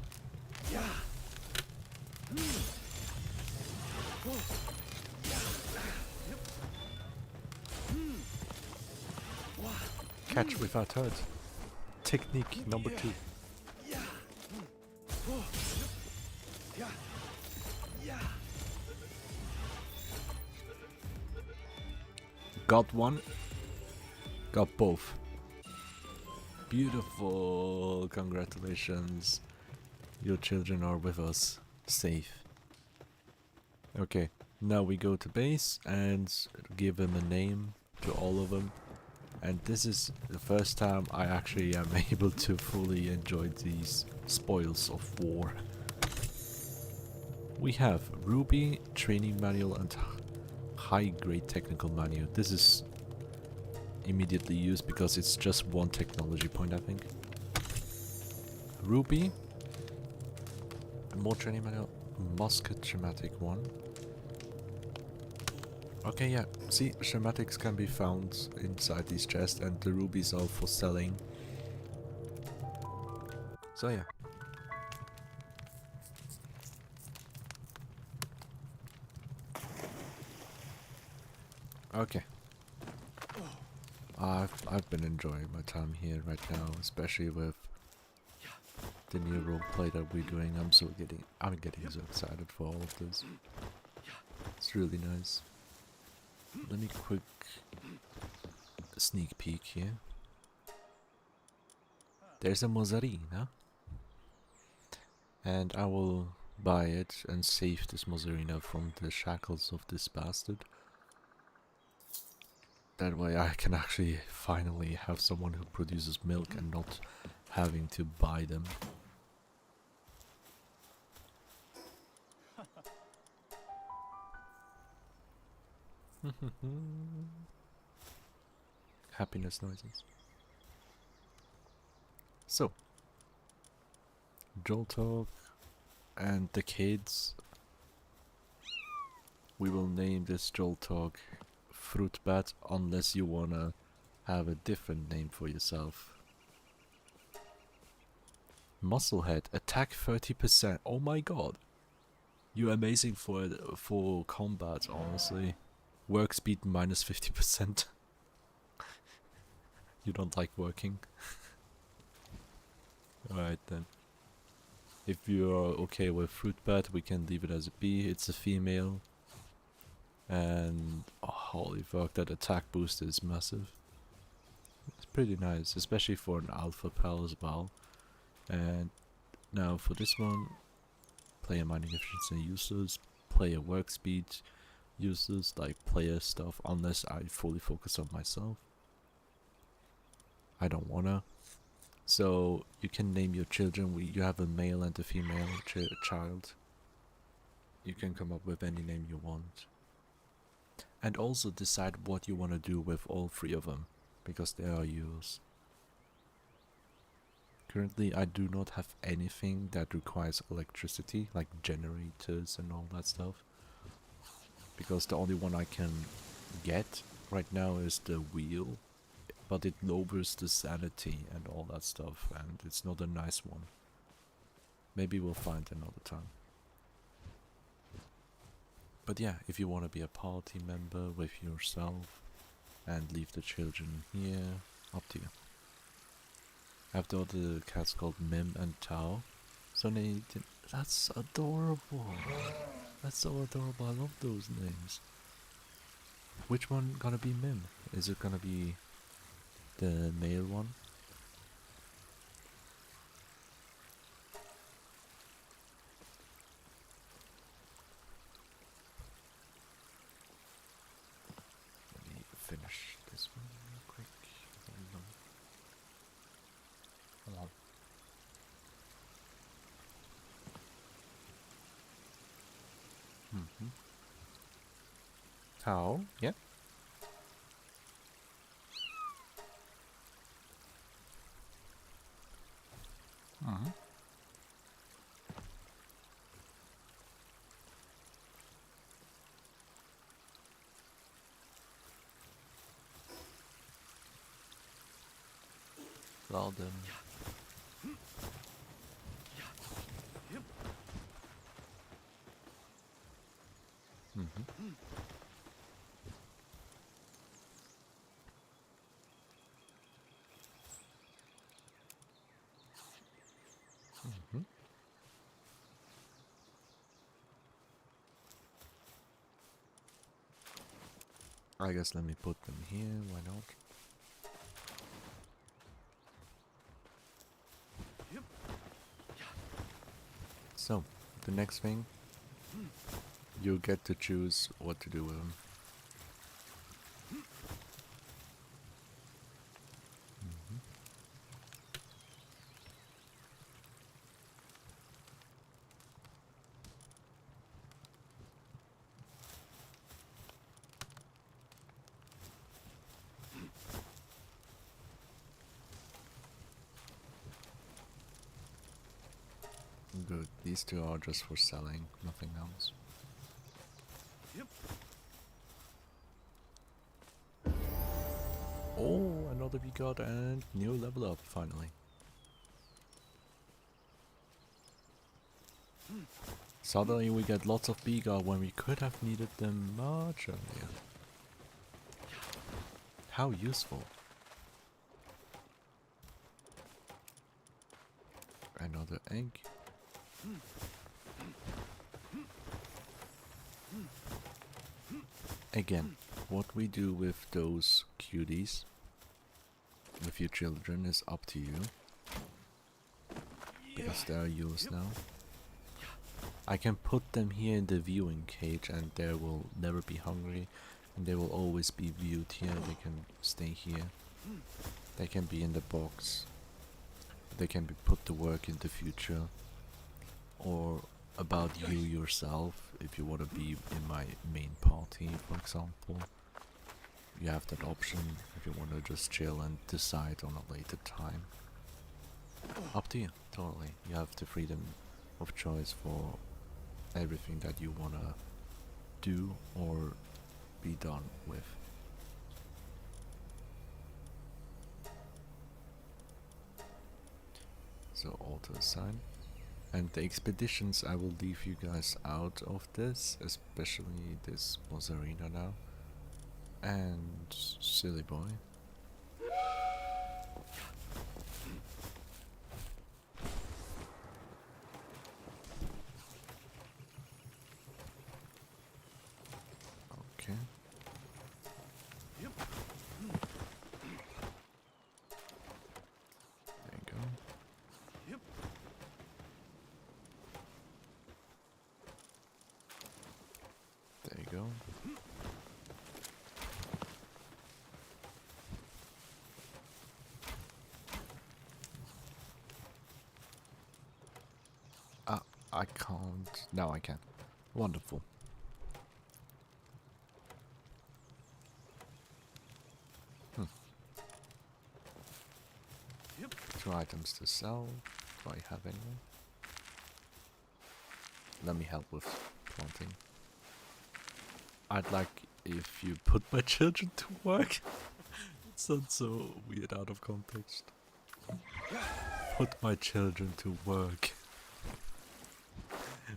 Catch without hurt. Technique number 2. Got one. Got both. Beautiful. Congratulations. Your children are with us. Safe. Okay. Now we go to base and give them a name to all of them. And this is the first time I actually am able to fully enjoy these spoils of war. We have Ruby, training manual, and high grade technical manual. This is immediately use because it's just one technology point, I think. Ruby. More training manual. Musket schematic 1. Okay, yeah. See, schematics can be found inside these chests, and the rubies are for selling. So yeah. Okay. I've been enjoying my time here right now, especially with the new roleplay that we're doing. I'm getting so excited for all of this. It's really nice. Let me quick sneak peek here. There's a mozzarella. And I will buy it and save this mozzarella from the shackles of this bastard. That way I can actually finally have someone who produces milk and not having to buy them. Happiness noises. So, Joel talk and the kids. We will name this Joel talk Fruit Bat unless you wanna have a different name for yourself. Musclehead, attack 30%. Oh my god. You're amazing for combat, honestly. Work speed minus 50%. You don't like working? Alright then. If you're okay with Fruit Bat, we can leave it as a B. It's a female. And oh, holy fuck, that attack boost is massive. It's pretty nice, especially for an alpha pal as well. And now for this one, player mining efficiency useless, player work speed useless, like player stuff, unless I fully focus on myself. I don't wanna. So you can name your children. You have a male and a female child. You can come up with any name you want. And also decide what you want to do with all 3 of them, because they are yours. Currently I do not have anything that requires electricity, like generators and all that stuff. Because the only one I can get right now is the wheel, but it lowers the sanity and all that stuff, and it's not a nice one. Maybe we'll find another time. But yeah, if you want to be a party member with yourself and leave the children here, up to you. I have the other cats called Mim and Tao. So that's adorable. That's so adorable. I love those names. Which one gonna be Mim? Is it gonna be the male one? Let me finish this one real quick. Hold on. How? Yeah. Well then. I guess let me put them here, why not? So, the next thing, you get to choose what to do with them. Good. These two are just for selling, nothing else. Yep. Oh, another we got and new level up finally. Suddenly we get lots of Beagar when we could have needed them much earlier. How useful. Another egg. Again, what we do with those cuties, with your children, is up to you. Because they are yours now. I can put them here in the viewing cage and they will never be hungry. And they will always be viewed here. They can stay here. They can be in the box. They can be put to work in the future. Or about you yourself, if you want to be in my main party, for example. You have that option if you want to just chill and decide on a later time. Up to you, totally. You have the freedom of choice for everything that you want to do or be done with. So auto assign. And the expeditions, I will leave you guys out of this, especially this boss arena now. And silly boy. Okay. Yep. There you go. Yep. There you go. Ah, I can't. Now I can. Wonderful. Yep. 2 items to sell. Do I have any? Let me help with planting. I'd like if you put my children to work. It sounds so weird out of context. Put my children to work.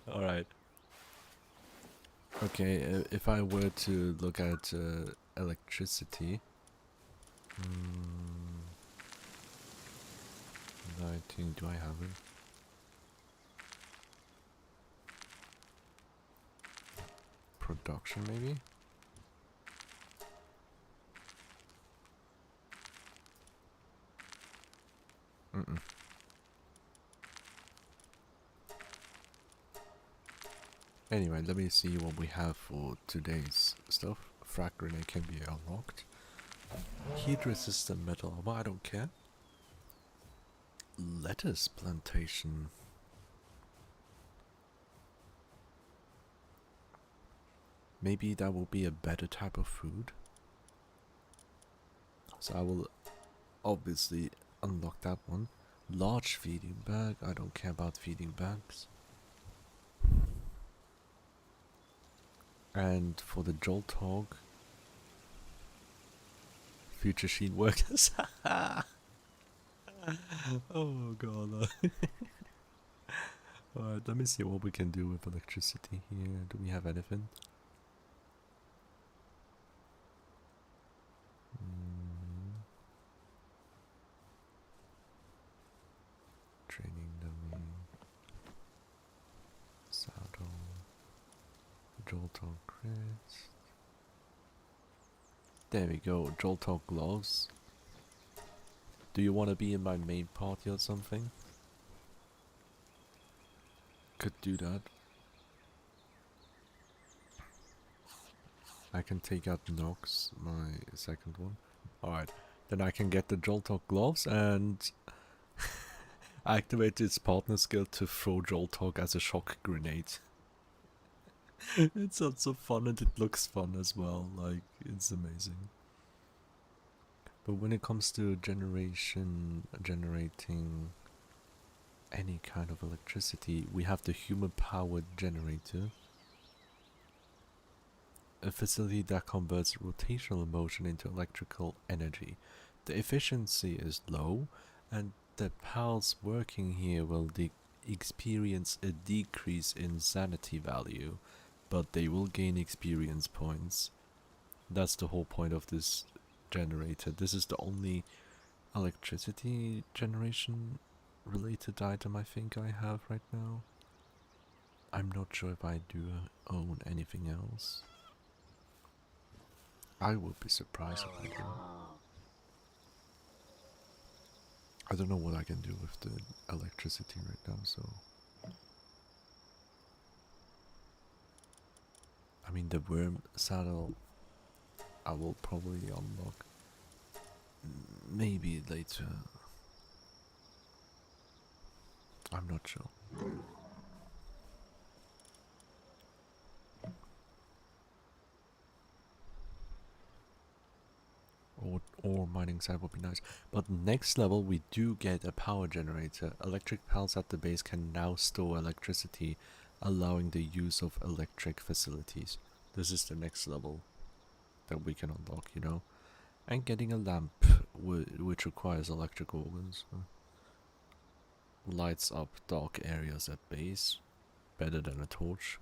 Alright. Okay, if I were to look at electricity. 19, do I have it? Production, maybe? Anyway, let me see what we have for today's stuff. Frag grenade can be unlocked. Heat resistant metal armor, I don't care. Lettuce plantation. Maybe that will be a better type of food. So I will obviously unlock that one. Large feeding bag, I don't care about feeding bags. And for the Jolt Hog, future sheen workers. Oh god. Alright, let me see what we can do with electricity here. Do we have anything? Training dummy. Saddle. Joltog crest. There we go, Joltog gloves. Do you want to be in my main party or something? Could do that. I can take out Nox, my second one. Alright, then I can get the Joltog gloves and activate its partner skill to throw Joltog as a shock grenade. It sounds so fun and it looks fun as well, like, it's amazing. But when it comes to generating any kind of electricity, we have the human powered generator, a facility that converts rotational motion into electrical energy. The efficiency is low, and the pals working here will experience a decrease in sanity value, but they will gain experience points. That's the whole point of this generator. This is the only electricity generation related item I think I have right now. I'm not sure if I do own anything else. I would be surprised if I do. I don't know what I can do with the electricity right now, so... I mean, the worm saddle I will probably unlock maybe later. I'm not sure. Or mining side would be nice. But next level we do get a power generator. Electric pals at the base can now store electricity, allowing the use of electric facilities. This is the next level that we can unlock, you know. And getting a lamp, which requires electric organs. Lights up dark areas at base. Better than a torch.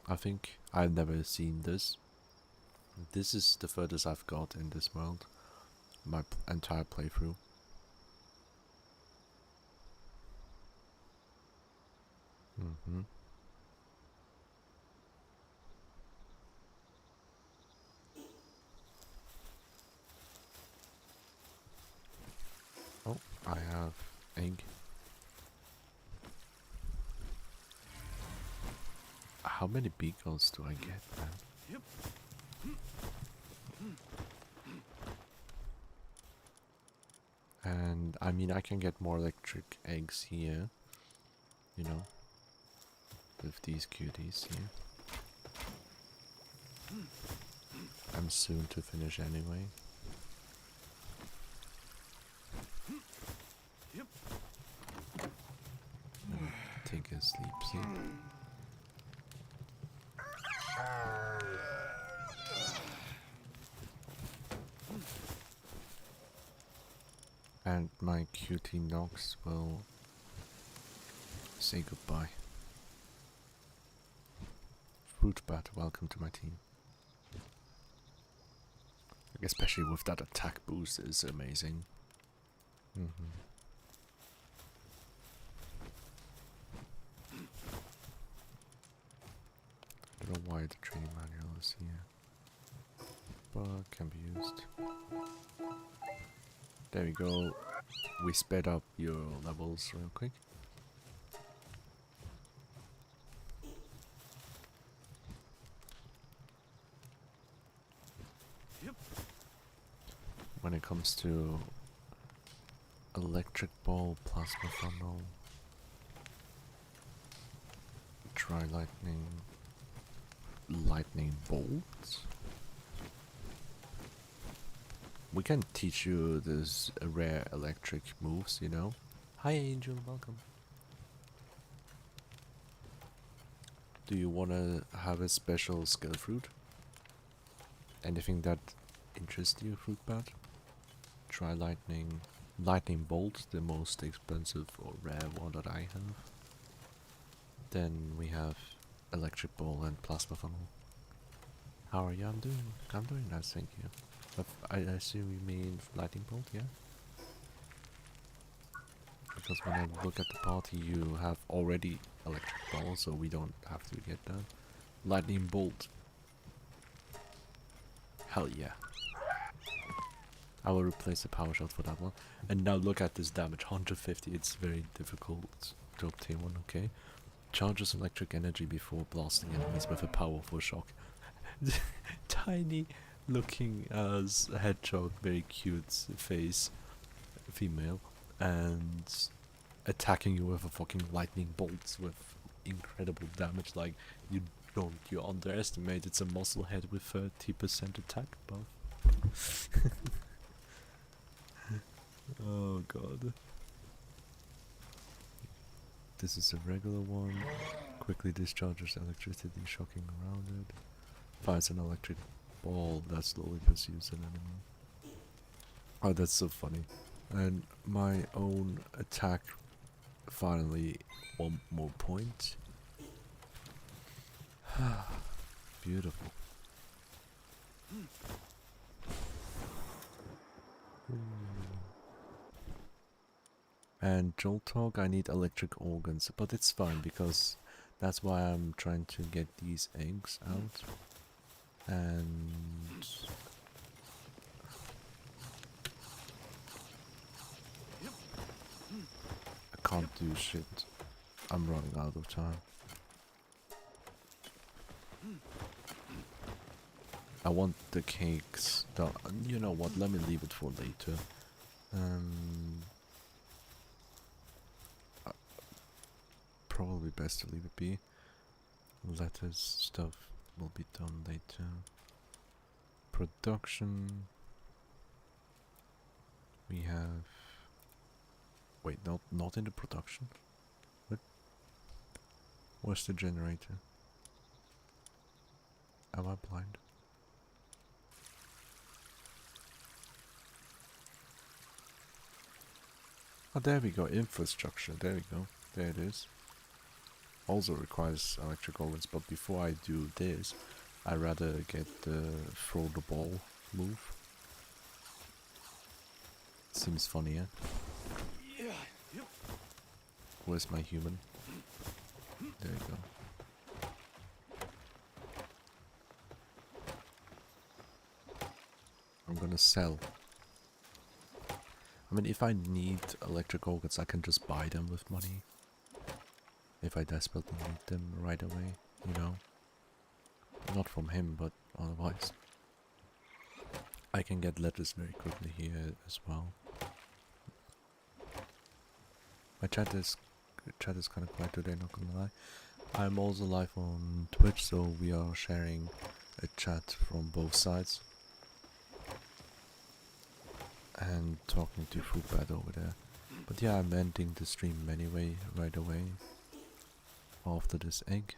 I think I've never seen this. This is the furthest I've got in this world. My entire playthrough. Oh, I have egg. How many beacons do I get, man? Yep. And I mean, I can get more electric eggs here, you know, with these cuties here. I'm soon to finish anyway. Yep. Take a sleep, see? And my cutie Nox will say goodbye. Fruit bat, welcome to my team. Especially with that attack boost, is amazing. I don't know why the training manual is here, but can be used. There we go. We sped up your levels real quick. Yep. When it comes to electric ball, plasma funnel, try lightning bolt. We can teach you this rare electric moves, you know. Hi Angel, welcome. Do you wanna have a special skill fruit? Anything that interests you, fruit bat? Try lightning bolt, the most expensive or rare one that I have. Then we have electric ball and plasma funnel. How are you? I'm doing nice, thank you. I assume you mean lightning bolt, yeah? Because when I look at the party, you have already electric ball, so we don't have to get that. Lightning bolt. Hell yeah. I will replace the power shot for that one. And now look at this damage, 150. It's very difficult to obtain one, okay? Charges electric energy before blasting enemies with a powerful shock. Tiny looking as a hedgehog, very cute face, female, and attacking you with a fucking lightning bolt with incredible damage. Like, you underestimate it's a muscle head with 30% attack buff. Oh god. This is a regular one. Quickly discharges electricity, shocking around it. Fires an electric ball that slowly pursues an enemy. Oh, that's so funny. And my own attack finally 1 more point. Beautiful. And Jolt Talk, I need electric organs, but it's fine because that's why I'm trying to get these eggs out. And I can't do shit. I'm running out of time. I want the cakes. You know what? Let me leave it for later. Probably best to leave it be. Letters stuff will be done later. Production. We have. Wait, not in the production. What? Where's the generator? Am I blind? Oh, there we go. Infrastructure. There we go. There it is. Also requires electric organs, but before I do this, I'd rather get the throw the ball move. Seems funnier. Where's my human? There you go. I'm gonna sell. I mean, if I need electric organs, I can just buy them with money. If I desperately need them right away, you know. Not from him, but otherwise. I can get letters very quickly here as well. My chat is kind of quiet today, not gonna lie. I'm also live on Twitch, so we are sharing a chat from both sides. And talking to Foodbad over there. But yeah, I'm ending the stream anyway, right away. After this egg.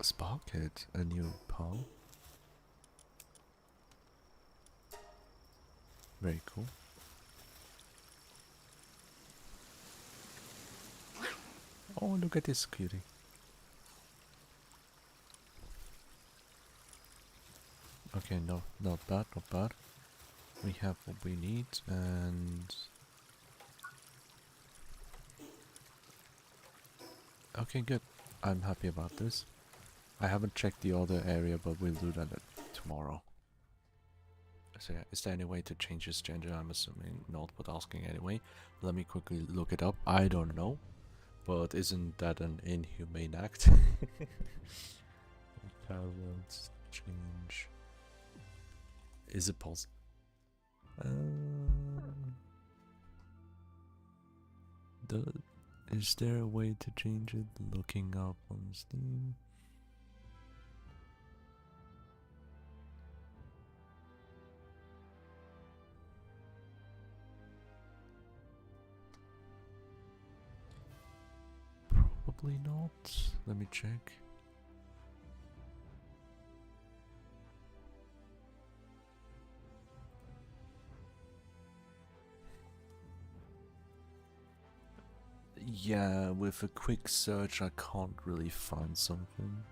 Sparkhead, a new pal. Very cool. Oh, look at this cutie. Okay, no, not bad, not bad. We have what we need, and okay, good. I'm happy about this. I haven't checked the other area, but we'll do that tomorrow. So yeah, is there any way to change his gender? I'm assuming not, but asking anyway. Let me quickly look it up. I don't know, but isn't that an inhumane act? Parents change. Is it possible? Is there a way to change it? Looking up on Steam. Probably not. Let me check. Yeah, with a quick search I can't really find something.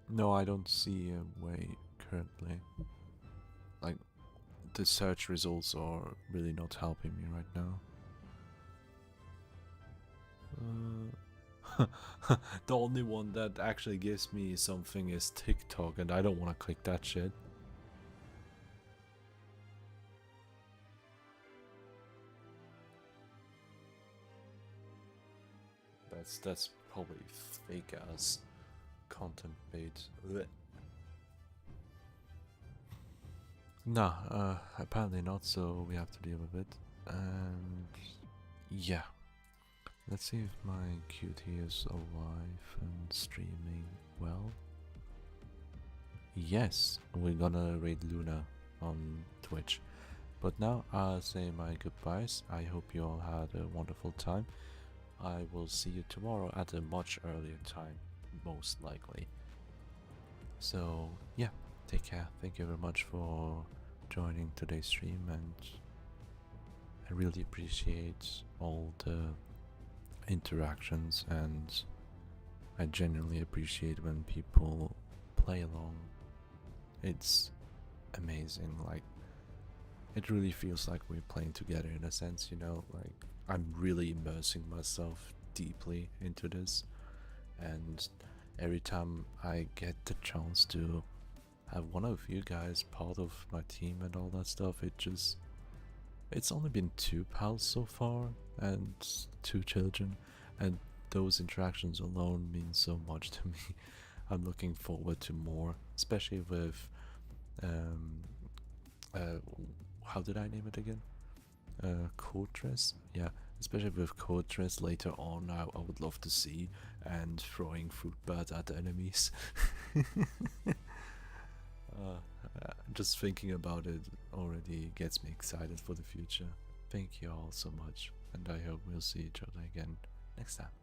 No, I don't see a way currently. Like, the search results are really not helping me right now. The only one that actually gives me something is TikTok, and I don't want to click that shit. That's probably fake ass content bait. Blech. No, apparently not, so we have to deal with it. And yeah, let's see if my cutie is alive and streaming well. Yes, we're gonna raid Luna on Twitch. But now I'll say my goodbyes. I hope you all had a wonderful time. I will see you tomorrow at a much earlier time, most likely. So yeah, take care. Thank you very much for joining today's stream, and I really appreciate all the interactions, and I genuinely appreciate when people play along. It's amazing. Like, it really feels like we're playing together in a sense, you know? Like, I'm really immersing myself deeply into this, and every time I get the chance to have one of you guys part of my team and all that stuff, it's only been 2 pals so far and 2 children, and those interactions alone mean so much to me. I'm looking forward to more, especially with um uh how did I name it again? Courtress? Yeah, especially with Courtress later on, I would love to see, and throwing fruit bats at the enemies. uh, just thinking about it already gets me excited for the future. Thank you all so much, and I hope we'll see each other again next time.